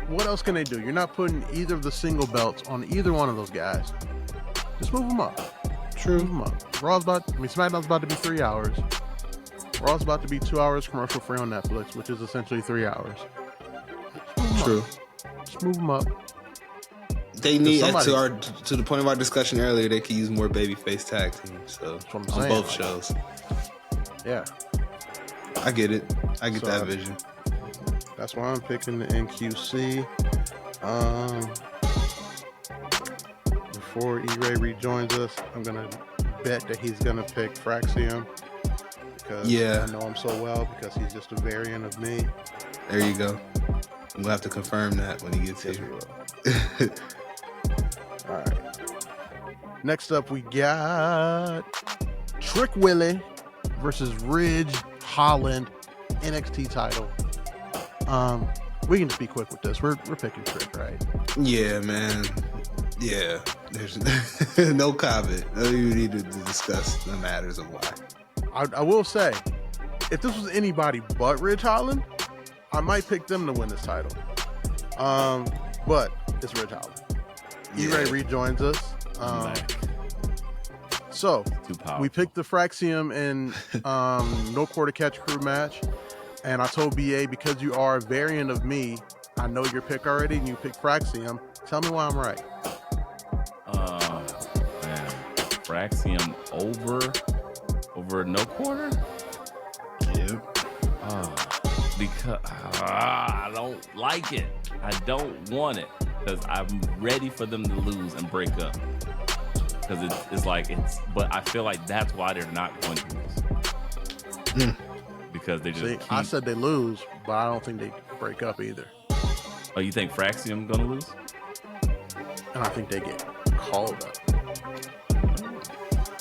What else can they do? You're not putting either of the single belts on either one of those guys. Just move them up. Move them up. SmackDown's about to be 3 hours. Raw's about to be 2 hours commercial free on Netflix, which is essentially 3 hours.
True.
Just move them up.
They need
somebody-
to the point of our discussion earlier. They could use more babyface tag teams. So
what I'm
on
saying.
both shows,
Yeah.
I get it. I get
So,
that vision.
That's why I'm picking the NQC. Before E-Ray rejoins us, I'm gonna bet that he's gonna pick Fraxium, because
Yeah.
I know him so well, because he's just a variant of me.
There you go. I'm gonna have to confirm that when he gets
Yes,
here.
we will. All right. Next up, we got Trick Willie versus Ridge Holland, NXT title. We can just be quick with this. We're picking Trick, right?
Yeah, man. Yeah. There's no comment. No, you need to discuss the matters of why.
I will say, if this was anybody but Ridge Holland, I might pick them to win this title. But it's Ridge Holland. E-Ray rejoins us. So
Too powerful.
we picked the Fraxium and No Quarter Catch Crew match, and I told BA, because you are a variant of me, I know your pick already, and you picked Fraxium. Tell me why I'm right.
Man. Fraxium over No Quarter?
Yep.
Because I don't like it. I don't want it, because I'm ready for them to lose and break up. because it's like it's. But I feel like that's why they're not going to lose because they just.
I said they lose, but I don't think they break up either.
Oh, you think Fraxium gonna lose?
And I think they get called up.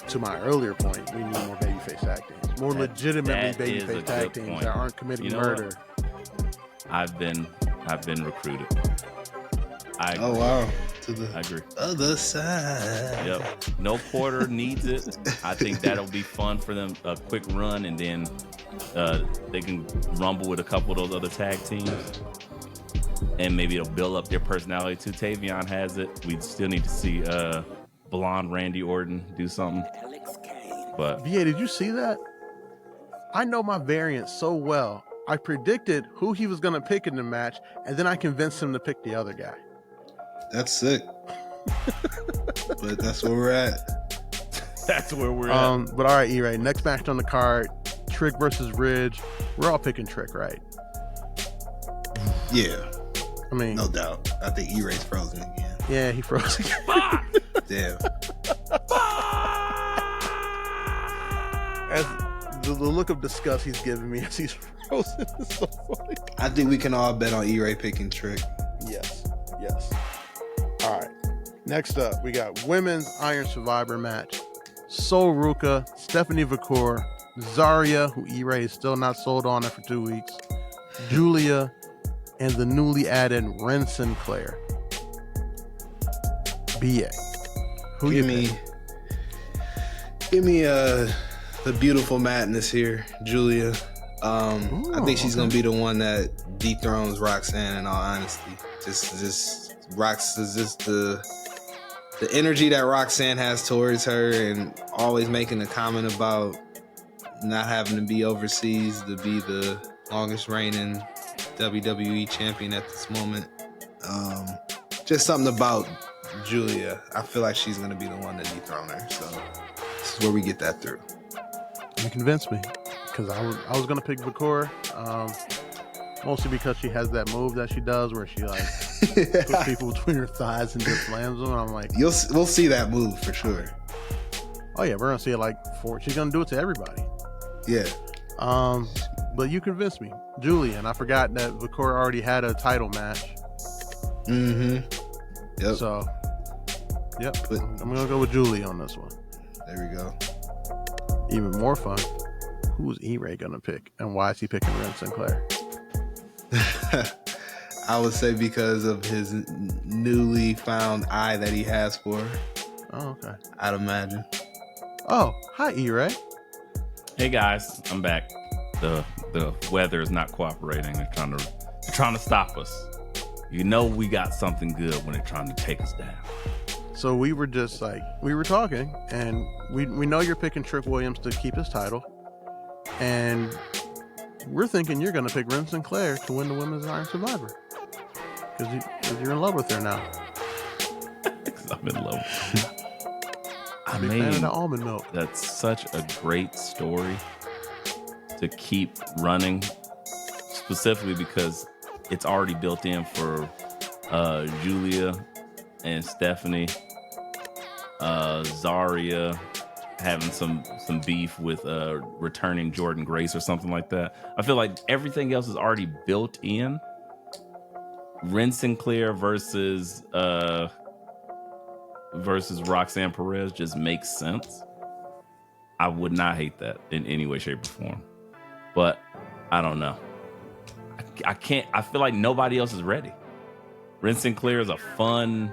To my earlier point, we need more babyface tag teams, more legitimately babyface tag teams that aren't committing murder.
I've been recruited.
Oh wow, to the
I agree.
other side.
Yep. No Quarter needs it. I think that'll be fun for them. A quick run, and then they can rumble with a couple of those other tag teams. And maybe it'll build up their personality too. Tavion has it. We still need to see blonde Randy Orton do something. But
VA, did you see that? I know my variant so well. I predicted who he was going to pick in the match, and then I convinced him to pick the other guy.
That's sick. But that's where we're at.
That's where we're at.
But all right, E-Ray, next match on the card, Trick versus Ridge. We're all picking Trick, right?
Yeah.
I mean,
no doubt. I think E-Ray's frozen again.
Yeah, he froze again.
Damn.
As the look of disgust he's giving me as he's frozen is so funny.
I think we can all bet on E-Ray picking Trick.
Yes. All right. Next up, we got Women's Iron Survivor match. Sol Ruka, Stephanie Vacour, Zarya, who E-Ray is still not sold on after 2 weeks, Julia, and the newly added Ren Sinclair. BA. Who
give
you
me?
pick?
Give me the beautiful madness here, Julia. I think she's gonna be the one that dethrones Roxanne. In all honesty, just the energy that Roxanne has towards her, and always making a comment about not having to be overseas to be the longest reigning WWE champion at this moment. Just something about Julia. I feel like she's gonna be the one to dethrone her. So this is where we get that through.
You convinced me, because I was gonna pick Vacour, mostly because she has that move that she does where she like puts people between her thighs and just slams them. And I'm like,
we'll see that move for sure.
Oh yeah, we're gonna see it like she's gonna do it to everybody.
Yeah.
But you convinced me, Julia, and I forgot that Vacour already had a title match.
Mm-hmm. Yep.
So, yep. I'm gonna go with Julia on this one.
There we go.
Even more fun. Who's E-Ray gonna pick, and why is he picking Ren Sinclair?
I would say because of his newly found eye that he has for her.
Oh, okay.
I'd imagine.
Oh, hi E-Ray.
Hey guys, I'm back. The weather is not cooperating. They're trying to stop us. You know we got something good when they're trying to take us down.
So we were talking, and we know you're picking Trick Williams to keep his title, and we're thinking you're going to pick Ren Sinclair to win the Women's Iron Survivor because you're in love with her now.
I'm in love with her. I
Big
mean,
fan of the almond milk.
That's such a great story to keep running, specifically because it's already built in for Julia and Stephanie, Zarya having some beef with returning Jordan Grace or something like that. I feel like everything else is already built in. Ren Sinclair versus Roxanne Perez just makes sense. I would not hate that in any way, shape, or form. But I don't know. I can't. I feel like nobody else is ready. Ren Sinclair is a fun,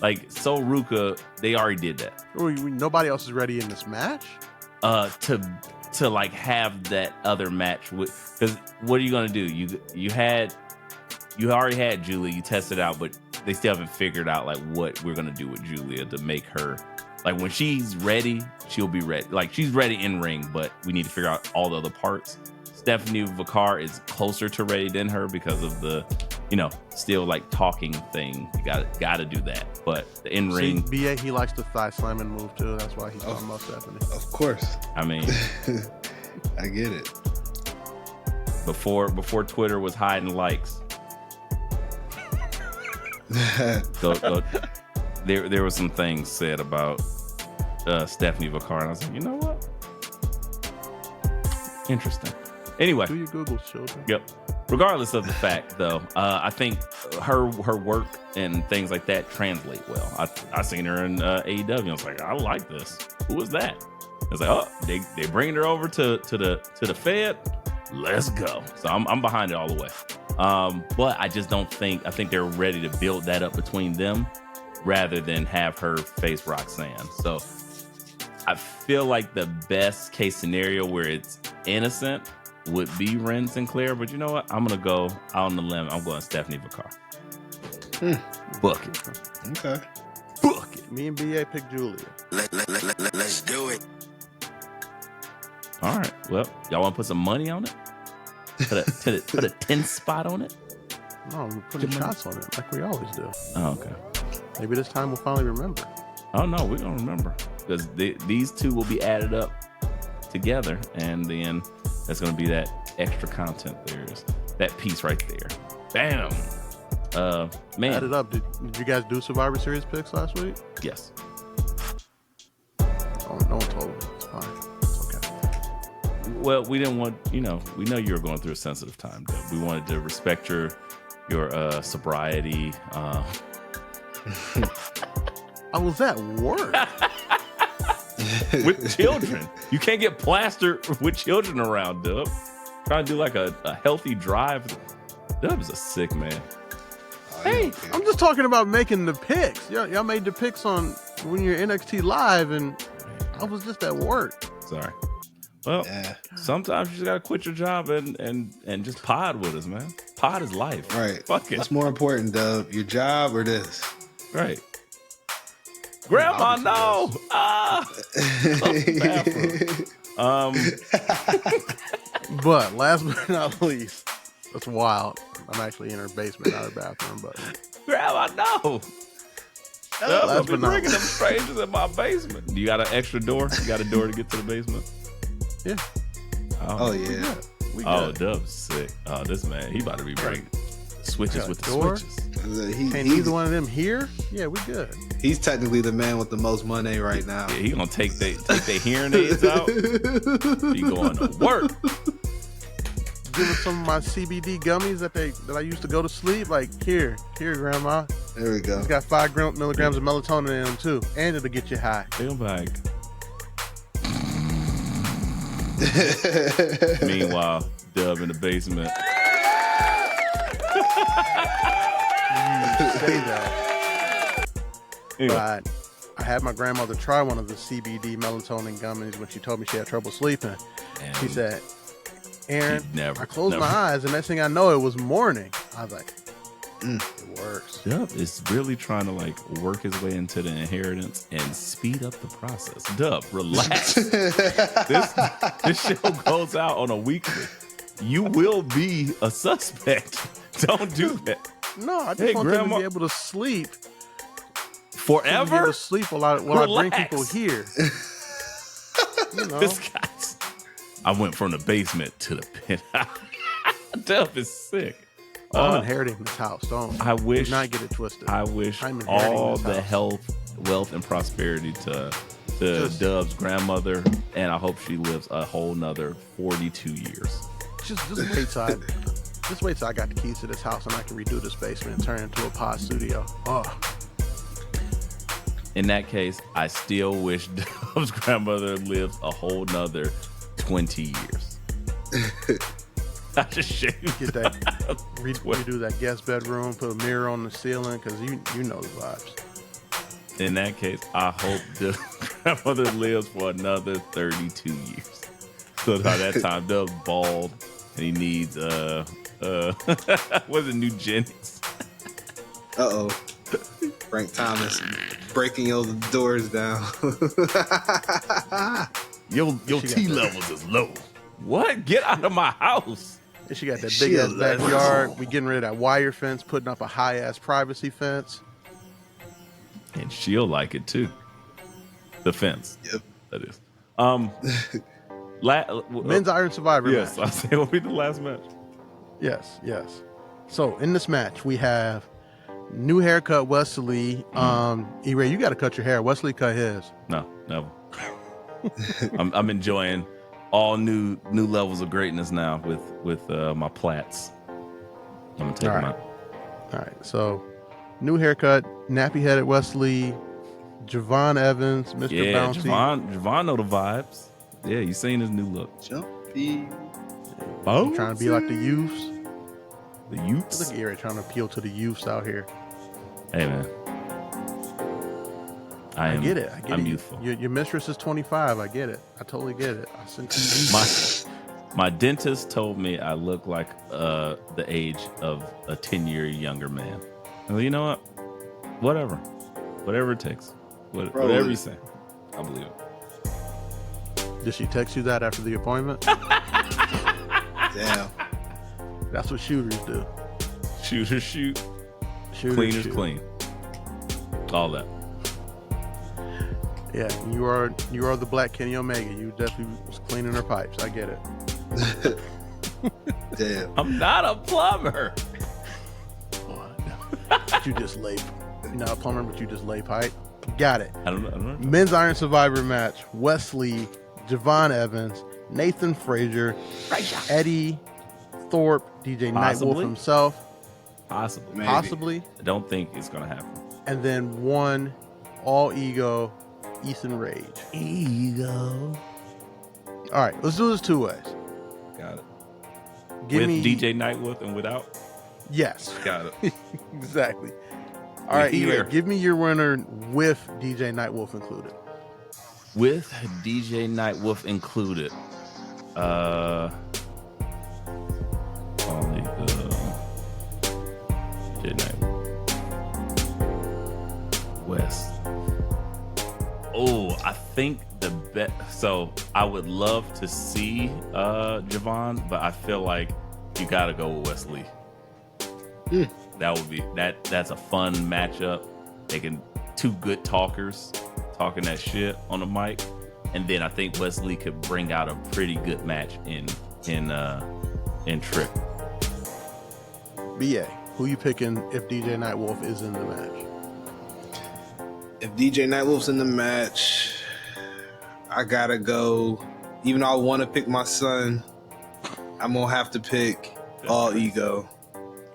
like Sol Ruka. They already did that.
Nobody else is ready in this match.
To like have that other match with, because what are you gonna do? You already had Julia. You tested out, but they still haven't figured out like what we're gonna do with Julia to make her like when she's ready, she'll be ready. Like she's ready in ring, but we need to figure out all the other parts. Stephanie Vacour is closer to ready than her because of the, still like talking thing. You gotta do that. But the in ring,
BA, he likes the thigh slamming move too. That's why he's talking about Stephanie.
Of course.
I mean,
I get it.
Before Twitter was hiding likes, there were some things said about Stephanie Vacar, and I was like, you know what? Interesting. Anyway,
Do your Googles, children.
yep. Regardless of the fact, though, I think her work and things like that translate well. I seen her in AEW. I was like, I like this. Who was that? I was like, oh, they bringing her over to the Fed. Let's go. So I'm behind it all the way. But I just don't think. I think they're ready to build that up between them rather than have her face Roxanne. So I feel like the best case scenario where it's innocent would be Ren Sinclair, but you know what? I'm gonna go out on the limb. I'm going Stephanie Vacar. Book it.
Okay.
Book it.
Me and BA pick Julia.
Let's do it.
All right. Well, y'all want to put some money on it? Put a 10 spot on it?
No, we're putting shots on it like we always do.
Oh, okay.
Maybe this time we'll finally remember.
Oh no, we're gonna remember because these two will be added up together, and then that's gonna be that extra content. There's that piece right there. Bam. Man.
Add it up. Did you guys do Survivor Series picks last week?
Yes.
Oh, no one told me. It's fine. It's okay.
Well, we didn't want, we know you were going through a sensitive time, Deb. We wanted to respect your sobriety.
I was at work.
With children. You can't get plastered with children around, Dub. Trying to do like a healthy drive. Dub is a sick man.
Hey, I'm just talking about making the picks. Y'all made the picks on when you're NXT Live, and I was just at work.
Sorry. Well, sometimes you just gotta quit your job and just pod with us, man. Pod is life.
Right.
Fuck it.
What's more important, Dub? Your job or this?
Right. Grandma, no.
But last but not least, that's wild. I'm actually in her basement, not her bathroom. But
Grandma, no. I'll be bringing them strangers in my basement. You got an extra door? You got a door to get to the basement?
yeah.
Oh yeah.
We
Oh,
good.
Dub's sick. Oh, this man, he about to be breaking switches with the
door?
switches.
Ain't either one of them here? Yeah, we good.
He's technically the man with the most money right now.
Yeah, he gonna take their hearing aids out. He going to work.
Give her some of my CBD gummies that I used to go to sleep. Like, here, Grandma.
There we go.
It's got 5 milligrams of melatonin in them too, and it'll get you high.
Feel like. Meanwhile, Dub in the basement.
Say that.
Anyway,
But I had my grandmother try one of the CBD melatonin gummies when she told me she had trouble sleeping.
and
She said, Aaron,
never-
I closed
never-
my eyes, and next thing I know, it was morning. I was like, it works.
Dub is really trying to like work his way into the inheritance and speed up the process. Dub, relax. this show goes out on a weekly. You will be a suspect. Don't do that.
No, I just
Hey,
want them
Grandma.
to be able to sleep.
Forever?
Be able to sleep while I bring
Relax.
people here. You know,
This guy's. I went from the basement to the pit. Dub is sick.
I'm inheriting this house. Don't.
I wish.
Do not get it twisted.
I wish
I'm inheriting
all
this
the
house.
health, wealth, and prosperity to
Just-
Dub's grandmother, and I hope she lives a whole nother 42 years.
Just wait till I got the keys to this house and I can redo this basement and turn it into a pod studio. Oh,
In that case, I still wish Dub's grandmother lives a whole nother 20 years. I just shaved
get that redo that guest bedroom, put a mirror on the ceiling because you know the vibes.
In that case, I hope Dub's grandmother lives for another 32 years. So by that time, Dub's bald and he needs what's it, new Jennings?
Uh-oh. Frank Thomas breaking your doors down.
Your T levels is low. What? Get out of my house.
And she got that big ass
Shit,
backyard. We getting rid of that wire fence, putting up a high ass privacy fence.
And she'll like it too. The fence.
Yep.
That is.
Men's Iron Survivor
Yes,
match.
I say it'll be the last match.
Yes. So in this match, we have new haircut Wesley. E-Ray, you got to cut your hair. Wesley cut his.
No, Never. I'm enjoying all new levels of greatness now with my plaits. I'm gonna take them out.
All right, so new haircut, nappy headed Wesley, Javon Evans, Mr.
Yeah,
Bouncy.
Javon know the vibes. Yeah, you seen his new look.
Jumpy.
You trying to be like the youths?
The youths.
Look at Eric trying to appeal to the youths out here.
Hey man,
I get it.
I'm youthful.
Your mistress is 25. I get it. I totally get it. I sent you
my dentist told me I look like the age of a 10-year younger man. Well, you know what? Whatever it takes. Whatever you say, I believe it.
Did she text you that after the appointment?
Damn.
That's what shooters do.
Shooters shoot.
Shooters
Cleaners
shoot.
clean. All that.
Yeah, you are the Black Kenny Omega. You definitely was cleaning her pipes. I get it.
Damn.
I'm not a plumber.
But you just lay. You're not a plumber, but you just lay pipe. Got it.
I don't know.
Men's Iron Survivor match. Wesley, Javon Evans, Nathan Frazier, Eddie Thorpe, DJ
Possibly.
Nightwolf himself.
Possibly.
Maybe.
Possibly.
I don't think it's gonna happen.
And then one all ego, Ethan Rage.
Ego.
All right, let's do this two ways.
Got it.
Give
With
me
DJ Nightwolf and without.
Yes,
Got it.
exactly. All right,
here.
Eric, give me your winner with DJ Nightwolf included.
With DJ Nightwolf included. Only DJ Nightwolf. West. Oh, I think the best. So I would love to see Javon, but I feel like you gotta go with Wesley. That would be that's a fun matchup. They can two good talkers talking that shit on the mic, and then I think Wesley could bring out a pretty good match in Trick.
BA, who you picking if DJ Nightwolf is in the match?
If DJ Nightwolf's in the match, I gotta go. Even though I want to pick my son, I'm gonna have to pick All Ego.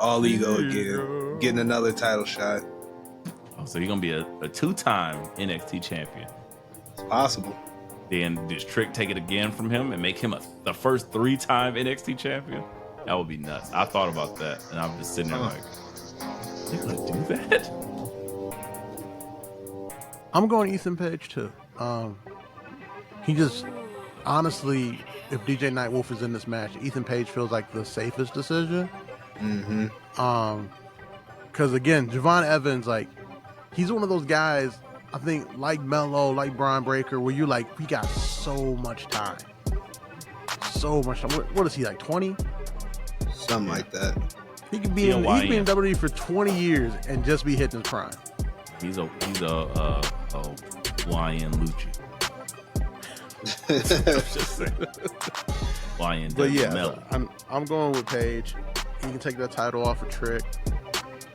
All Ego again. Getting another title shot.
Oh, so you're gonna be a two-time NXT champion.
It's possible.
Then does Trick take it again from him and make him the first three-time NXT champion? That would be nuts. I thought about that, and I'm just sitting there like, they're gonna do that?
I'm going Ethan Page too. He just honestly, if DJ Nightwolf is in this match, Ethan Page feels like the safest decision.
Mm-hmm.
Because again, Javon Evans, like, he's one of those guys, I think, like Melo, like Braun Breaker, where you're like, we got so much time. So much time. What is he, like 20?
Something like that.
He could be in WWE for 20 years and just be hitting his prime.
He's a YN Lucci. Just saying. YN
But yeah,
Mello.
I'm going with Page. He can take that title off of Trick,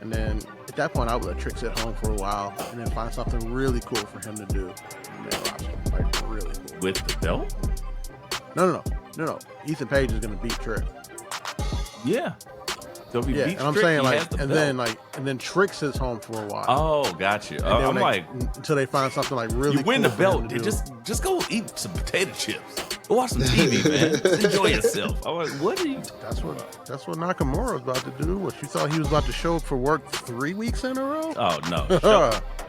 and then at that point, I would let Trick sit home for a while, and then find something really cool for him to do. Like really cool.
With the belt?
No. Ethan Page is gonna beat Trick.
Yeah. So if he beats
and I'm
Trick,
saying
he
like,
has the
and
belt.
then Trick sits home for a while.
Oh, got you.
And
I'm
then
like,
until they find something like really.
you win
cool
the
for him
belt,
to
dude.
do.
Just go eat some potato chips. Go watch some TV, man. Just enjoy yourself. I'm like, what are you?
That's what Nakamura was about to do. What, you thought he was about to show up for work 3 weeks in a row?
Oh no!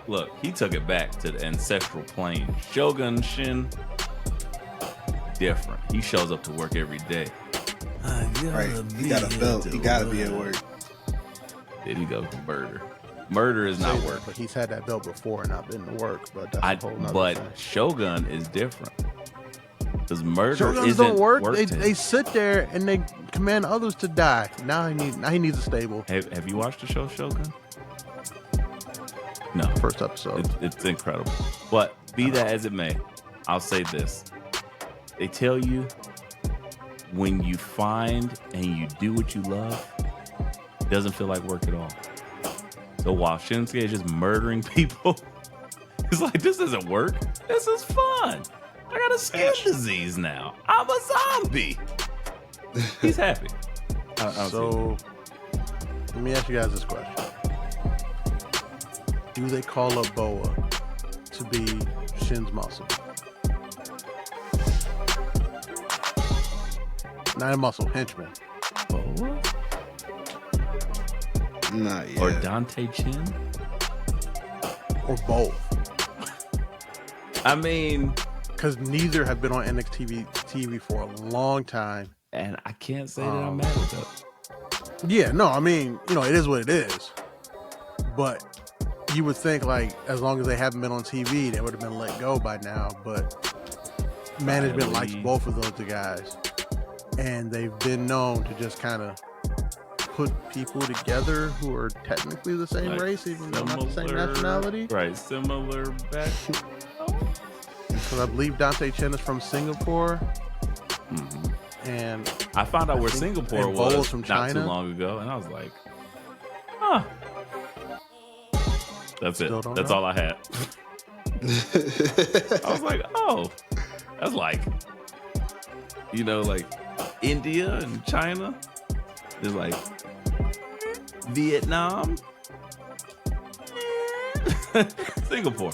Look, he took it back to the ancestral plane. Shogun Shin, different. He shows up to work every day.
Right. He got a belt. He gotta be at work.
Then he goes to murder. Murder is not work.
But he's had that belt before and not been to work. But that's a whole nother thing.
Shogun is different. Because murder
Shoguns
isn't
don't work.
to
They
him.
sit there and they command others to die. Now he needs a stable.
Have you watched the show Shogun? No.
First episode.
It's incredible. But be that as it may, I'll say this. They tell you when you find and you do what you love, it doesn't feel like work at all. So while Shinsuke is just murdering people, He's like, this doesn't work. This is fun. I got a skin disease now. I'm a zombie. He's happy.
So, let me ask you guys this question. Do they call up Boa to be Shin's muscle? Not a muscle, henchman.
Boa?
Not yet.
Or Dante Chin?
Or both?
I mean,
because neither have been on NXT TV for a long time.
And I can't say that I'm mad at that.
Yeah, no, I mean, you know, it is what it is. But you would think, like, as long as they haven't been on TV, they would have been let go by now. But management likes both of those guys. And they've been known to just kind of put people together who are technically the same
Like
race, even though not the same nationality.
Right, similar background.
Because I believe Dante Chen is from Singapore. And
I found out where Singapore was
from
not
China.
too long ago, and I was like, huh. That's it. That's all I had. I was like, oh, that's like, you know, like India and China. There's like Vietnam, Singapore.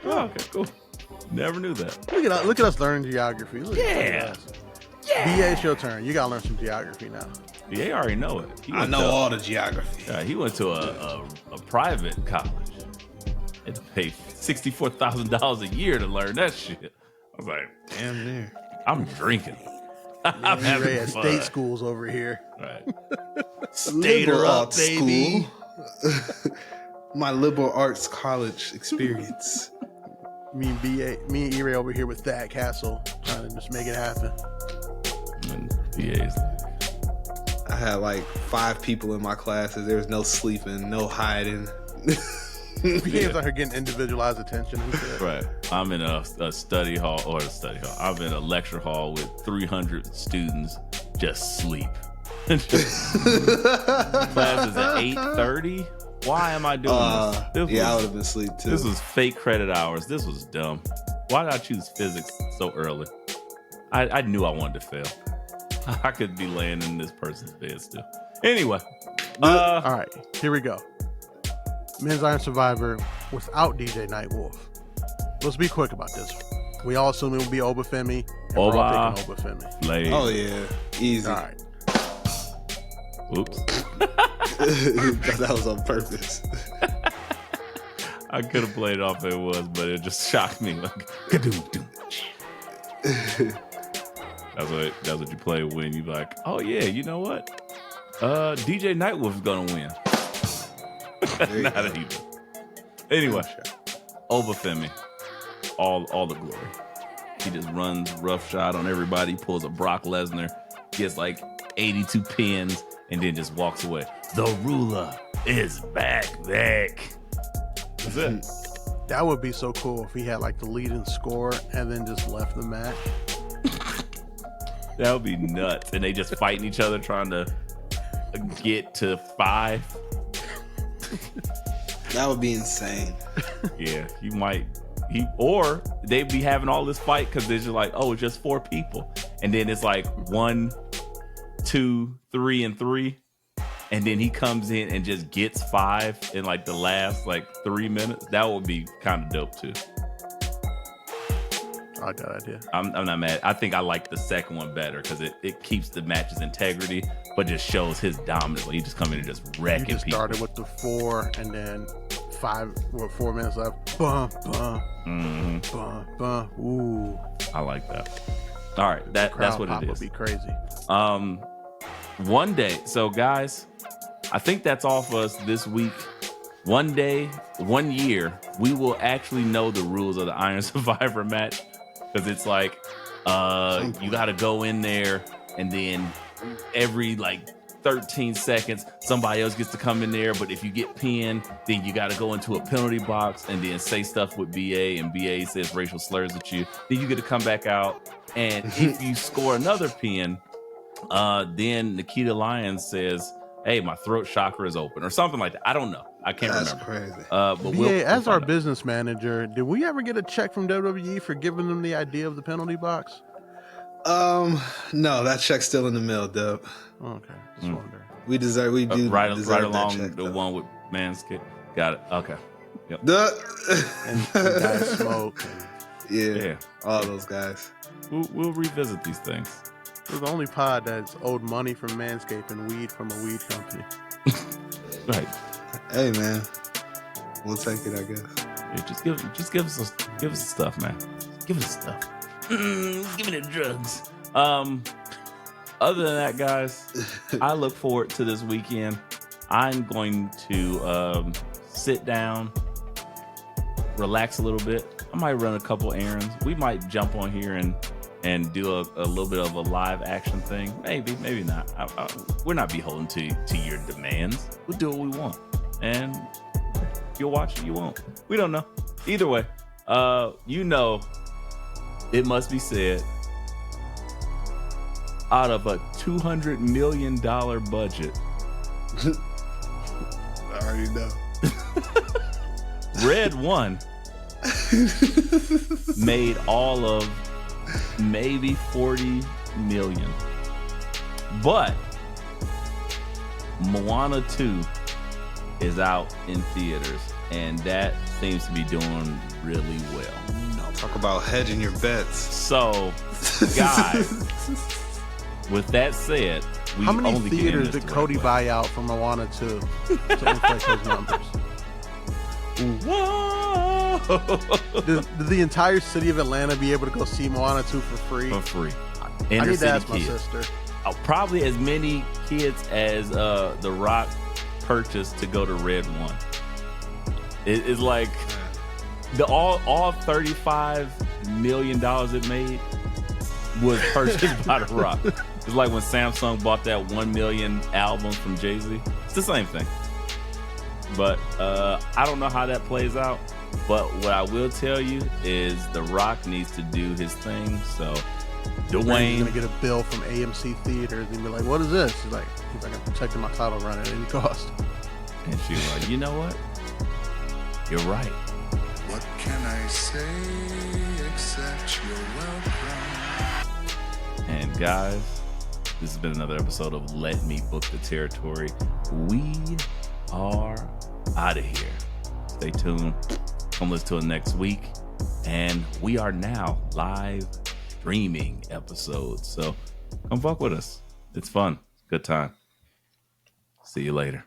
Oh, okay, cool. Never knew that.
Look at us learning geography. Look at us. BA, it's your turn. You gotta learn some geography now.
BA already know it.
I know all the geography.
He went to a private college. Had to pay $64,000 a year to learn that shit. I was like,
damn near.
I'm drinking. I'm
Ray
having
at
fun.
state schools over here.
Right. Stater
Liberal
up,
arts
baby.
school. My liberal arts college experience.
Me and E-Ray over here with Thad Castle trying to just make it happen.
And BA's.
I had like 5 people in my classes. There was no sleeping, no hiding.
BA's out here getting individualized attention and shit.
Right. I'm in a study hall. I'm in a lecture hall with 300 students just sleep. Class is at 8:30. Why am I doing this?
I would have been asleep too.
This was fake credit hours. This was dumb. Why did I choose physics so early? I knew I wanted to fail. I could be laying in this person's bed still. Anyway.
All right, here we go. Men's Iron Survivor without DJ Nightwolf. Let's be quick about this. We all assume it will be Obafemi. And we're all picking Obafemi.
Late.
Oh yeah, easy.
All right.
Oops.
That was on purpose.
I could have played it off if it was, but it just shocked me. Like, ka-doom-doom. That's what you play when you like, oh yeah, you know what? DJ Nightwolf is gonna win. Not even. Anyway, Obafemi, all the glory. He just runs roughshod on everybody, pulls a Brock Lesnar, gets like 82 pins, and then just walks away. The ruler is back. That's it.
That would be so cool if he had like the lead and score and then just left the match.
That would be nuts. And they just fighting each other trying to get to 5.
That would be insane.
Yeah, you might. Or they'd be having all this fight because they're just like, oh, it's just 4 people. And then it's like 1, 2, 3, and 3. And then he comes in and just gets 5 in like the last like 3 minutes. That would be kind of dope too.
I like that idea.
I'm not mad. I think I like the second one better because it keeps the match's integrity, but just shows his dominance. Like, he just come in and just wrecking
You just
people.
started with the 4 and then 4 minutes left. Bum, bum, bum, bum. Ooh.
I like that. All right, that's what it is.
Would be crazy.
One day. So guys, I think that's all for us this week. One day, 1 year, we will actually know the rules of the Iron Survivor match. Because it's like, you got to go in there and then every like 13 seconds, somebody else gets to come in there. But if you get pinned, then you got to go into a penalty box and then say stuff with BA, and BA says racial slurs at you. Then you get to come back out. And if you score another pin, then Nikita Lyons says, hey, my throat chakra is open or something like that. I don't know. I can't remember.
Crazy.
But
BA, as our
find out.
business manager, did we ever get a check from WWE for giving them the idea of the penalty box?
No, that check's still in the mail, Dub.
Okay, just wondering.
We deserve
right
deserve that
along
check,
the
though.
one with Manscaped. Got it. Okay. Yep.
And Guy Smoke.
Yeah.
All those guys.
We'll revisit these things.
We're the only pod that's owed money from Manscaped and weed from a weed company.
Right.
Hey, man, we'll take it, I guess.
Yeah, just give us the stuff, man. Give us the stuff. Give me the drugs. Other than that, guys, I look forward to this weekend. I'm going to sit down, relax a little bit. I might run a couple errands. We might jump on here and do a little bit of a live action thing. Maybe not. We're not beholden to your demands. We'll do what we want. And if you'll watch it, you won't. We don't know. Either way, it must be said, out of a $200 million budget,
I already know.
Red One made all of maybe 40 million. But Moana 2 is out in theaters, and that seems to be doing really well.
Talk about hedging your bets.
So, guys, with that said, we
How many
only get in
theaters
this
did
the
Cody
right way.
buy out for Moana 2 to inflate those numbers?
Whoa!
Did the entire city of Atlanta be able to go see Moana 2 for free?
For free.
I
Inner
need to
city
ask my
kids.
sister.
Probably as many kids as The Rock purchased to go to Red One. It's like all $35 million it made was purchased by The Rock. It's like when Samsung bought that 1 million album from Jay-Z. It's the same thing. But I don't know how that plays out. But what I will tell you is The Rock needs to do his thing. So
He's
Dwayne,
gonna get a bill from AMC Theaters and be like, "What is this?" He's like, "I'm protecting my title run at any cost."
and she was like, you know what? You're right.
What can I say except you're welcome?
And guys, this has been another episode of Let Me Book the Territory. We are out of here. Stay tuned. Come listen to it next week. And we are now live streaming episodes. So come fuck with us. It's fun. Good time. See you later.